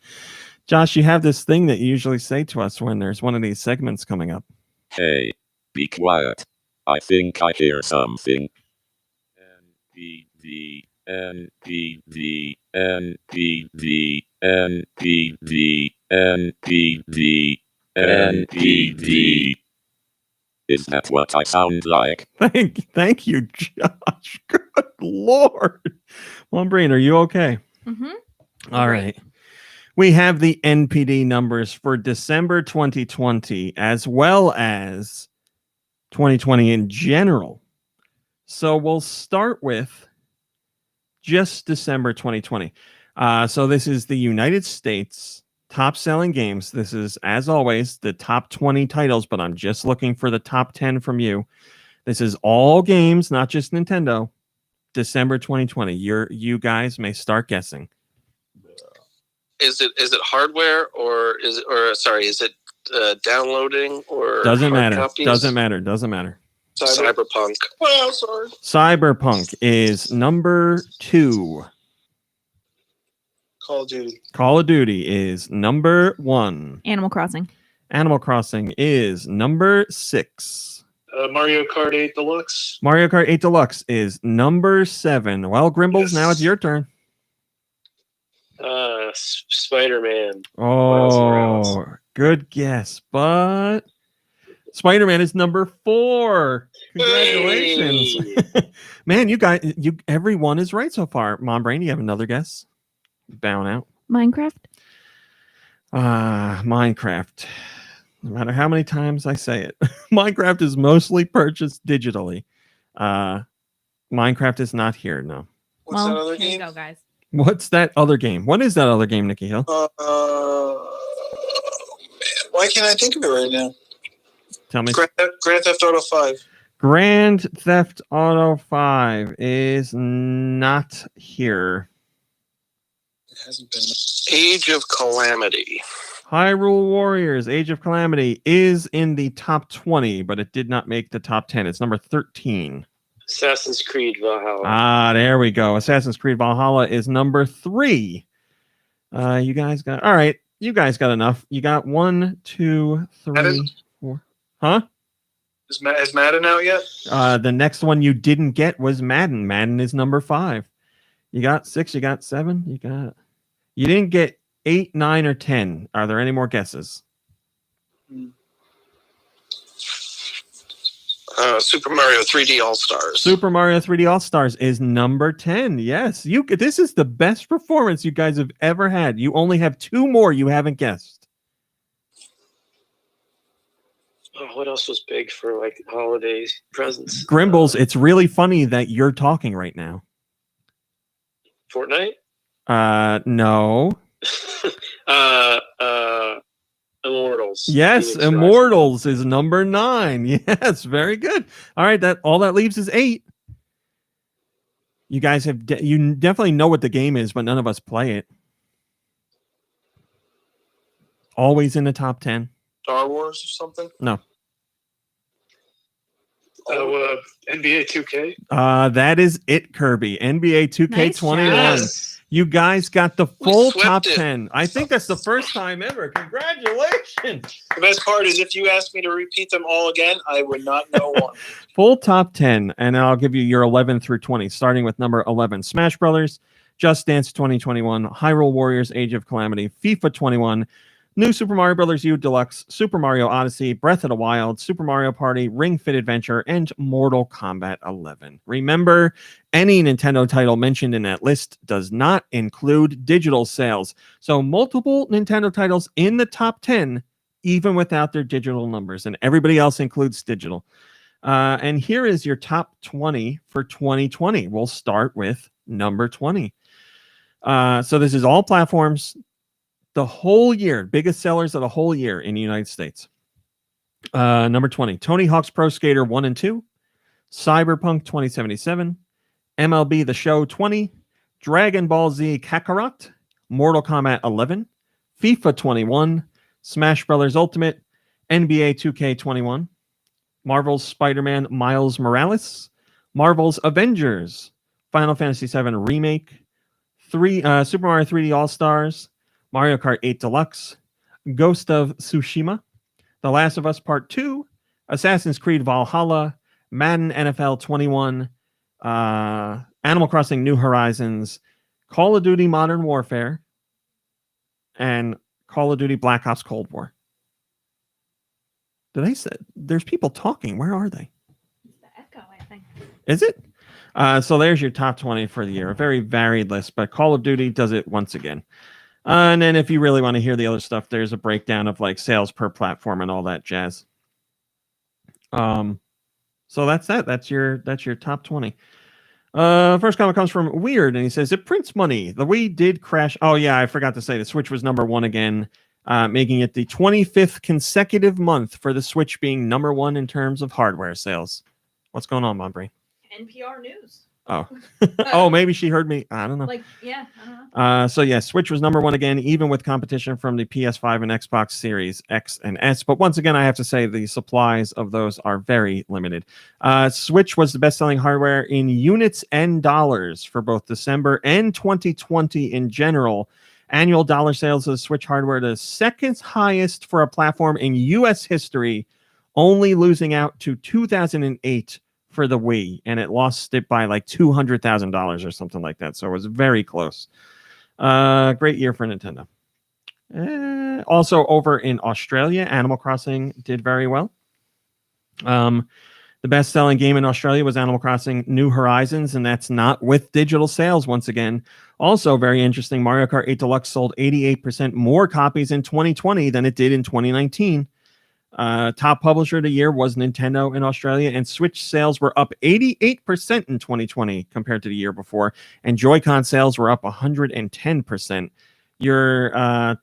Josh, you have this thing that you usually say to us when there's one of these segments coming up. Hey, be quiet. I think I hear something. NPD, NPD, NPD, NPD, NPD, NPD. Is that what I sound like? Thank you, Josh. Good Lord. Mom Brain, are you okay? Mm-hmm. All right. We have the NPD numbers for December 2020 as well as 2020 in general. So we'll start with just December 2020. So this is the United States top selling games. This is, as always, the top 20 titles, but I'm just looking for the top 10 from you. This is all games, not just Nintendo. December 2020. You guys may start guessing. Is it hardware or is it downloading or Doesn't hard matter. copies? Doesn't matter. Cyberpunk. Well, sorry. Cyberpunk is number 2. Call of Duty. Call of Duty is number 1. Animal Crossing. Animal Crossing is number 6. Mario Kart 8 Deluxe. Mario Kart 8 Deluxe is number 7. Well, Grimbles, now it's your turn. Spider-Man. Oh, good guess, but Spider-Man is number 4. Congratulations. Hey. Man, everyone is right so far. Mom Brain, you have another guess? Bound out. Minecraft. Minecraft. No matter how many times I say it, Minecraft is mostly purchased digitally. Minecraft is not here, no. What's that other here game? you go, guys. What's that other game? What is that other game, Nikki Hill? Man, why can't I think of it right now? Tell me. Grand Theft Auto 5. Grand Theft Auto 5 is not here. It hasn't been. Age of Calamity. Hyrule Warriors, Age of Calamity is in the top 20, but it did not make the top 10. It's number 13. Assassin's Creed Valhalla. There we go. Assassin's Creed Valhalla is number 3. You guys got enough. You got 1, 2, 3, 4. Huh? Is Madden out yet? The next one you didn't get was Madden. Madden is number 5. You got 6, you got 7, you didn't get 8, 9, or 10. Are there any more guesses? Super Mario 3D All Stars. Super Mario 3D All Stars is number 10. Yes, this is the best performance you guys have ever had. You only have 2 more you haven't guessed. Oh, what else was big for like holidays presents? Grimbles, it's really funny that you're talking right now. Fortnite? No. Immortals. Yes, Phoenix Immortals is number 9. Yes, very good. All right, all that leaves is 8. You guys have you definitely know what the game is, but none of us play it. Always in the top 10. Star Wars or something? No. NBA 2K. That is it, Kirby. NBA 2K21. Nice. You guys got the full swept top it. 10. I think that's the first time ever. Congratulations. The best part is if you asked me to repeat them all again, I would not know one. Full top 10, and I'll give you your 11 through 20, starting with number 11, Smash Brothers, Just Dance 2021, Hyrule Warriors Age of Calamity, FIFA 21, New Super Mario Bros. U Deluxe, Super Mario Odyssey, Breath of the Wild, Super Mario Party, Ring Fit Adventure, and Mortal Kombat 11. Remember, any Nintendo title mentioned in that list does not include digital sales. So multiple Nintendo titles in the top 10, even without their digital numbers, and everybody else includes digital. And here is your top 20 for 2020. We'll start with number 20. So this is all platforms. The whole year, biggest sellers of the whole year in the United States. Number 20, Tony Hawk's Pro Skater 1 and 2, Cyberpunk 2077, MLB The Show 20, Dragon Ball Z Kakarot, Mortal Kombat 11, FIFA 21, Smash Brothers Ultimate, NBA 2K21, Marvel's Spider-Man Miles Morales, Marvel's Avengers, Final Fantasy VII Remake, Super Mario 3D All-Stars, Mario Kart 8 Deluxe, Ghost of Tsushima, The Last of Us Part 2, Assassin's Creed Valhalla, Madden NFL 21, Animal Crossing New Horizons, Call of Duty Modern Warfare, and Call of Duty Black Ops Cold War. Did they say there's people talking? Where are they? The echo, I think. Is it? So there's your top 20 for the year. A very varied list, but Call of Duty does it once again. And then if you really want to hear the other stuff, there's a breakdown of like sales per platform and all that jazz. So that's that. That's your top 20. First comment comes from Weird, and he says, it prints money. The Wii did crash. Oh, yeah, I forgot to say the Switch was number 1 again, making it the 25th consecutive month for the Switch being number 1 in terms of hardware sales. What's going on, Mon Brain? NPR News. Oh. Oh, maybe she heard me. I don't know. I don't know. So yeah, Switch was number 1 again, even with competition from the PS5 and Xbox Series X and S. But once again, I have to say the supplies of those are very limited. Switch was the best-selling hardware in units and dollars for both December and 2020 in general. Annual dollar sales of the Switch hardware, the second highest for a platform in U.S. history, only losing out to 2008 for the Wii, and it lost it by like $200,000 or something like that. So it was very close. Great year for Nintendo. Also over in Australia, Animal Crossing did very well. The best-selling game in Australia was Animal Crossing New Horizons, and that's not with digital sales once again. Also very interesting, Mario Kart 8 Deluxe sold 88% more copies in 2020 than it did in 2019. Top publisher of the year was Nintendo in Australia, and Switch sales were up 88% in 2020 compared to the year before, and Joy-Con sales were up 110%. Your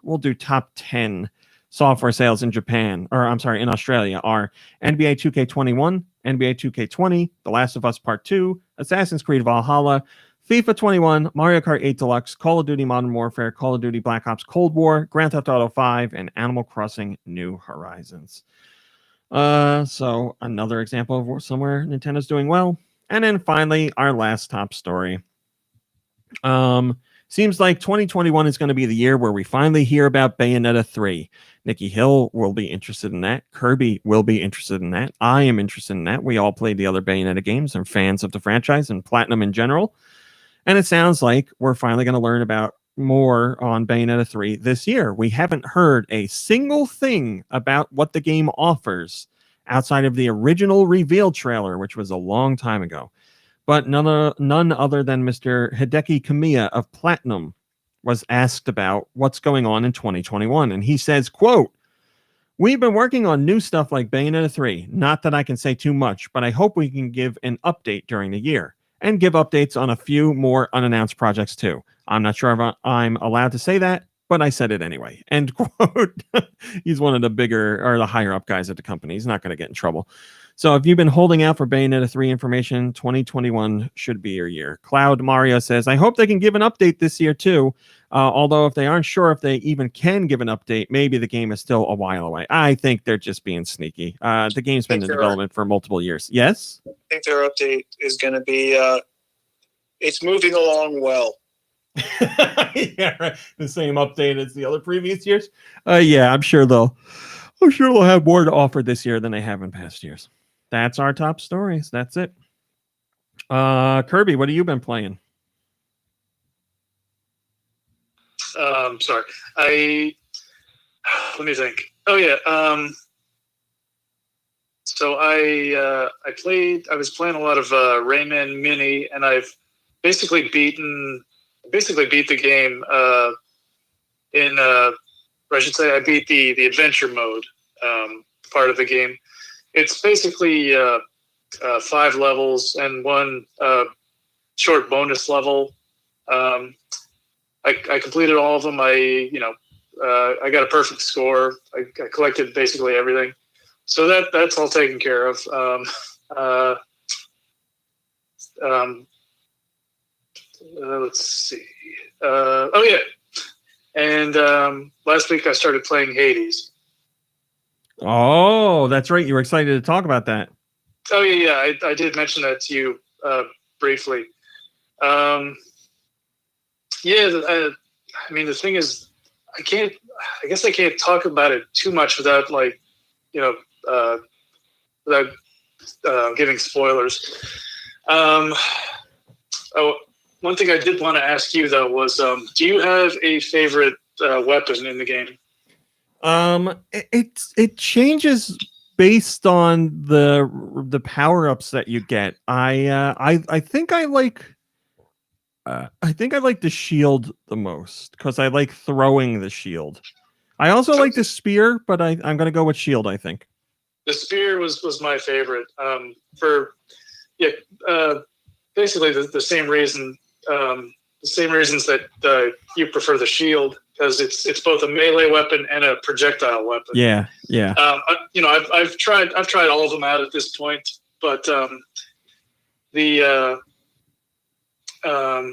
we'll do top 10 software sales in in Australia are NBA 2K21, NBA 2K20, The Last of Us Part 2, Assassin's Creed Valhalla, FIFA 21, Mario Kart 8 Deluxe, Call of Duty Modern Warfare, Call of Duty Black Ops Cold War, Grand Theft Auto 5, and Animal Crossing New Horizons. So another example of somewhere Nintendo's doing well. And then finally, our last top story. Seems like 2021 is going to be the year where we finally hear about Bayonetta 3. Nikki Hill will be interested in that. Kirby will be interested in that. I am interested in that. We all played the other Bayonetta games and fans of the franchise and Platinum in general. And it sounds like we're finally going to learn about more on Bayonetta 3 this year. We haven't heard a single thing about what the game offers outside of the original reveal trailer, which was a long time ago. But none other than Mr. Hideki Kamiya of Platinum was asked about what's going on in 2021. And he says, quote, "We've been working on new stuff like Bayonetta 3. Not that I can say too much, but I hope we can give an update during the year and give updates on a few more unannounced projects too. I'm not sure if I'm allowed to say that, but I said it anyway." End quote. He's one of the bigger or the higher up guys at the company. He's not going to get in trouble. So if you've been holding out for Bayonetta 3 information, 2021 should be your year. Cloud Mario says, "I hope they can give an update this year too. Although if they aren't sure if they even can give an update, maybe the game is still a while away." I think they're just being sneaky. The game's been in development for multiple years. Yes? I think their update is going to be, it's moving along well. Yeah, right. The same update as the other previous years. Yeah, I'm sure they'll have more to offer this year than they have in past years. That's our top stories. That's it. Kirby, what have you been playing? Sorry. Let me think. Oh yeah. So I was playing a lot of Rayman Mini, and I've basically beat the game or I should say I beat the adventure mode part of the game. It's basically 5 levels and one short bonus level. I completed all of them. I got a perfect score. I collected basically everything. So that's all taken care of. Let's see. Oh yeah. And last week I started playing Hades. Oh, that's right. You were excited to talk about that. Oh yeah. I did mention that to you briefly. Yeah. I mean, the thing is, I guess I can't talk about it too much without without giving spoilers. One thing I did want to ask you though was, do you have a favorite weapon in the game? It changes based on the power-ups that you get. I think I like the shield the most because I like throwing the shield. I also like the spear, but I'm going to go with shield, I think. The spear was my favorite. Basically the same reason. The same reasons that you prefer the shield, because it's both a melee weapon and a projectile weapon. Yeah. I've tried all of them out at this point, but the bow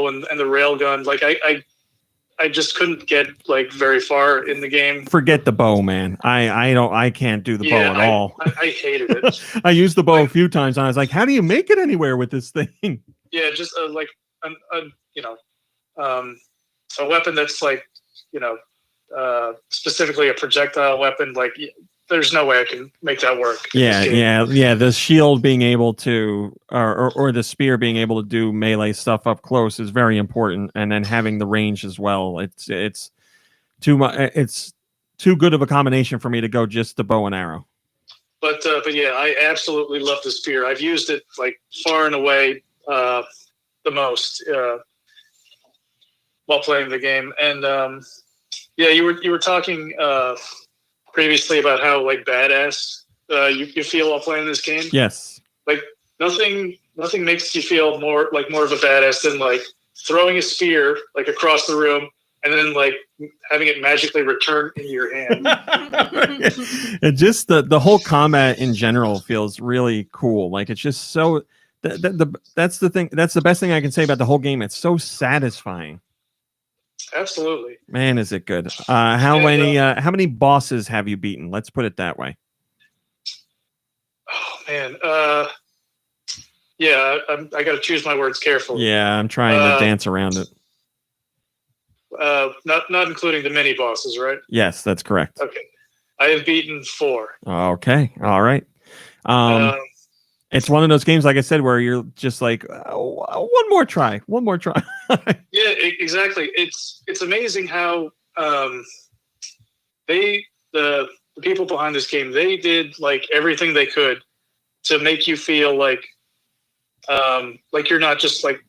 and the railgun, like I just couldn't get like very far in the game. Forget the bow, man. I can't do the bow at all. I hated it. I used the bow a few times, and I was like, how do you make it anywhere with this thing? Yeah, just a weapon that's like, specifically a projectile weapon. Like, there's no way I can make that work. Yeah. The shield being able to, or the spear being able to do melee stuff up close is very important, and then having the range as well. It's too much. It's too good of a combination for me to go just the bow and arrow. But yeah, I absolutely love the spear. I've used it like far and away the most while playing the game. And you were talking previously about how like badass you feel while playing this game. Yes. Like nothing makes you feel more of a badass than like throwing a spear like across the room and then like having it magically return in your hand. And just the whole combat in general feels really cool. Like it's just so that's the thing. That's the best thing I can say about the whole game. It's so satisfying. Absolutely. Man, is it good. How many bosses have you beaten? Let's put it that way. Oh man. I got to choose my words carefully. Yeah, I'm trying to dance around it. Not including the mini bosses, right? Yes, that's correct. Okay. I have beaten 4. Okay. All right. It's one of those games, like I said, where you're just like, one more try. Yeah, exactly. It's amazing how the the people behind this game, they did like everything they could to make you feel like you're not just like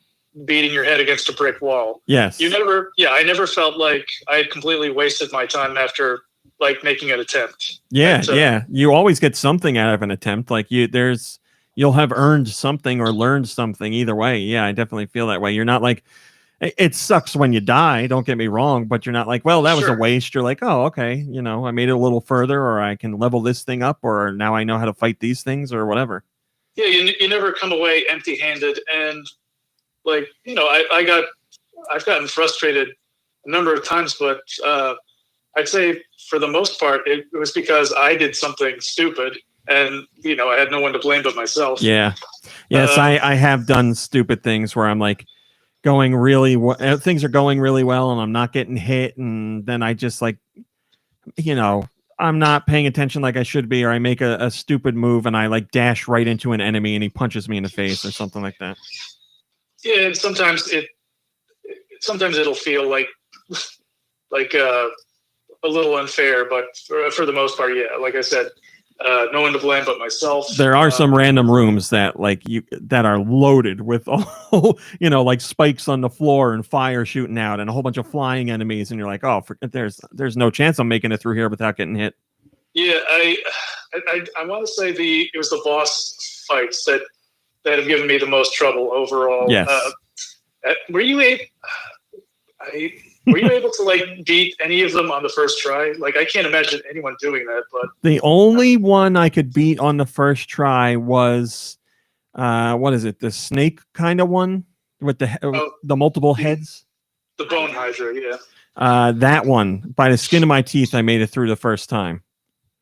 beating your head against a brick wall. Yes. I never felt like I had completely wasted my time after like making an attempt. Yeah, yeah. You always get something out of an attempt. Like you'll have earned something or learned something either way. Yeah, I definitely feel that way. You're not like, it sucks when you die, don't get me wrong, but you're not like, well, that was a waste. You're like, oh, okay, I made it a little further, or I can level this thing up, or now I know how to fight these things or whatever. Yeah, you never come away empty-handed. And like, I've gotten frustrated a number of times, but I'd say for the most part, it was because I did something stupid, and I had no one to blame but myself. Yeah. Yes, I have done stupid things where I'm like things are going really well, and I'm not getting hit, and then I just like, I'm not paying attention like I should be, or I make a stupid move and I like dash right into an enemy and he punches me in the face or something like that. Yeah, and sometimes it'll feel like a little unfair, but for the most part, yeah, like I said, no one to blame but myself. There are some random rooms that that are loaded with all, like spikes on the floor and fire shooting out and a whole bunch of flying enemies, and you're like, oh, there's no chance I'm making it through here without getting hit. Yeah, I want to say it was the boss fights that have given me the most trouble overall. Yes. Were you able to like beat any of them on the first try? Like, I can't imagine anyone doing that. But the only one I could beat on the first try was, what is it? The snake kind of one with the multiple heads. The bone hydra, yeah. That one, by the skin of my teeth, I made it through the first time.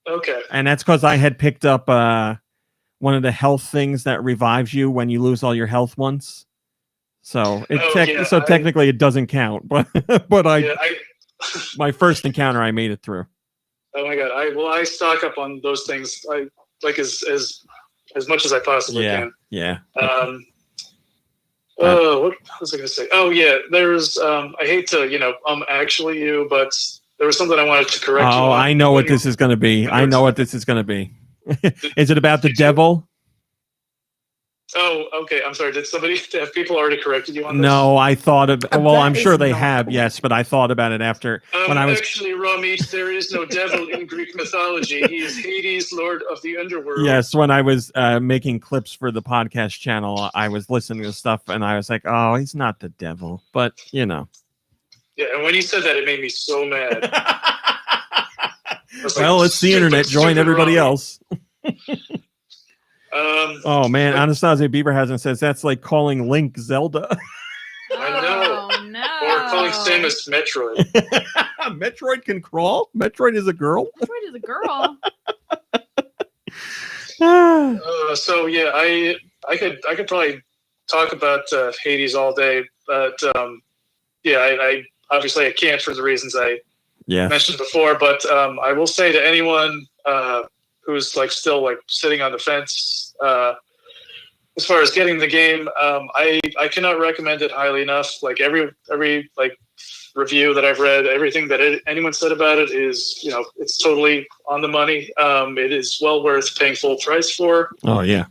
Okay. And that's because I had picked up one of the health things that revives you when you lose all your health once. So technically it doesn't count, but my first encounter I made it through. Oh my god! I stock up on those things. I like as much as I possibly can. Yeah. What was I going to say? Oh yeah, there's I hate to actually you, but there was something I wanted to correct you on. Oh, I know what this is going to be. I know what this is going to be. Is it about the devil? Oh, okay. I'm sorry. Have people already corrected you on this? No, I thought of. Well, I'm sure they have. Yes, but I thought about it after when I was. Actually, Ramit, there is no devil in Greek mythology. He is Hades, lord of the underworld. Yes, when I was making clips for the podcast channel, I was listening to stuff, and I was like, "Oh, he's not the devil," but Yeah, and when you said that, it made me so mad. Well, it's the internet. Join everybody else. Oh man, Anastasia Bieberhausen says that's like calling Link Zelda. I know. Oh no. Or calling Samus Metroid. Metroid can crawl? Metroid is a girl? Metroid is a girl. So yeah, I could probably talk about Hades all day, but I obviously I can't for the reasons I mentioned before. But I will say to anyone who's like still like sitting on the fence as far as getting the game, I cannot recommend it highly enough. Like every like review that I've read, everything that anyone said about it is it's totally on the money. It is well worth paying full price for. Oh yeah.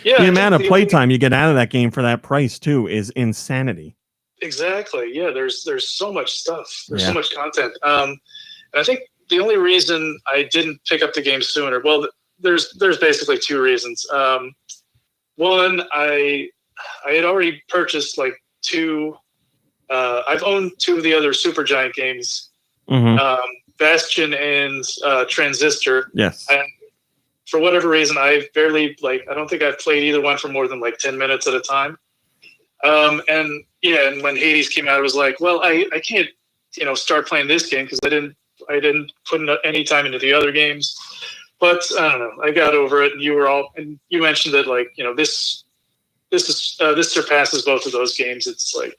The amount of playtime you get out of that game for that price too is insanity. Exactly. Yeah. There's so much stuff. There's so much content. And I think the only reason I didn't pick up the game sooner, well, there's basically two reasons. One, I had already purchased like two. I've owned two of the other Supergiant games, Bastion and Transistor. Yes. And for whatever reason, I don't think I've played either one for more than like 10 minutes at a time. And when Hades came out, I was like, well, I can't, start playing this game because I didn't put any time into the other games. But I don't know, I got over it, and you mentioned that like, this surpasses both of those games. It's like,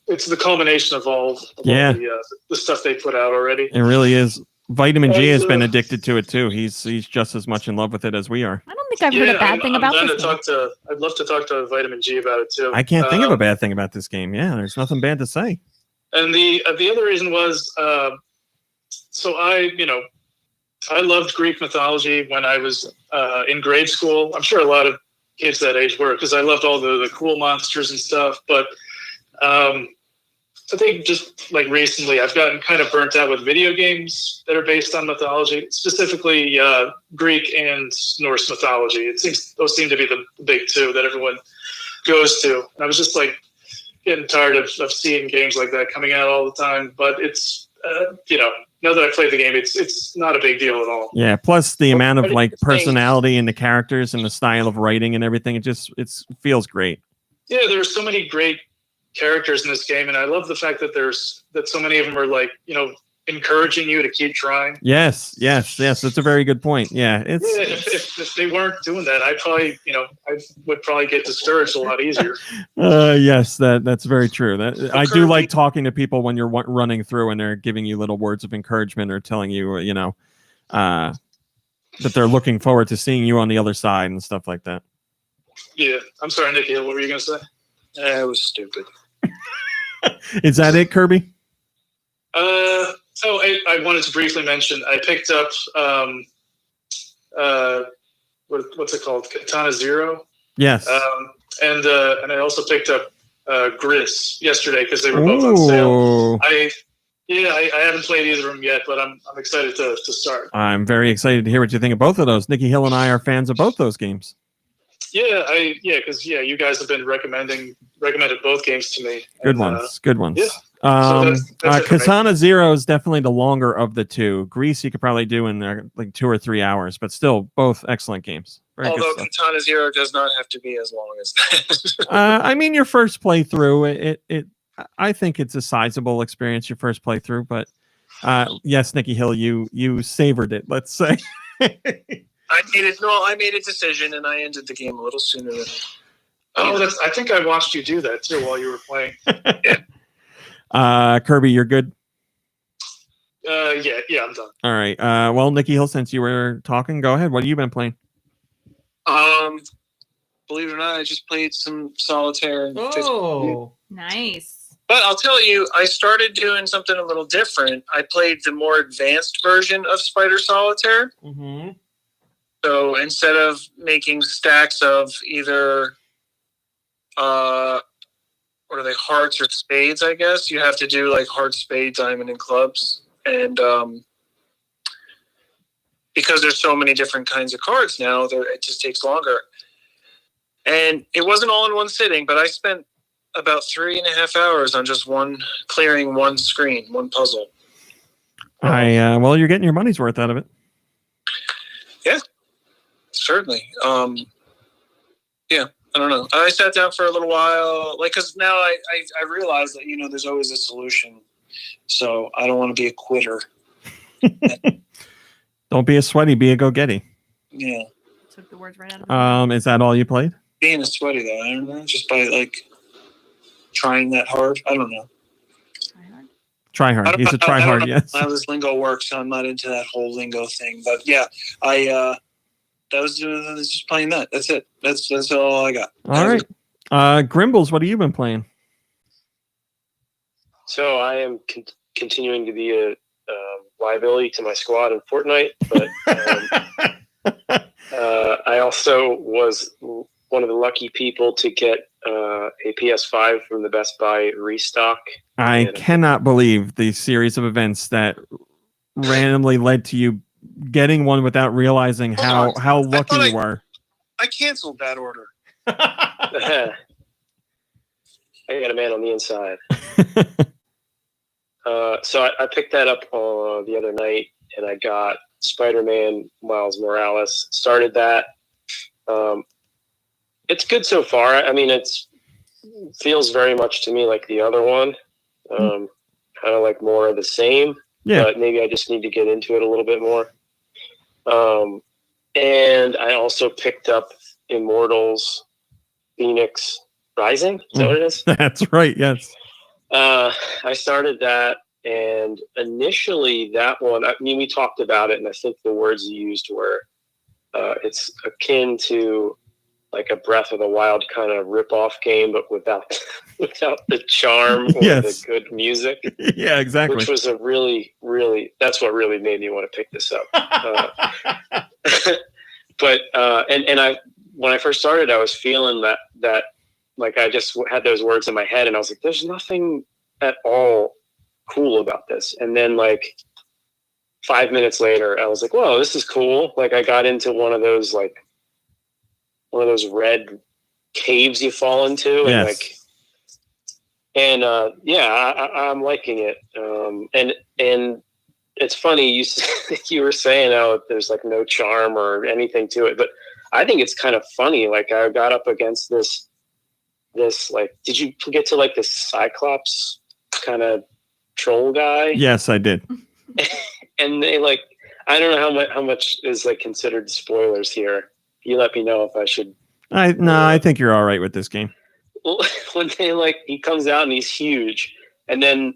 it's the culmination of all the stuff they put out already. It really is. Vitamin G has been addicted to it too. He's just as much in love with it as we are. I don't think I've heard a bad thing about this game. I'd love to talk to Vitamin G about it too. I can't think of a bad thing about this game. Yeah, there's nothing bad to say. And the other reason was, so I loved Greek mythology when I was in grade school. I'm sure a lot of kids that age were, because I loved all the cool monsters and stuff. But I think just like recently, I've gotten kind of burnt out with video games that are based on mythology, specifically Greek and Norse mythology. It seems those seem to be the big two that everyone goes to. And I was just like getting tired of seeing games like that coming out all the time. But it's now that I played the game, it's not a big deal at all. Yeah. Plus the amount of like personality in the characters and the style of writing and everything, it feels great. Yeah, there's so many great characters in this game, and I love the fact that so many of them are like, encouraging you to keep trying. Yes. That's a very good point. Yeah. If they weren't doing that, I would probably get discouraged a lot easier. Yes, that's very true. I do like talking to people when you're running through and they're giving you little words of encouragement or telling you, that they're looking forward to seeing you on the other side and stuff like that. Yeah. I'm sorry, Nikki. What were you going to say? It was stupid. Is that it, Kirby? So I wanted to briefly mention I picked up what's it called? Katana Zero. Yes. And I also picked up Gris yesterday because they were both on sale. I haven't played either of them yet, but I'm excited to start. I'm very excited to hear what you think of both of those. Nikki Hill and I are fans of both those games. Because you guys have been recommended both games to me. Good ones. Yeah. That's Katana Zero is definitely the longer of the two. Grease you could probably do in like 2 or 3 hours, but still both excellent games. Very Although good Katana Zero does not have to be as long as that. I mean, your first playthrough, I think it's a sizable experience. Your first playthrough, but yes, Nikki Hill, you savored it. Let's say. I made a decision and I ended the game a little sooner than. I think I watched you do that too while you were playing. Kirby, you're good. Yeah, I'm done. All right. Well, Nikki Hill, since you were talking, go ahead. What have you been playing? Believe it or not, I just played some solitaire. Nice. But I'll tell you, I started doing something a little different. I played the more advanced version of Spider Solitaire. Mm-hmm. So instead of making stacks of either, what are they, hearts or spades, I guess, you have to do like heart, spade, diamond, and clubs. And because there's so many different kinds of cards now, it just takes longer. And it wasn't all in one sitting, but I spent about 3.5 hours on just clearing one screen, one puzzle. Well, you're getting your money's worth out of it. Yeah, certainly. Yeah, I don't know. I sat down for a little while, because now I realize that, there's always a solution. So I don't want to be a quitter. Don't be a sweaty, be a go-getty. Yeah. Took the words right out of my Is that all you played? Being a sweaty, though, I don't know, just by, trying that hard. I don't know. Try hard. He's a try hard, yes. How this lingo works, so I'm not into that whole lingo thing. But yeah, I was just playing that. That's it. That's all I got. All right. Grimbles, what have you been playing? So I am continuing to be a liability to my squad in Fortnite, but I also was one of the lucky people to get a PS5 from the Best Buy restock. I cannot believe the series of events that randomly led to you getting one without realizing how lucky you were. I canceled that order. I got a man on the inside. So I picked that up the other night, and I got Spider-Man Miles Morales. Started that. It's good so far. I mean, it feels very much to me like the other one. Kind of like more of the same. Yeah. But maybe I just need to get into it a little bit more. And I also picked up Immortals Phoenix Rising. Is that what it is? That's right, yes. I started that, and initially that one, I mean, we talked about it, and I think the words you used were it's akin to like a Breath of the Wild kind of rip-off game, but without the charm or Yes. the good music. Yeah, exactly. Which was a really, really, that's what really made me want to pick this up. But when I first started, I was feeling that like I just had those words in my head, and I was like, there's nothing at all cool about this. And then like 5 minutes later, I was like, whoa, this is cool. Like I got into one of those red caves you fall into. Yes. I'm liking it. And it's funny, you were saying, there's like no charm or anything to it, but I think it's kind of funny. Like I got up against this like, did you get to like this Cyclops kind of troll guy? Yes, I did. And they like, I don't know how much is like considered spoilers here. You let me know if I should. I think you're all right with this game. Well, when he comes out and he's huge, and then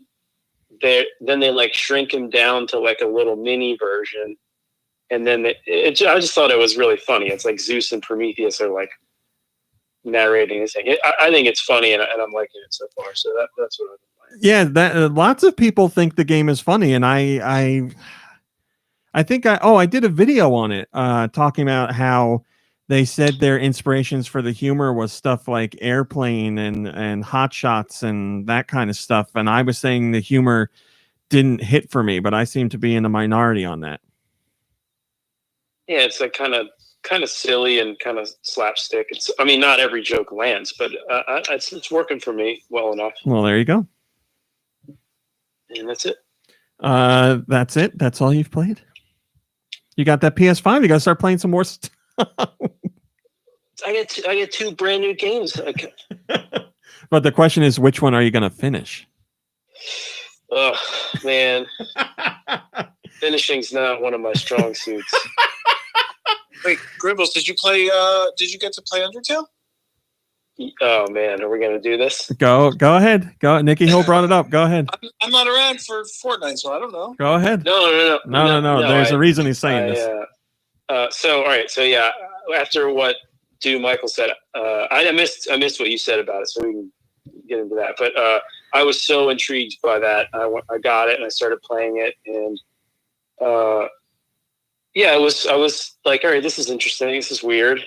they like shrink him down to like a little mini version, and then I just thought it was really funny. It's like Zeus and Prometheus are like narrating this thing. I think it's funny, and I'm liking it so far. So that's what I'm playing. Yeah, lots of people think the game is funny, and I think I did a video on it talking about how they said their inspirations for the humor was stuff like Airplane and Hot Shots and that kind of stuff. And I was saying the humor didn't hit for me, but I seem to be in a minority on that. Yeah, it's like kind of silly and kind of slapstick. I mean, not every joke lands, but it's working for me well enough. Well, there you go. And that's it. That's it. That's all you've played. You got that PS5. You got to start playing some more stuff. I get two brand new games. But the question is, which one are you going to finish? Oh man, finishing's not one of my strong suits. Wait, Gribbles, did you get to play Undertale? Oh man, are we going to do this? Go ahead. Go. Nikki Hill brought it up. Go ahead. I'm not around for Fortnite, so I don't know. Go ahead. No. There's a reason he's saying this. So all right. So yeah, after what Michael said, I missed what you said about it, so we can get into that. But I was so intrigued by that. I got it and I started playing it, and I was like, all right, this is interesting. This is weird.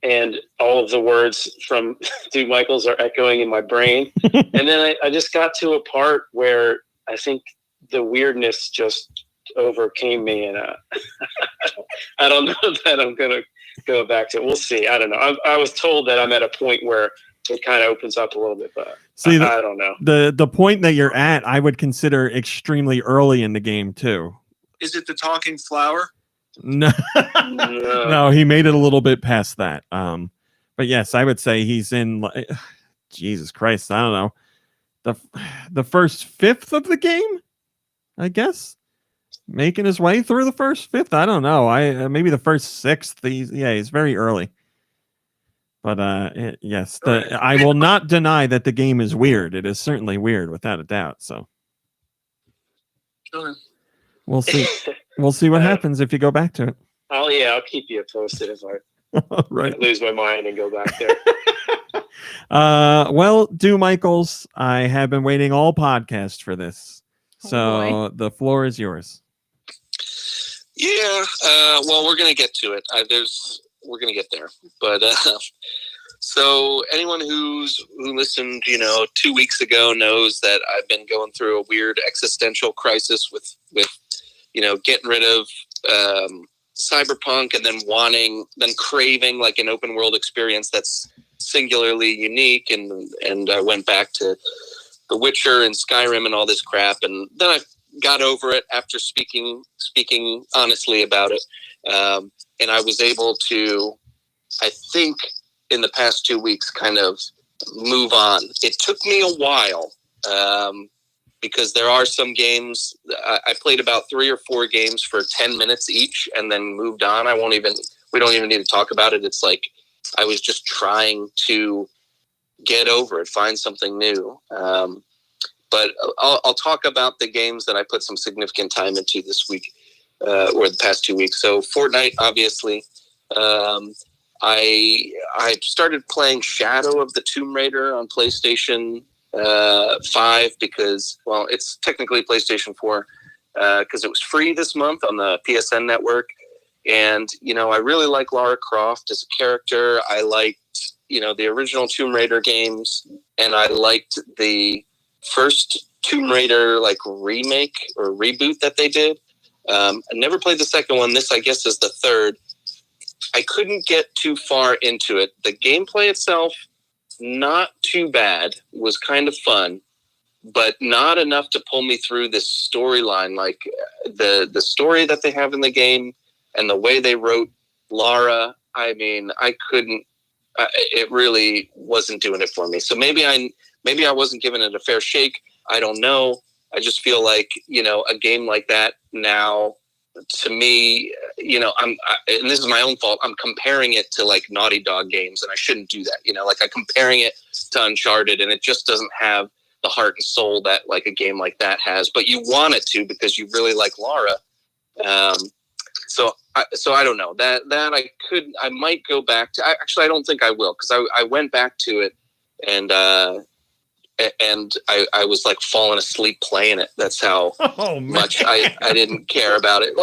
And all of the words from Dude Michaels are echoing in my brain. And then I just got to a part where I think the weirdness just overcame me, and I don't know that I'm gonna go back to it. We'll see. I don't know. I was told that I'm at a point where it kind of opens up a little bit, but I don't know. The point that you're at, I would consider extremely early in the game too. Is it the talking flower? No. No, he made it a little bit past that. But yes, I would say he's in. Jesus Christ, I don't know, the first fifth of the game, I guess, making his way through the first fifth. I don't know. Maybe the first sixth. He's very early. But yes, I will not deny that the game is weird. It is certainly weird, without a doubt. So we'll see. We'll see what happens if you go back to it. I'll keep you posted if I lose my mind and go back there. Well, Michaels, I have been waiting all podcast for this. So the floor is yours. Yeah, well, we're gonna get to it. We're gonna get there, but so anyone who listened, 2 weeks ago knows that I've been going through a weird existential crisis with getting rid of Cyberpunk and then craving like an open world experience that's singularly unique, and I went back to The Witcher and Skyrim and all this crap, and then I got over it after speaking honestly about it, and I was able to, I think, in the past 2 weeks, kind of move on. It took me a while, because there are some games, I played about 3 or 4 games for 10 minutes each and then moved on. We don't even need to talk about it. It's like I was just trying to get over it, find something new. But I'll talk about the games that I put some significant time into this week, or the past 2 weeks. So Fortnite, obviously. I started playing Shadow of the Tomb Raider on PlayStation 5 because, well, it's technically PlayStation 4 because it was free this month on the PSN network. And, I really like Lara Croft as a character. I liked, the original Tomb Raider games, and I liked the first Tomb Raider remake or reboot that they did. I never played the second one. This, I guess, is the third. I couldn't get too far into it. The gameplay itself, not too bad, was kind of fun, but not enough to pull me through this storyline. Like the story that they have in the game and the way they wrote Lara, I mean, I couldn't, it really wasn't doing it for me. So maybe I wasn't giving it a fair shake. I don't know. I just feel like, a game like that now, to me, and this is my own fault. I'm comparing it to Naughty Dog games, and I shouldn't do that. I'm comparing it to Uncharted, and it just doesn't have the heart and soul that a game like that has. But you want it to because you really like Lara. So I don't know that I might go back to. Actually, I don't think I will because I went back to it and I was falling asleep playing it. That's how much I didn't care about it.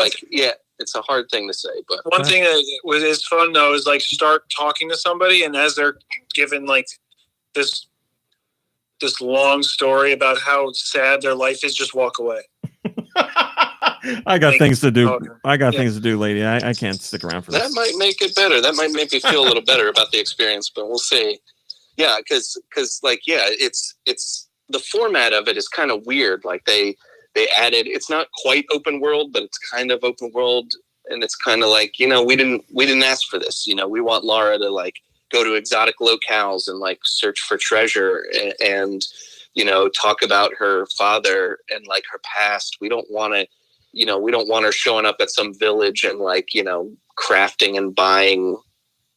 It's a hard thing to say, but one thing that is fun though is start talking to somebody, and as they're given this long story about how sad their life is, just walk away. I got things to do. I got things to do, lady. I can't stick around for this. That might make it better. That might make me feel a little better about the experience, but we'll see. Yeah, because it's the format of it is kind of weird. They added, it's not quite open world, but it's kind of open world, and it's kind of we didn't ask for this. We want Lara to go to exotic locales and search for treasure and talk about her father and her past. We don't want to. We don't want her showing up at some village and crafting and buying.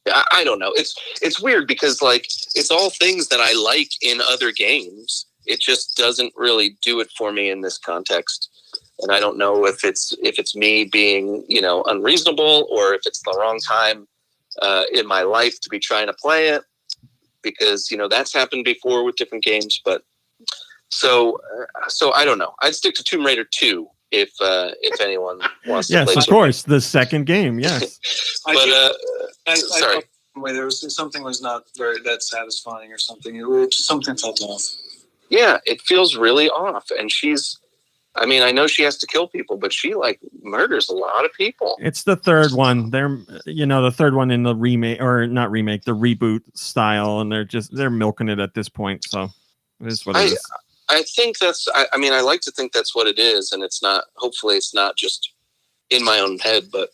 I don't know. It's weird because it's all things that I like in other games. It just doesn't really do it for me in this context. And I don't know if it's me being, unreasonable or if it's the wrong time in my life to be trying to play it, because, that's happened before with different games. But so I don't know. I'd stick to Tomb Raider 2 if anyone wants to play. Yes, of course. The second game. Yes. But sorry. There was something was not very that satisfying or something. Something felt off. Yeah, it feels really off. And I know she has to kill people, but she murders a lot of people. It's the third one. They're, the third one in the remake, or not remake, the reboot style, and they're milking it at this point. So it is what it is. I think that's. I like to think that's what it is, and it's not. Hopefully, it's not just in my own head, but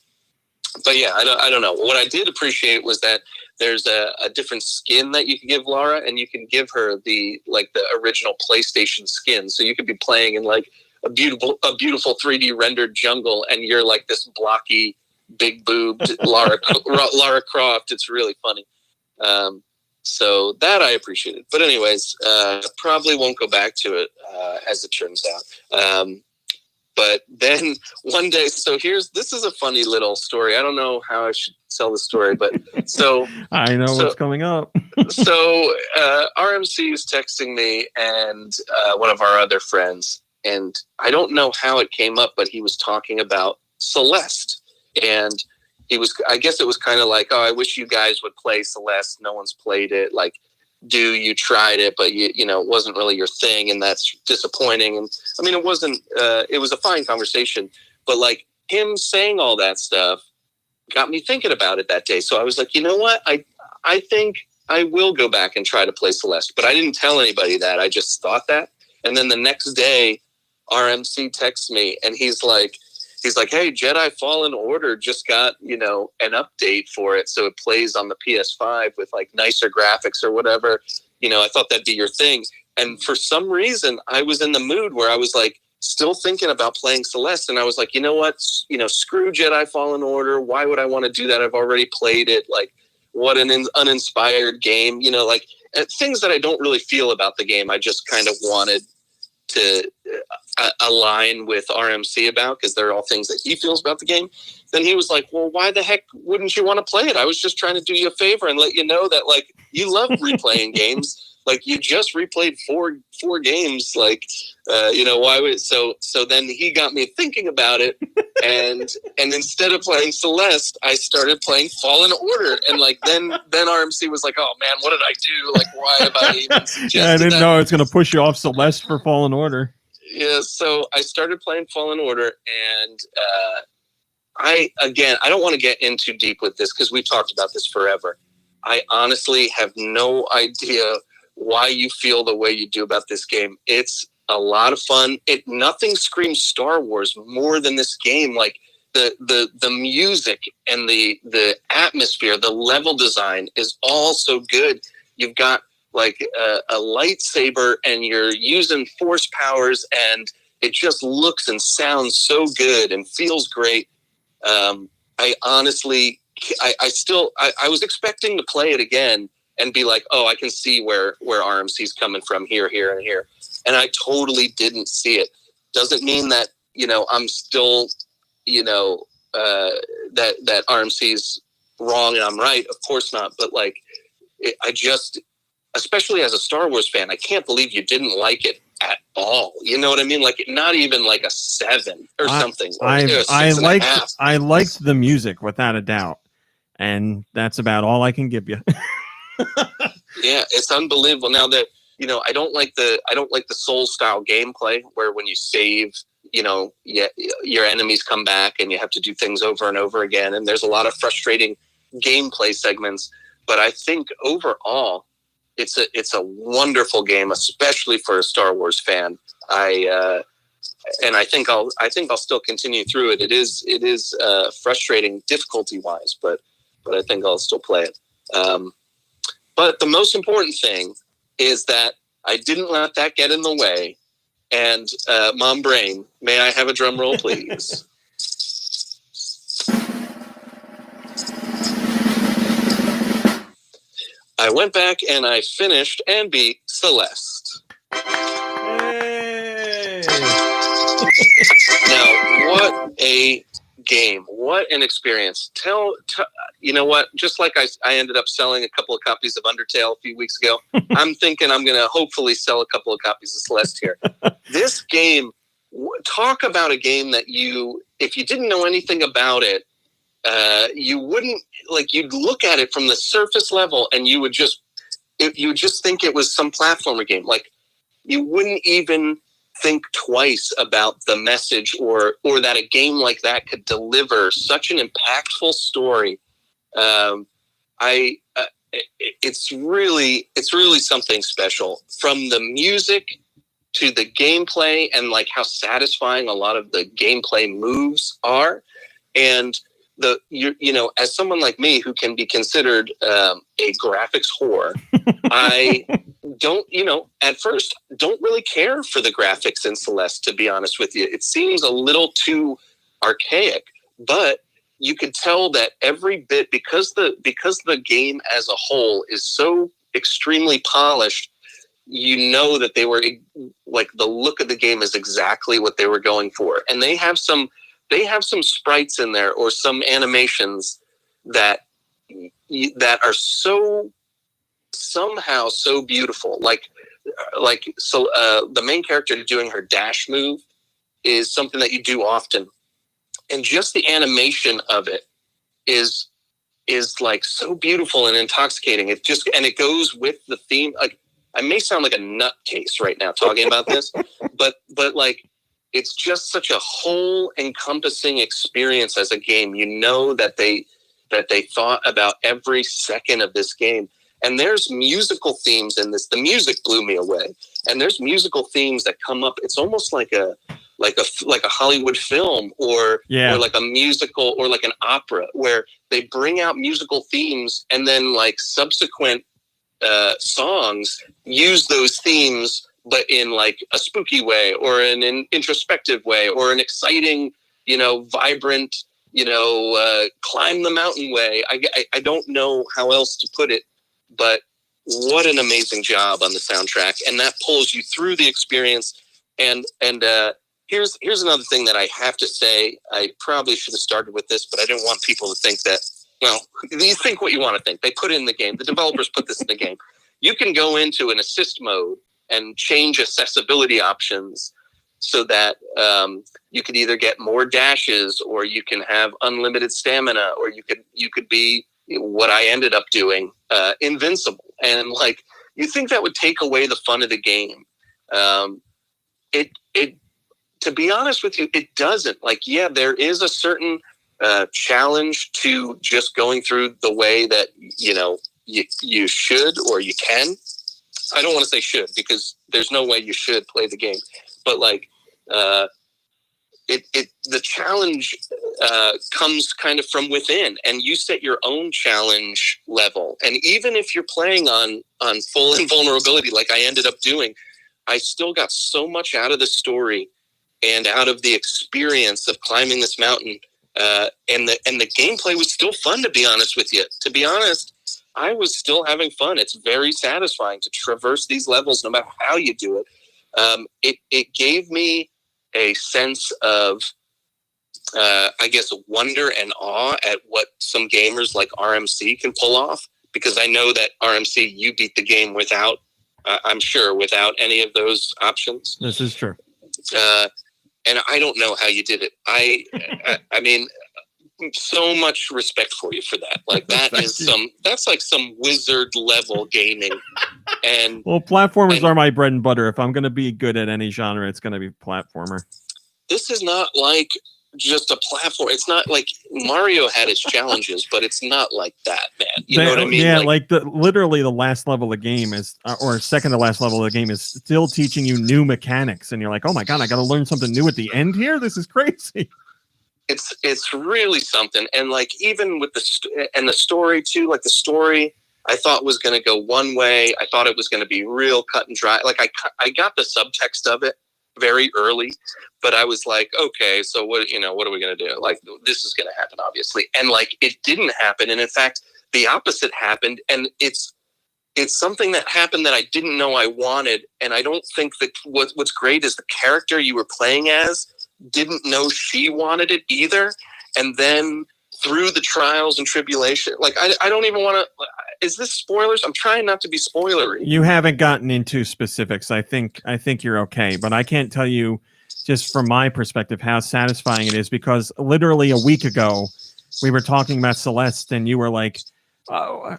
yeah, I don't know. What I did appreciate was that there's a different skin that you can give Lara, and you can give her the original PlayStation skin. So you could be playing in a beautiful 3D rendered jungle, and you're this blocky, big boobed Lara Croft. It's really funny. So that I appreciated. But anyways, probably won't go back to it as it turns out. But then one day, this is a funny little story. I don't know how I should tell the story, but so I know what's coming up. So RMC is texting me and one of our other friends, and I don't know how it came up, but he was talking about Celeste, and I guess it was kind of oh, I wish you guys would play Celeste. No one's played it. You tried it, but it wasn't really your thing, and that's disappointing. And it wasn't, it was a fine conversation, but him saying all that stuff got me thinking about it that day. So I was like, you know what? I think I will go back and try to play Celeste, but I didn't tell anybody that. I just thought that. And then the next day RMC texts me and he's like, hey, Jedi Fallen Order just got, an update for it. So it plays on the PS5 with nicer graphics or whatever. I thought that'd be your thing. And for some reason, I was in the mood where I was still thinking about playing Celeste. And I was like, you know what? Screw Jedi Fallen Order. Why would I want to do that? I've already played it. What an uninspired game. Things that I don't really feel about the game. I just kind of wanted align with RMC about, because they're all things that he feels about the game, then he was like, well, why the heck wouldn't you want to play it? I was just trying to do you a favor and let you know that, like, you love replaying games. Like, you just replayed four games. Like, why would so then he got me thinking about it, and instead of playing Celeste, I started playing Fallen Order, and like then RMC was like, oh man, what did I do? Like, why have I even suggested Yeah, I didn't that? know it's going to push you off Celeste for Fallen Order. Yeah, so I started playing Fallen Order, and I don't want to get in too deep with this because we've talked about this forever. I honestly have no idea why you feel the way you do about this game. It's a lot of fun. Nothing screams Star Wars more than this game. Like the music and the atmosphere, the level design is all so good. You've got like a lightsaber and you're using force powers, and it just looks and sounds so good and feels great. I honestly, I was expecting to play it again and be like, oh, I can see where RMC's coming from here, and here. And I totally didn't see it. Doesn't mean that, I'm still, that RMC's wrong and I'm right. Of course not. But like, especially as a Star Wars fan, I can't believe you didn't like it at all. You know what I mean? Like, not even like a 7 or something. I liked the music without a doubt. And that's about all I can give you. Yeah, it's unbelievable. Now that I don't like the Soul style gameplay where when you save, your enemies come back and you have to do things over and over again. And there's a lot of frustrating gameplay segments. But I think overall, it's a wonderful game, especially for a Star Wars fan. I think I'll still continue through it. It is frustrating difficulty wise, but I think I'll still play it. But the most important thing is that I didn't let that get in the way. And Mom Brain, may I have a drum roll, please? I went back and I finished and beat Celeste. Hey! Now, what a game. What an experience. You know what? Just like I ended up selling a couple of copies of Undertale a few weeks ago, I'm thinking I'm going to hopefully sell a couple of copies of Celeste here. This game, talk about a game that if you didn't know anything about it, you wouldn't, like, you'd look at it from the surface level and you would just think it was some platformer game. Like, you wouldn't even think twice about the message or that a game like that could deliver such an impactful story. It's really something special, from the music to the gameplay and like how satisfying a lot of the gameplay moves are. And as someone like me who can be considered a graphics whore, I don't, at first don't really care for the graphics in Celeste, to be honest with you. It seems a little too archaic, but you could tell that every bit, because the game as a whole is so extremely polished, that they were, like, the look of the game is exactly what they were going for. And they have some sprites in there or some animations that are somehow so beautiful. So the main character doing her dash move is something that you do often. And just the animation of it is like so beautiful and intoxicating. It goes with the theme. Like, I may sound like a nutcase right now talking about this, but like, it's just such a whole encompassing experience as a game. That they thought about every second of this game. And there's musical themes in this. The music blew me away. And there's musical themes that come up. It's almost like a Hollywood film or like a musical or like an opera, where they bring out musical themes and then like subsequent songs use those themes, but in like a spooky way or in an introspective way or an exciting, vibrant, climb the mountain way. I don't know how else to put it, but what an amazing job on the soundtrack. And that pulls you through the experience. And here's another thing that I have to say. I probably should have started with this, but I didn't want people to think that, well, you think what you want to think. They put it in the game. The developers put this in the game. You can go into an assist mode and change accessibility options so that you could either get more dashes, or you can have unlimited stamina, or you could be what I ended up doing, invincible. And like, you think that would take away the fun of the game. It to be honest with you, it doesn't. Like, yeah, there is a certain challenge to just going through the way that, you know, you should, or you can. I don't want to say should, because there's no way you should play the game. But like, the challenge comes kind of from within, and you set your own challenge level. And even if you're playing on full invulnerability, like I ended up doing, I still got so much out of the story and out of the experience of climbing this mountain. And the gameplay was still fun, to be honest with you. To be honest, I was still having fun. It's very satisfying to traverse these levels, no matter how you do it. It gave me a sense of, I guess, wonder and awe at what some gamers like RMC can pull off. Because I know that RMC, you beat the game without, I'm sure, without any of those options. This is true. And I don't know how you did it. I mean, so much respect for you for that. Like, that is that's like some wizard level gaming. And well, platformers are my bread and butter. If I'm going to be good at any genre, it's going to be platformer. This is not like just a platform. It's not like Mario had its challenges, but it's not like that, man. You know what I mean? Yeah, like literally the last level of the game is, or second to last level of the game is still teaching you new mechanics, and you're like, oh my god, I got to learn something new at the end here. This is crazy. It's really something. And like, even with the story too, like the story I thought was going to go one way. I thought it was going to be real cut and dry. Like I got the subtext of it very early, but I was like, okay, so what are we going to do? Like, this is going to happen, obviously. And like, it didn't happen. And in fact, the opposite happened. And it's something that happened that I didn't know I wanted. And I don't think that what's great is the character you were playing as didn't know she wanted it either. And then through the trials and tribulation, like, I don't even want to, is this spoilers? I'm trying not to be spoilery. You haven't gotten into specifics. I think you're okay, but I can't tell you, just from my perspective, how satisfying it is, because literally a week ago we were talking about Celeste, and you were like, oh,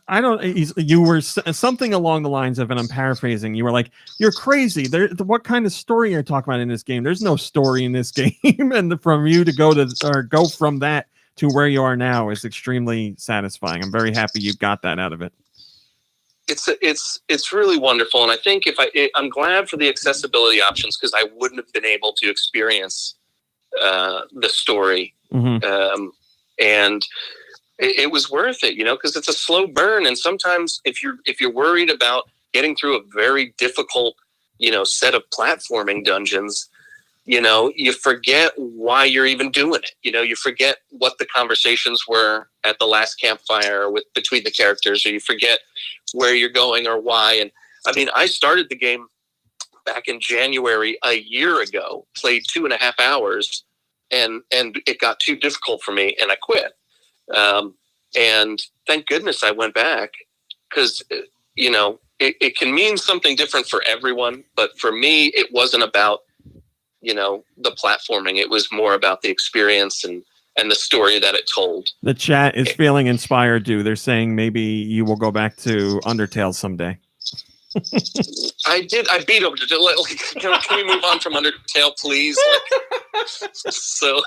you were something along the lines of, and I'm paraphrasing, you were like, you're crazy. What kind of story are you talking about in this game? There's no story in this game. And from you to go from that to where you are now is extremely satisfying. I'm very happy you got that out of it. It's really wonderful. And I think I'm glad for the accessibility options, because I wouldn't have been able to experience the story. Mm-hmm. And it was worth it, because it's a slow burn. And sometimes if you're worried about getting through a very difficult, set of platforming dungeons, you forget why you're even doing it. You forget what the conversations were at the last campfire between the characters, or you forget where you're going or why. And I mean, I started the game back in January a year ago, played 2.5 hours, and it got too difficult for me, and I quit. And thank goodness I went back, because, it can mean something different for everyone. But for me, it wasn't about, the platforming. It was more about the experience and the story that it told. The chat is feeling inspired, dude. They're saying maybe you will go back to Undertale someday. I beat Undertale. Can we move on from Undertale, please?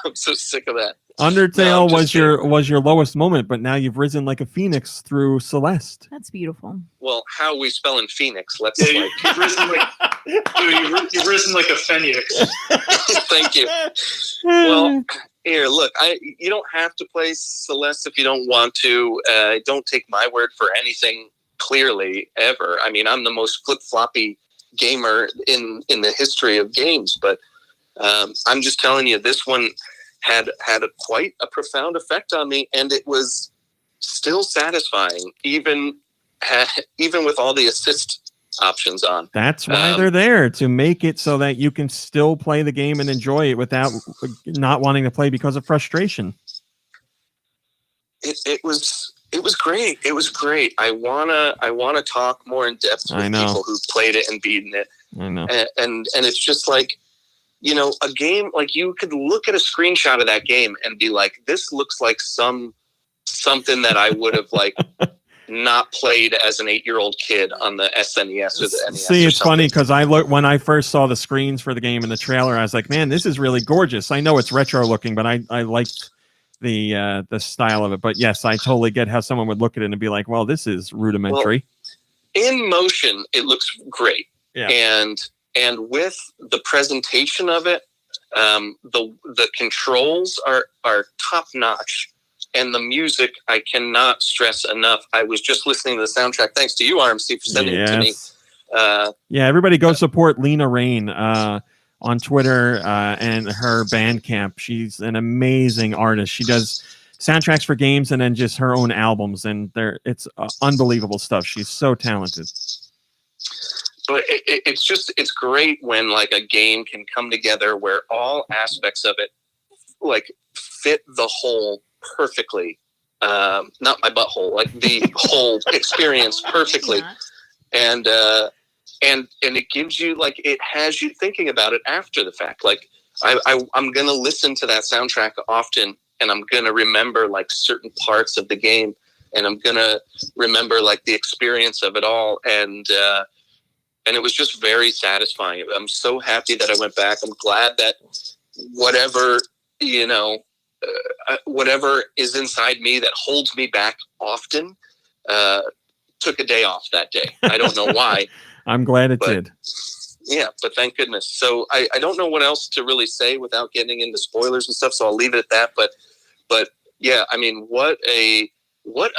I'm so sick of that. Undertale was your lowest moment, but now you've risen like a phoenix through Celeste. That's beautiful. Well, how are we spelling phoenix? Let's you've risen like a phoenix. Thank you. Well, here, look, you don't have to play Celeste if you don't want to. Don't take my word for anything. Clearly, ever. I mean, I'm the most flip-floppy gamer in the history of games, but I'm just telling you, this one had quite a profound effect on me, and it was still satisfying, even with all the assist options on. That's why they're there, to make it so that you can still play the game and enjoy it without not wanting to play because of frustration. It was great. It was great. I wanna talk more in depth with people who played it and beaten it. I know. And it's just like, you know, a game, like you could look at a screenshot of that game and be like, this looks like something that I would have like not played as an 8-year-old kid on the SNES or the NES. See, it's funny because when I first saw the screens for the game and the trailer, I was like, man, this is really gorgeous. I know it's retro looking, but I liked the style of it. But yes, I totally get how someone would look at it and be like, well, this is rudimentary. Well, in motion, it looks great. Yeah. And with the presentation of it, the controls are top notch. And the music, I cannot stress enough. I was just listening to the soundtrack. Thanks to you, RMC, for sending it to me. Yeah, everybody go support Lena Rain on Twitter and her Bandcamp. She's an amazing artist. She does soundtracks for games and then just her own albums. And it's unbelievable stuff. She's so talented. But it's great when like a game can come together where all aspects of it like fit the whole perfectly. Not my butthole, like the whole experience perfectly. And it gives you like, it has you thinking about it after the fact. Like I'm gonna listen to that soundtrack often, and I'm gonna remember like certain parts of the game, and I'm gonna remember like the experience of it all. And it was just very satisfying. I'm so happy that I went back. I'm glad that whatever, you know, whatever is inside me that holds me back often took a day off that day. I don't know why. I'm glad it did. Yeah, but thank goodness. So I don't know what else to really say without getting into spoilers and stuff, so I'll leave it at that. But yeah, I mean, what a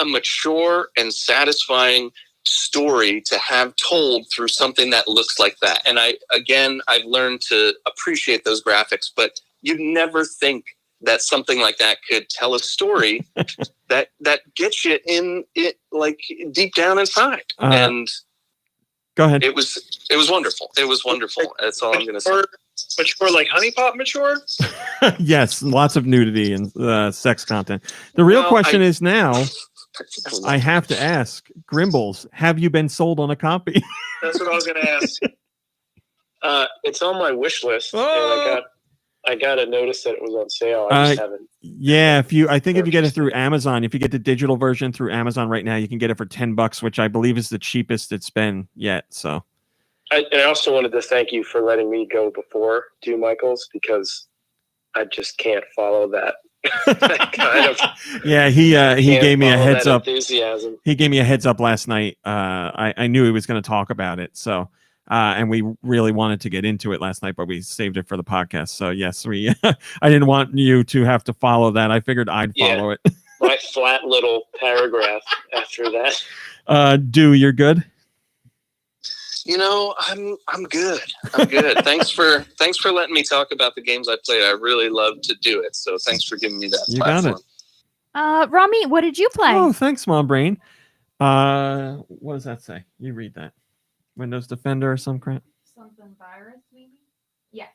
mature and satisfying story to have told through something that looks like that. And I've learned to appreciate those graphics, but you'd never think that something like that could tell a story that gets you in it, like deep down inside. And go ahead. It was wonderful. It was wonderful. That's all I'm going to say. Mature like Honey Pop mature? Yes, lots of nudity and sex content. The real question is now, I have to ask, Grimbles, have you been sold on a copy? That's what I was going to ask. It's on my wish list, and I got a notice that it was on sale. I just haven't. Yeah, if you get it through Amazon, if you get the digital version through Amazon right now, you can get it for $10, which I believe is the cheapest it's been yet. So, I also wanted to thank you for letting me go before Do Michael's, because I just can't follow that. Kind of. Yeah, he gave me a heads up. Enthusiasm. He gave me a heads up last night. I knew he was going to talk about it, so. And we really wanted to get into it last night, but we saved it for the podcast. So yes, I didn't want you to have to follow that. I figured I'd follow it. My flat little paragraph after that. You're good? You know, I'm good. I'm good. Thanks for letting me talk about the games I played. I really love to do it. So thanks for giving me that platform. Got it. Rami, what did you play? Oh, thanks, Mom Brain. What does that say? You read that. Windows Defender or some crap? Something virus, maybe? Yeah.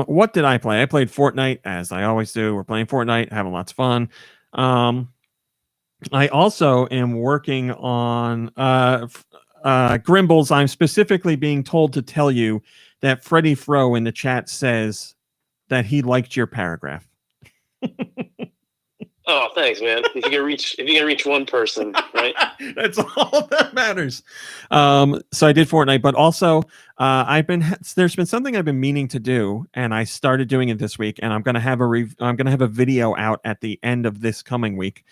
What did I play? I played Fortnite, as I always do. We're playing Fortnite, having lots of fun. I also am working on Grimbles. I'm specifically being told to tell you that Freddie Fro in the chat says that he liked your paragraph. Oh, thanks, man. If you can reach one person, right? That's all that matters. So I did Fortnite, but also there's been something I've been meaning to do, and I started doing it this week, and I'm gonna have a video out at the end of this coming week.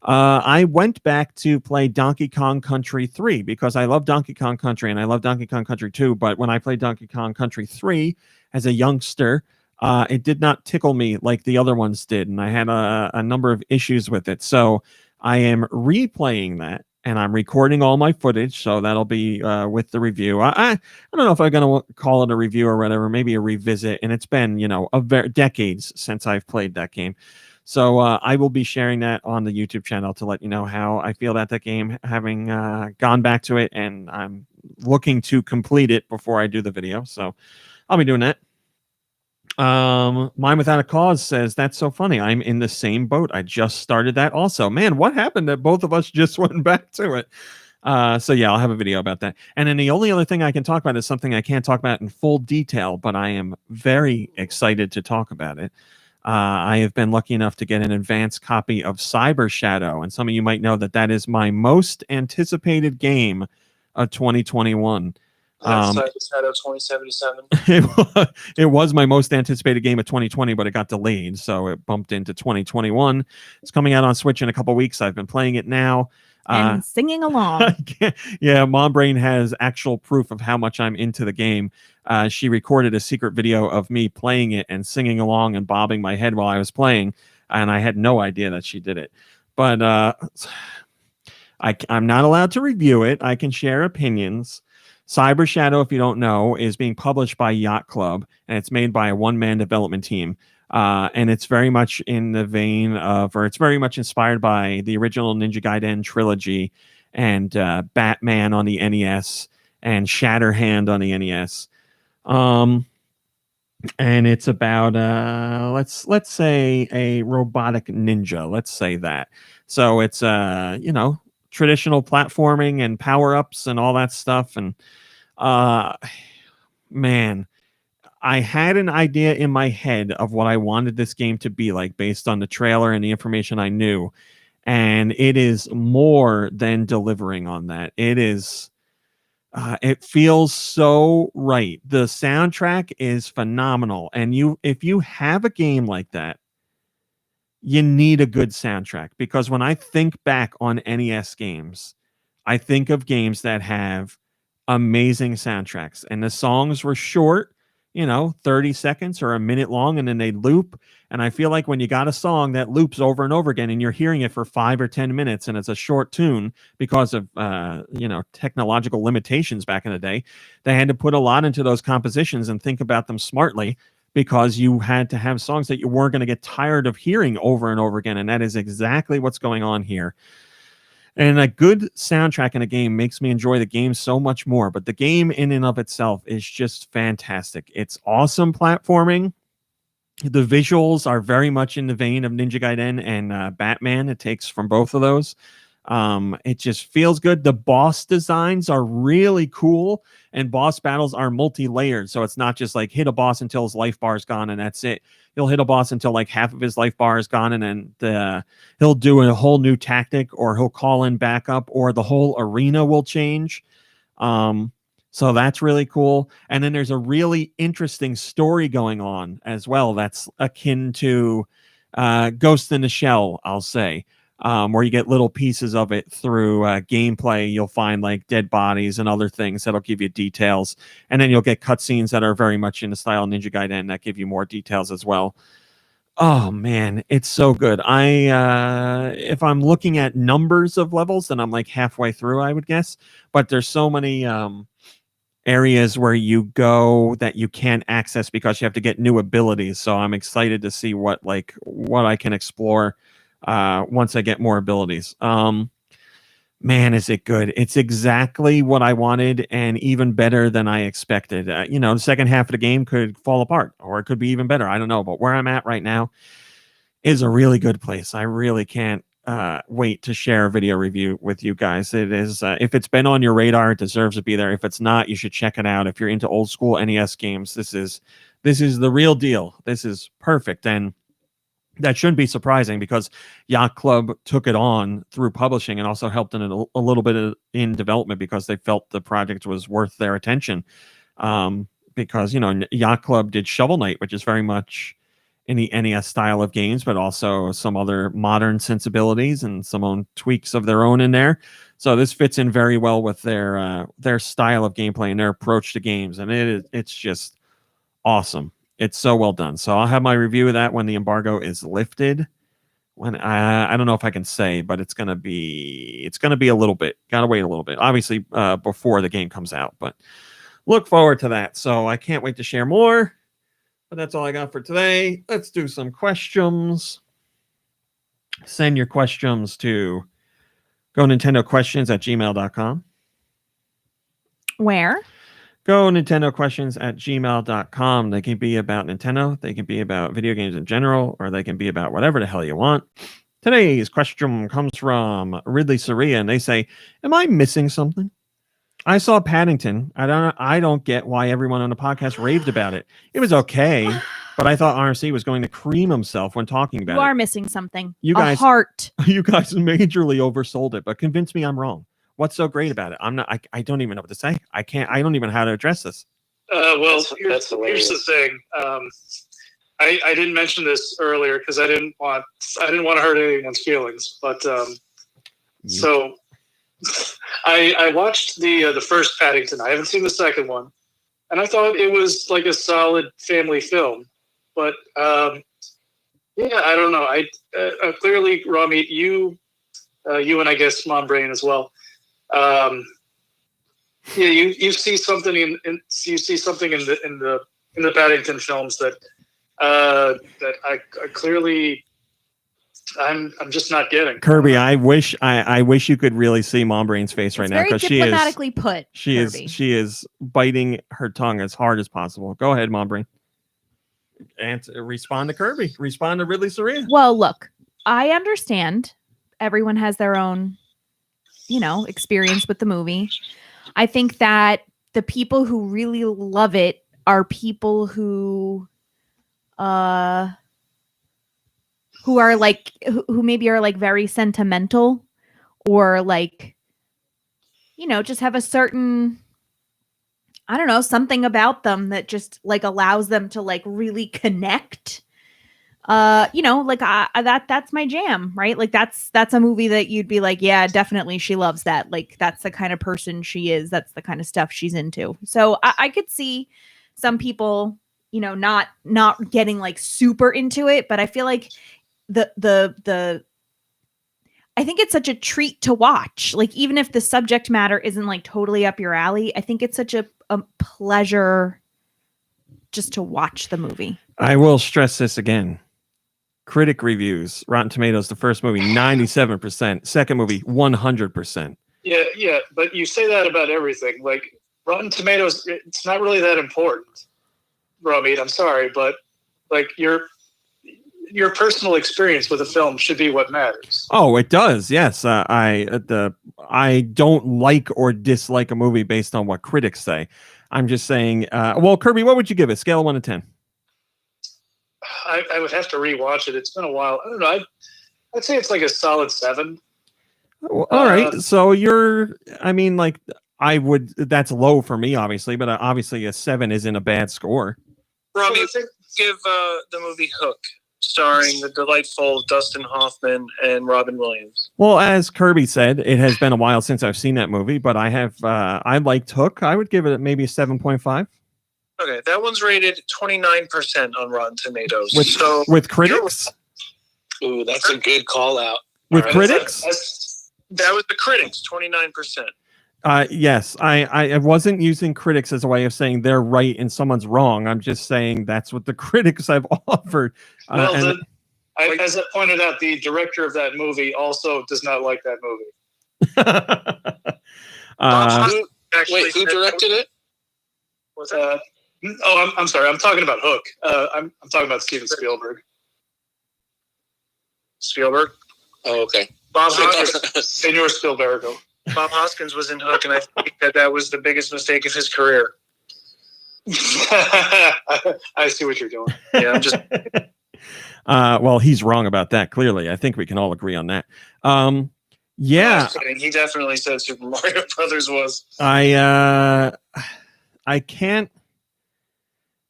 I went back to play Donkey Kong Country 3 because I love Donkey Kong Country and I love Donkey Kong Country 2, but when I played Donkey Kong Country 3 as a youngster, it did not tickle me like the other ones did, and I had a number of issues with it. So I am replaying that, and I'm recording all my footage, so that'll be with the review. I don't know if I'm going to call it a review or whatever, maybe a revisit, and it's been, decades since I've played that game. So I will be sharing that on the YouTube channel to let you know how I feel about that game, having gone back to it, and I'm looking to complete it before I do the video, so I'll be doing that. Mine Without a Cause says, that's so funny. I'm in the same boat. I just started that also. Man, what happened that both of us just went back to it? So yeah, I'll have a video about that. And then the only other thing I can talk about is something I can't talk about in full detail, but I am very excited to talk about it. I have been lucky enough to get an advanced copy of Cyber Shadow, and some of you might know that that is my most anticipated game of 2021. Cyber Shadow 2077. It was my most anticipated game of 2020, but it got delayed, so it bumped into 2021. It's coming out on Switch in a couple weeks. I've been playing it now. And singing along. Yeah, Mom Brain has actual proof of how much I'm into the game. She recorded a secret video of me playing it and singing along and bobbing my head while I was playing, and I had no idea that she did it. But I'm not allowed to review it. I can share opinions. Cyber Shadow, if you don't know, is being published by Yacht Club, and it's made by a one-man development team. And it's very much in the vein of, or it's very much inspired by the original Ninja Gaiden trilogy and Batman on the NES and Shatterhand on the NES. And it's about let's say a robotic ninja. Let's say that. So it's traditional platforming and power-ups and all that stuff. And man, I had an idea in my head of what I wanted this game to be like based on the trailer and the information I knew. And it is more than delivering on that. It is, it feels so right. The soundtrack is phenomenal. And if you have a game like that, you need a good soundtrack, because when I think back on NES games, I think of games that have amazing soundtracks, and the songs were short, 30 seconds or a minute long, and then they loop. And I feel like when you got a song that loops over and over again and you're hearing it for 5 or 10 minutes and it's a short tune because of technological limitations back in the day, they had to put a lot into those compositions and think about them smartly, because you had to have songs that you weren't going to get tired of hearing over and over again. And that is exactly what's going on here. And a good soundtrack in a game makes me enjoy the game so much more. But the game in and of itself is just fantastic. It's awesome platforming. The visuals are very much in the vein of Ninja Gaiden and Batman. It takes from both of those. It just feels good. The boss designs are really cool, and boss battles are multi-layered. So it's not just like hit a boss until his life bar is gone and that's it. He'll hit a boss until like half of his life bar is gone, and then he'll do a whole new tactic, or he'll call in backup, or the whole arena will change. So that's really cool. And then there's a really interesting story going on as well that's akin to Ghost in the Shell, I'll say. Where you get little pieces of it through gameplay. You'll find like dead bodies and other things that'll give you details. And then you'll get cutscenes that are very much in the style of Ninja Gaiden that give you more details as well. Oh man, it's so good. If I'm looking at numbers of levels, then I'm like halfway through, I would guess. But there's so many areas where you go that you can't access because you have to get new abilities. So I'm excited to see what I can explore once I get more abilities. Man, is it good. It's exactly what I wanted, and even better than I expected. The second half of the game could fall apart, or it could be even better. I don't know, but where I'm at right now is a really good place. I really can't wait to share a video review with you guys. It is, if it's been on your radar, it deserves to be there. If it's not, you should check it out. If you're into old school NES games, this is the real deal. This is perfect. And that shouldn't be surprising, because Yacht Club took it on through publishing and also helped in a little bit in development, because they felt the project was worth their attention. Because, Yacht Club did Shovel Knight, which is very much in the NES style of games, but also some other modern sensibilities and some own tweaks of their own in there. So this fits in very well with their style of gameplay and their approach to games. And it's just awesome. It's so well done. So I'll have my review of that when the embargo is lifted. When I don't know if I can say, but it's gonna be a little bit. Gotta wait a little bit. Obviously, before the game comes out, but look forward to that. So I can't wait to share more. But that's all I got for today. Let's do some questions. Send your questions to GoNintendoQuestions@gmail.com. Where? Go Nintendo questions at gmail.com. They can be about Nintendo, they can be about video games in general, or they can be about whatever the hell you want. Today's question comes from Ridley Soria, and they say, am I missing something? I saw Paddington. I don't get why everyone on the podcast raved about it. It was okay, but I thought RC was going to cream himself when talking about You it. are missing something. You guys, a heart. You guys majorly oversold it, but convince me I'm wrong. What's so great about it? I don't even know what to say. I don't even know how to address this. Well, here's the thing. I didn't mention this earlier because I didn't want to hurt anyone's feelings. But so I watched the first Paddington. I haven't seen the second one, and I thought it was like a solid family film. But yeah, I don't know. I clearly, Rami, you and I guess Mom Brain as well. Yeah, you see something in the Paddington films that I clearly I'm just not getting. Kirby, I wish you could really see Mom Brain's face right now, because she is biting her tongue as hard as possible. Go ahead, Mom Brain. Respond to Kirby. Respond to Ridley Soria. Well, look, I understand everyone has their own, experience with the movie. I think that the people who really love it are people who maybe are like very sentimental, or like, just have a certain, I don't know, something about them that just like allows them to like really connect. That's my jam, right? Like that's a movie that you'd be like, yeah, definitely she loves that. Like that's the kind of person she is. That's the kind of stuff she's into. So I could see some people, not getting like super into it, but I feel like I think it's such a treat to watch. Like even if the subject matter isn't like totally up your alley, I think it's such a pleasure just to watch the movie. I will stress this again. Critic reviews, Rotten Tomatoes, the first movie, 97%. Second movie, 100%. Yeah, but you say that about everything. Like Rotten Tomatoes, it's not really that important, Rami. I'm sorry, but like your personal experience with a film should be what matters. Oh, it does. Yes, I don't like or dislike a movie based on what critics say. I'm just saying. Well, Kirby, what would you give it? Scale of 1 to 10. I would have to rewatch it. It's been a while. I don't know. I'd say it's like a solid 7. Well, all right. So that's low for me, obviously, but obviously a 7 isn't a bad score. Robbie, give the movie Hook, starring the delightful Dustin Hoffman and Robin Williams. Well, as Kirby said, it has been a while since I've seen that movie, but I liked Hook. I would give it maybe a 7.5. Okay, that one's rated 29% on Rotten Tomatoes. With critics? Ooh, that's a good call out. With critics? That was the critics, 29%. Yes, I wasn't using critics as a way of saying they're right and someone's wrong. I'm just saying that's what the critics have offered. As I pointed out, the director of that movie also does not like that movie. Who directed it? What's that? I'm sorry. I'm talking about Hook. I'm talking about Steven Spielberg. Spielberg? Oh, okay. Bob Hoskins. Senor Spielberg. Bob Hoskins was in Hook, and I think that was the biggest mistake of his career. I see what you're doing. Yeah, I'm just. Well, he's wrong about that. Clearly, I think we can all agree on that. Yeah, He definitely said Super Mario Brothers was. I can't.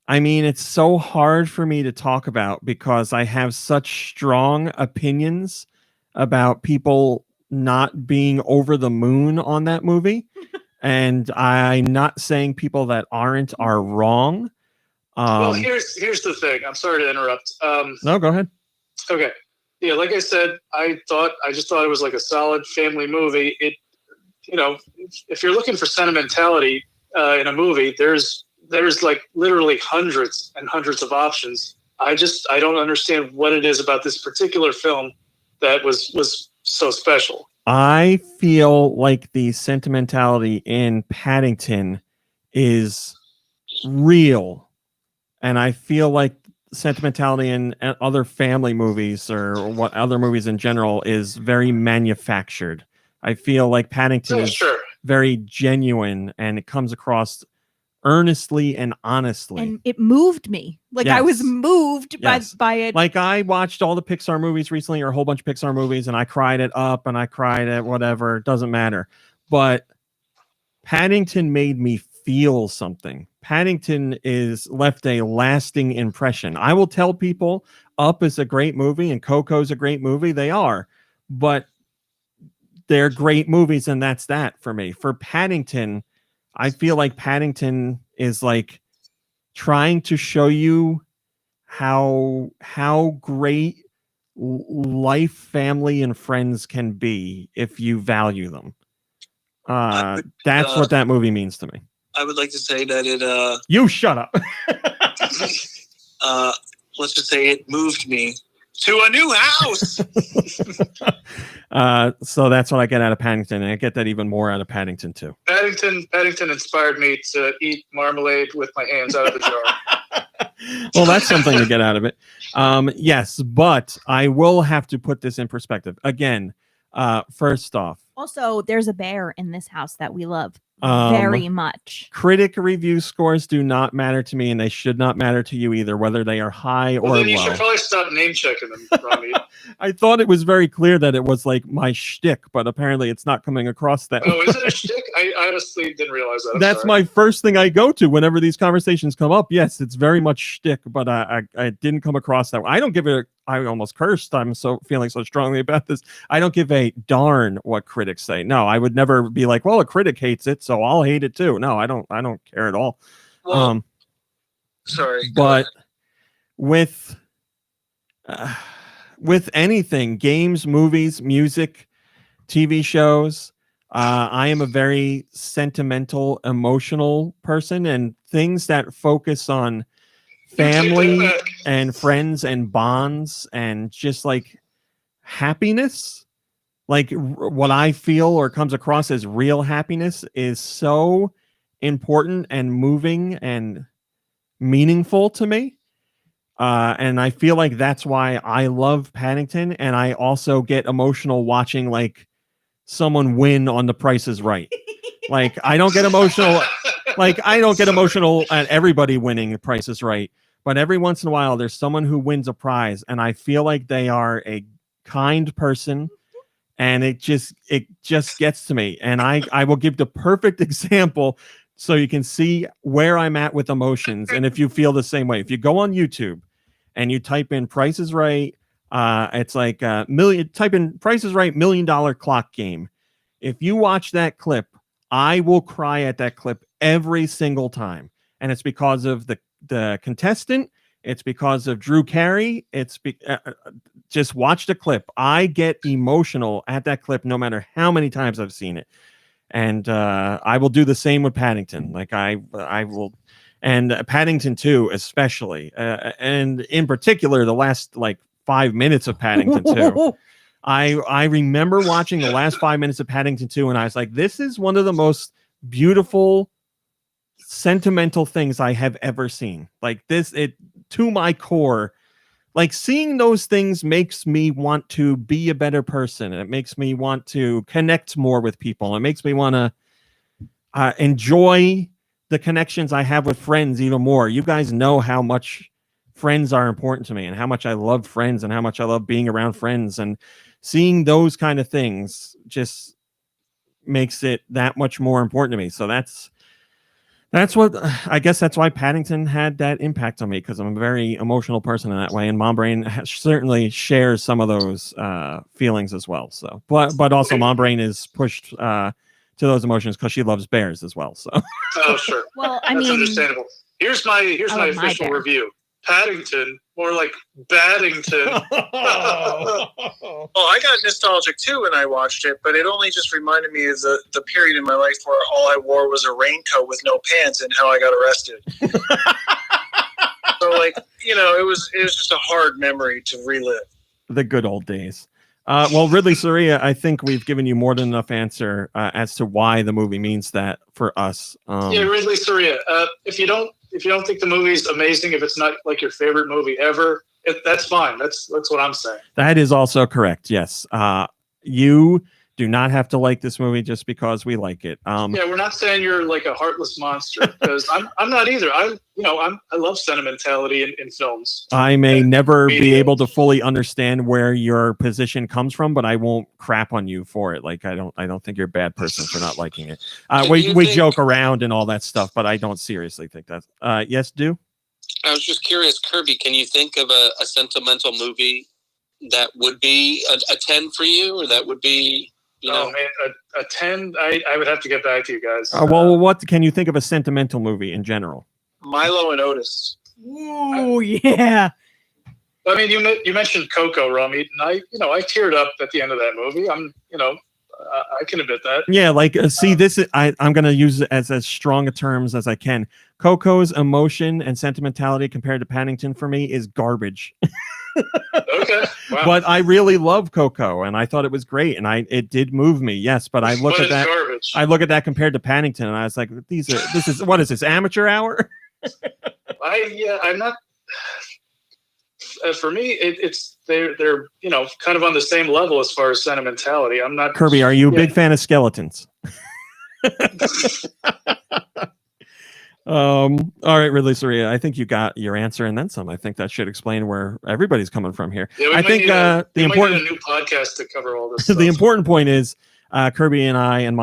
I mean, it's so hard for me to talk about because I have such strong opinions about people not being over the moon on that movie. And I'm not saying people that aren't are wrong. Well, here's the thing. I'm sorry to interrupt. No, go ahead. Okay. Yeah, like I said, I just thought it was like a solid family movie. It, if you're looking for sentimentality in a movie, there's like literally hundreds and hundreds of options. I don't understand what it is about this particular film that was so special. I feel like the sentimentality in Paddington is real, and I feel like sentimentality in other family movies or what other movies in general is very manufactured. I feel like Paddington is very genuine, and it comes across earnestly and honestly. And it moved me. Like I was moved by it. Like I watched all the Pixar movies recently, or a whole bunch of Pixar movies, and I cried at Up and I cried at whatever. It doesn't matter. But Paddington made me feel something. Paddington is left a lasting impression. I will tell people Up is a great movie and Coco's a great movie. They are. But they're great movies, and that's that for me. For Paddington, I feel like Paddington is like trying to show you how great life, family, and friends can be if you value them. That's what that movie means to me. I would like to say that it You shut up. Let's just say it moved me to a new house. So that's what I get out of Paddington, and I get that even more out of Paddington too. Paddington inspired me to eat marmalade with my hands out of the jar. Well, that's something to get out of it. Yes, but I will have to put this in perspective. Again, first off, Also, there's a bear in this house that we love very much. critic review scores do not matter to me, and they should not matter to you either, whether they are high or Then you low. should probably stop name checking them, Ronnie. I thought it was very clear that it was like my shtick, but apparently it's not coming across that Oh, way. is it a shtick? I honestly didn't realize that. I'm That's sorry. my first thing I go to whenever these conversations come up. Yes, it's very much shtick, but I didn't come across that way. I don't give it. I almost cursed. I'm so feeling so strongly about this. I don't give a darn what critics say. No, I would never be like, well, a critic hates it, so I'll hate it too. No, I don't care at all. Well, sorry, But with anything, games, movies, music, TV shows, I am a very sentimental, emotional person, and things that focus on family and friends and bonds and just like happiness, like what I feel or comes across as real happiness, is so important and moving and meaningful to me. And I feel like that's why I love Paddington, and I also get emotional watching like someone win on The Price is Right. Like I don't get emotional at everybody winning The Price is Right, but every once in a while there's someone who wins a prize, and I feel like they are a kind person, and it just gets to me. And I will give the perfect example so you can see where I'm at with emotions, and if you feel the same way. If you go on YouTube and you type in Price is Right, it's like type in Price is Right $1 million clock game. If you watch that clip, I will cry at that clip every single time, and it's because of the contestant. It's because of Drew Carey. Just watch the clip. I get emotional at that clip no matter how many times I've seen it. And I will do the same with Paddington. Like I will, and Paddington 2 especially, and in particular the last like 5 minutes of Paddington 2. I remember watching the last 5 minutes of Paddington 2, and I was like, this is one of the most beautiful, sentimental things I have ever seen. Like this, it to my core. Like seeing those things makes me want to be a better person. It makes me want to connect more with people. It makes me want to enjoy the connections I have with friends even more. You guys know how much friends are important to me, and how much I love friends, and how much I love being around friends, and seeing those kind of things just makes it that much more important to me. So that's what I guess that's why Paddington had that impact on me, because I'm a very emotional person in that way, and Mom Brain certainly shares some of those feelings as well. So, but also Mom Brain is pushed to those emotions because she loves bears as well. So, oh sure, well, that's understandable. Here's my official review. Paddington, more like Baddington. Well, I got nostalgic too when I watched it, but it only just reminded me of the period in my life where all I wore was a raincoat with no pants and how I got arrested. So, like, it was just a hard memory to relive. The good old days. Well, Ridley Soria, I think we've given you more than enough answer as to why the movie means that for us. Yeah, Ridley Soria. If you don't think the movie's amazing, if it's not like your favorite movie ever, that's fine. That's what I'm saying. That is also correct. Yes. You do not have to like this movie just because we like it. Yeah, we're not saying you're like a heartless monster, because I'm not either. I love sentimentality in films. I may never be able to fully understand where your position comes from, but I won't crap on you for it. Like I don't think you're a bad person for not liking it. We joke around and all that stuff, but I don't seriously think that. Yes, do. I was just curious, Kirby, can you think of a sentimental movie that would be a 10 for you, or that would be, man, a 10? I would have to get back to you guys. Well, what can you think of a sentimental movie in general? Milo and Otis. Ooh, yeah. I mean, you mentioned Coco, Rummy, and I teared up at the end of that movie. I can admit that. Yeah, like see, this is I'm going to use it as strong a terms as I can. Coco's emotion and sentimentality compared to Paddington for me is garbage. Okay, wow. But I really love Coco, and I thought it was great, and it did move me. Yes, but I look at that. Garbage. I look at that compared to Paddington, and I was like, this is what is this, amateur hour? I'm not. For me, they're kind of on the same level as far as sentimentality. I'm not. Kirby, are you a big fan of skeletons? All right, Ridley Soria, I think you got your answer and then some. I think that should explain where everybody's coming from here. Yeah, I think the important new podcast to cover all this. The important point is Kirby and I and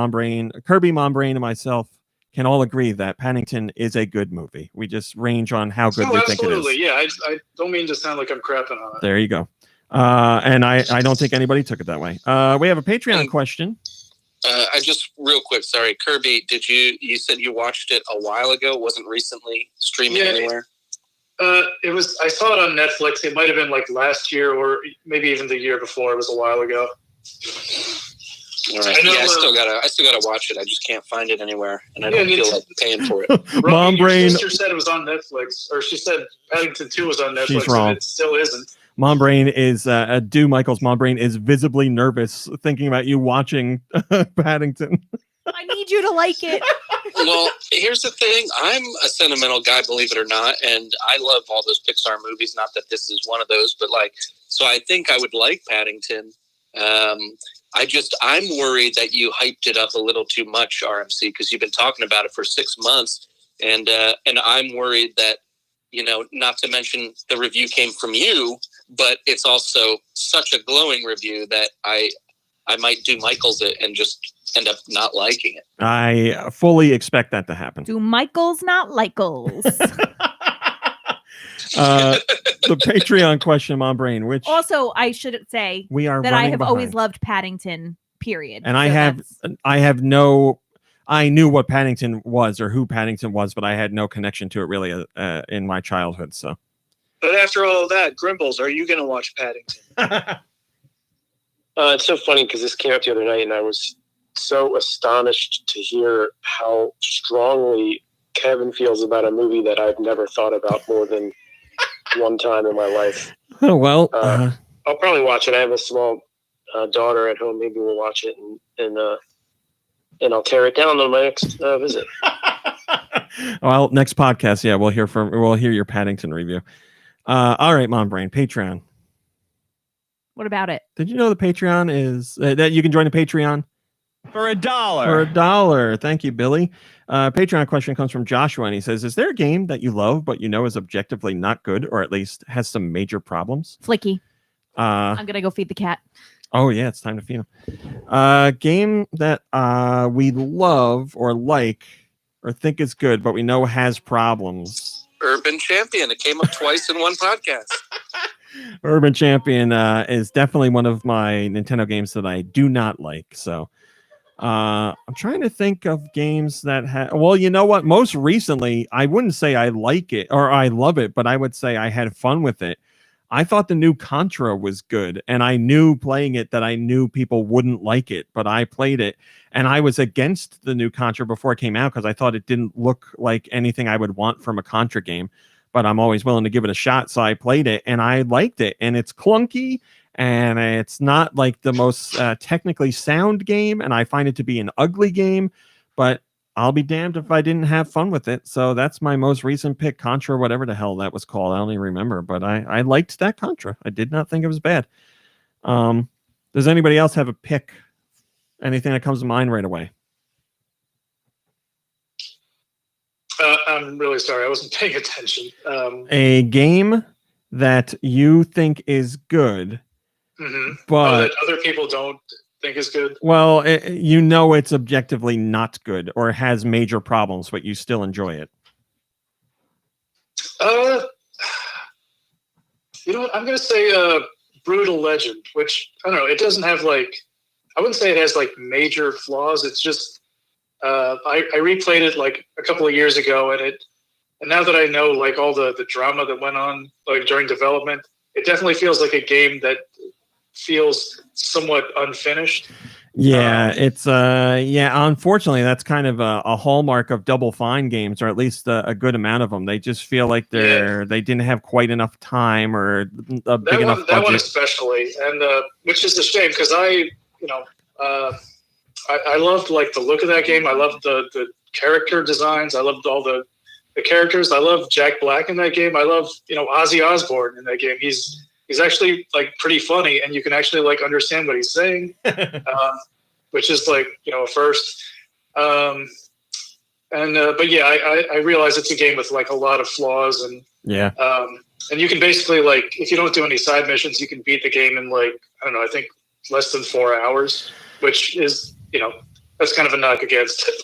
Kirby, Mom Brain, and myself can all agree that Paddington is a good movie. We just range on how good we think it is. Absolutely, yeah. I don't mean to sound like I'm crapping on it. There you go. And I don't think anybody took it that way. We have a Patreon question. I just real quick, sorry, Kirby, you said you watched it a while ago? It wasn't recently streaming anywhere? It was. I saw it on Netflix. It might have been like last year or maybe even the year before. It was a while ago. All right. I still gotta watch it. I just can't find it anywhere, and I don't feel like paying for it. Mom Brain. Your sister said it was on Netflix, or she said Paddington 2 was on Netflix. She's wrong. And it still isn't. Mom Brain is Michael's Mom Brain is visibly nervous thinking about you watching Paddington. I need you to like it. Well, here's the thing. I'm a sentimental guy, believe it or not, and I love all those Pixar movies. Not that this is one of those, but so I think I would like Paddington. I'm worried that you hyped it up a little too much, RMC, because you've been talking about it for 6 months, and I'm worried that, not to mention the review came from you, but it's also such a glowing review that I might do Michael's it and just end up not liking it. I fully expect that to happen. Do Michael's not Michael's? The Patreon question, Mom Brain, which also I should say we are that I have behind. Always loved Paddington. Period. And so I knew what Paddington was or who Paddington was, but I had no connection to it really in my childhood. So, but after all of that, Grimbles, are you going to watch Paddington? It's so funny because this came up the other night, and I was so astonished to hear how strongly Kevin feels about a movie that I've never thought about more than one time in my life. Oh, well, I'll probably watch it. I have a small daughter at home. Maybe we'll watch it and I'll tear it down on my next visit. Well, next podcast, yeah, we'll hear your Paddington review. All right, Mom Brain, Patreon. What about it? Did you know the Patreon is that you can join the Patreon for $1? For $1. Thank you, Billy. Patreon question comes from Joshua, and he says, "Is there a game that you love but you know is objectively not good, or at least has some major problems?" Flicky. I'm gonna go feed the cat. Oh yeah, it's time to feed him. Game that we love or like or think is good, but we know has problems. Urban Champion. It came up twice in one podcast. Urban Champion is definitely one of my Nintendo games that I do not like. So I'm trying to think of games that well, you know what? Most recently, I wouldn't say I like it or I love it, but I would say I had fun with it. I thought the new Contra was good, and I knew playing it that I knew people wouldn't like it, but I played it, and I was against the new Contra before it came out because I thought it didn't look like anything I would want from a Contra game, but I'm always willing to give it a shot, so I played it, and I liked it, and it's clunky, and it's not like the most technically sound game, and I find it to be an ugly game, but I'll be damned if I didn't have fun with it. So that's my most recent pick, Contra, whatever the hell that was called. I don't even remember, but I liked that Contra. I did not think it was bad. Does anybody else have a pick? Anything that comes to mind right away? I'm really sorry. I wasn't paying attention. A game that you think is good, but that other people don't think is good. Well, it's objectively not good or has major problems, but you still enjoy it. You know what? I'm going to say Brutal Legend, which, I don't know, it doesn't have I wouldn't say it has major flaws. It's just, I replayed it a couple of years ago, and now that I know all the drama that went on during development, it definitely feels like a game that feels somewhat unfinished. Yeah, it's unfortunately that's kind of a hallmark of Double Fine games, or at least a good amount of them. They just feel like they didn't have quite enough time or a big enough budget. That one especially, and which is a shame because I loved the look of that game. I loved the character designs. I loved all the characters. I love Jack Black in that game. I love Ozzy Osbourne in that game. He's actually pretty funny, and you can actually understand what he's saying, which is a first. But yeah, I realize it's a game with a lot of flaws, and and you can basically if you don't do any side missions, you can beat the game in I don't know, I think less than 4 hours, which is that's kind of a knock against it.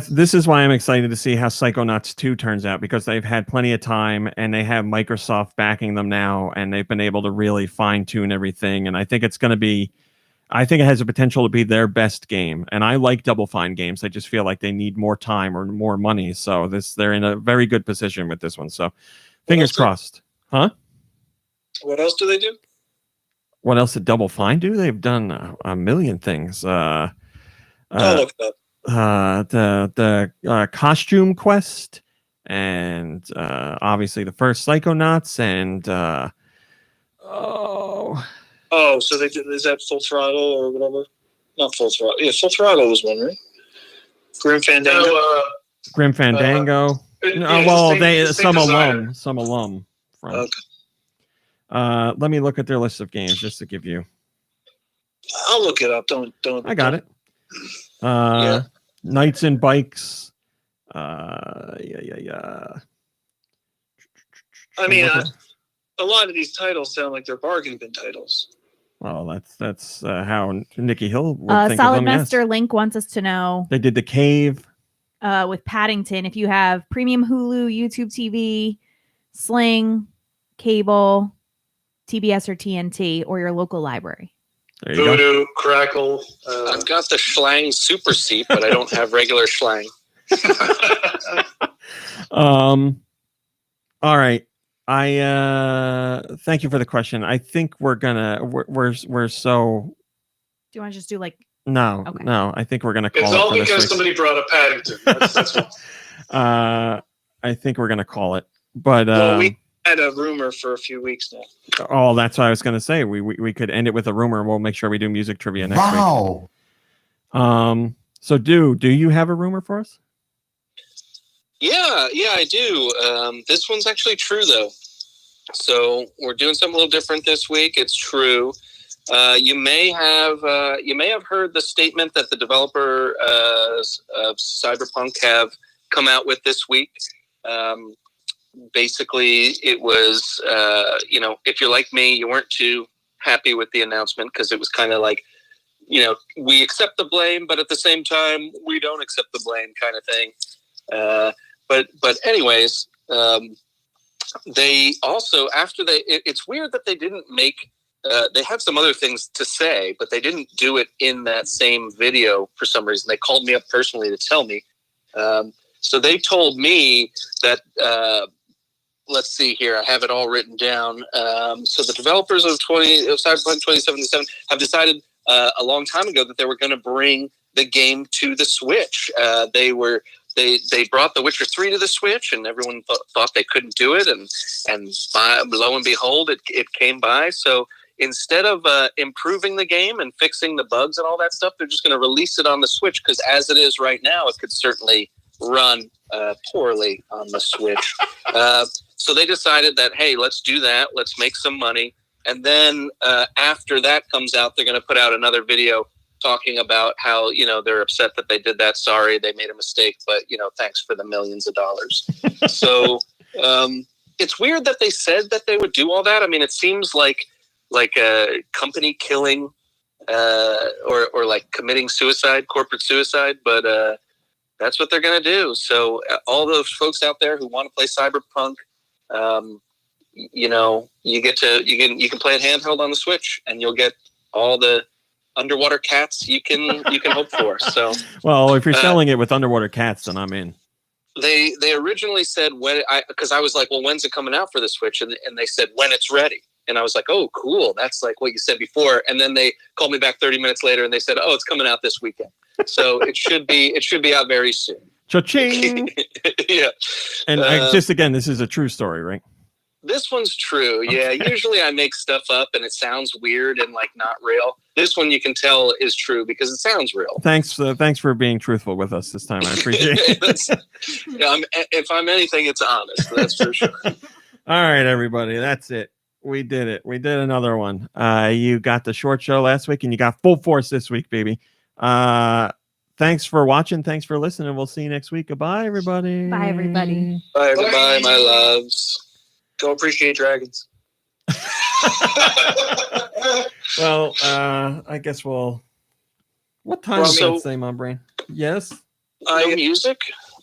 This is why I'm excited to see how Psychonauts 2 turns out, because they've had plenty of time and they have Microsoft backing them now, and they've been able to really fine tune everything. And I think it has the potential to be their best game. And I like Double Fine games. I just feel like they need more time or more money. So they're in a very good position with this one. So fingers crossed. Huh? What else do they do? What else did Double Fine do? They've done a million things. I'll look it up. The Costume Quest, and obviously the first Psychonauts, and so they did, is that Full Throttle or whatever? Not Full Throttle. Yeah, Full Throttle was one, right? Grim Fandango. Grim Fandango. Some alum from. Okay. Let me look at their list of games just to give you. I'll look it up. Don't. I got it. Knights and Bikes. Yeah. I mean, a lot of these titles sound like they're bargain bin titles. Well, that's how Nikki Hill would think Solid of them. Master Link wants us to know. They did The Cave. With Paddington, if you have premium Hulu, YouTube TV, Sling, cable, TBS or TNT, or your local library. There you Voodoo, Crackle. I've got the Schlang Super Seat, but I don't have regular Schlang. All right. I thank you for the question. I think we're so. Do you want to just do No, Okay. No. I think we're gonna call It's it all for this because week. somebody brought up Paddington. That's what. I think we're gonna call it, but Well, we had a rumor for a few weeks now. oh, that's what I was gonna say. We could end it with a rumor, and we'll make sure we do music trivia next week. So do you have a rumor for us? Yeah, I do. This one's actually true, though. So we're doing something a little different this week. It's true. You may have heard the statement that the developer of Cyberpunk have come out with this week. Basically, it was if you're like me, you weren't too happy with the announcement because it was kind of like, we accept the blame, but at the same time, we don't accept the blame kind of thing. But anyways, they also it's weird that they didn't make. They had some other things to say, but they didn't do it in that same video for some reason. They called me up personally to tell me. So they told me that. Let's see here. I have it all written down. So the developers of Cyberpunk 2077 have decided a long time ago that they were going to bring the game to the Switch. They brought The Witcher 3 to the Switch, and everyone thought they couldn't do it. And lo and behold, it came by. So instead of improving the game and fixing the bugs and all that stuff, they're just going to release it on the Switch, because as it is right now, it could certainly run poorly on the Switch. So they decided that, hey, let's do that. Let's make some money. And then after that comes out, they're going to put out another video talking about how, they're upset that they did that. Sorry, they made a mistake, but, thanks for the millions of dollars. So it's weird that they said that they would do all that. I mean, it seems like a company killing or like committing suicide, corporate suicide, but that's what they're going to do. So all those folks out there who want to play Cyberpunk, you can play it handheld on the Switch, and you'll get all the underwater cats you can hope for. So, well, if you're selling it with underwater cats, then I'm in. They originally said because I was like, well, when's it coming out for the Switch? And they said when it's ready. And I was like, oh, cool. That's like what you said before. And then they called me back 30 minutes later and they said, oh, it's coming out this weekend. So it should be out very soon. Cha-ching. Yeah. And just again, this is a true story, right? This one's true. Yeah. Usually I make stuff up and it sounds weird and like not real. This one you can tell is true because it sounds real. Thanks for being truthful with us this time. I appreciate it. If I'm anything, it's honest. That's for sure. All right, everybody. That's it. We did it. We did another one. You got the short show last week and you got full force this week, baby. Thanks for watching. Thanks for listening. We'll see you next week. Goodbye, everybody. Bye, everybody. Bye, everybody. My loves. Go appreciate dragons. Well, I guess we'll. What time is that say, my brain? Yes. Music.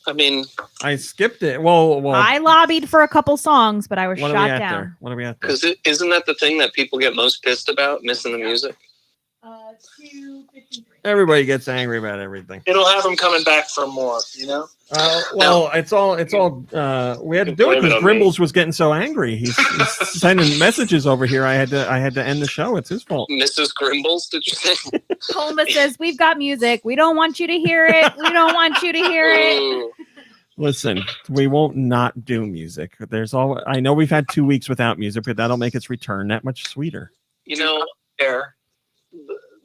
I mean, I skipped it. Well, I lobbied for a couple songs, but I was what shot are we at down. there? What are we at there? Because isn't that the thing that people get most pissed about, missing the music? 2:53. Everybody gets angry about everything. It'll have them coming back for more, Well, it's all. We had to do it because Grimbles was getting so angry. He's sending messages over here. I had to end the show. It's his fault. Mrs. Grimbles, did you say? Colma says, we've got music. We don't want you to hear it. We don't want you to hear it. Listen, we won't not do music. I know we've had 2 weeks without music, but that'll make its return that much sweeter.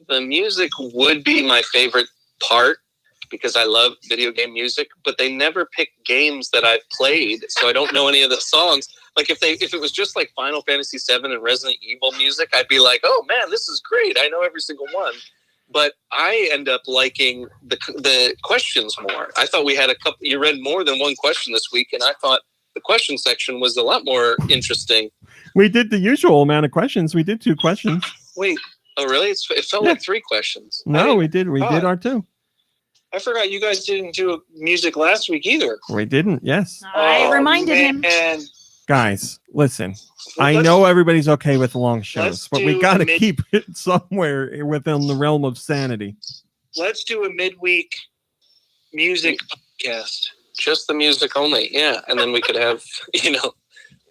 The music would be my favorite part because I love video game music, but they never pick games that I've played, so I don't know any of the songs. Like if it was just like Final Fantasy VII and Resident Evil music, I'd be like, oh man, this is great. I know every single one. But I end up liking the questions more. I thought we had you read more than one question this week, and I thought the question section was a lot more interesting. We did the usual amount of questions. We did 2 questions. Wait, oh really? It felt like 3 questions. No, we did. We did our 2. I forgot you guys didn't do music last week either. We didn't. Yes. I reminded him. Guys, listen. I know everybody's okay with long shows, but we got to keep it somewhere within the realm of sanity. Let's do a midweek music podcast. Just the music only, yeah. And then we could have,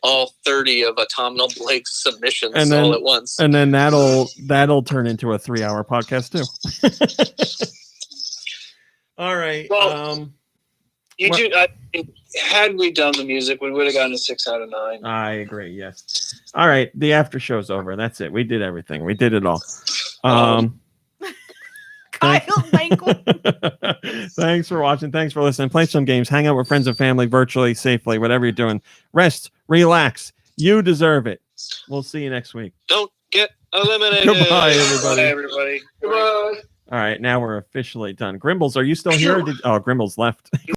all 30 of Autumnal Blake's submissions all at once. And then that'll turn into a 3-hour podcast too. All right. Well, had we done the music, we would have gotten a 6 out of 9. I agree. Yes. All right. The after show's over. That's it. We did everything. We did it all. Thanks for watching. Thanks for listening. Play some games. Hang out with friends and family virtually, safely, whatever you're doing. Rest, relax. You deserve it. We'll see you next week. Don't get eliminated. Goodbye, everybody. Bye, everybody. Goodbye. All right. Now we're officially done. Grimbles, are you still here? Grimbles left.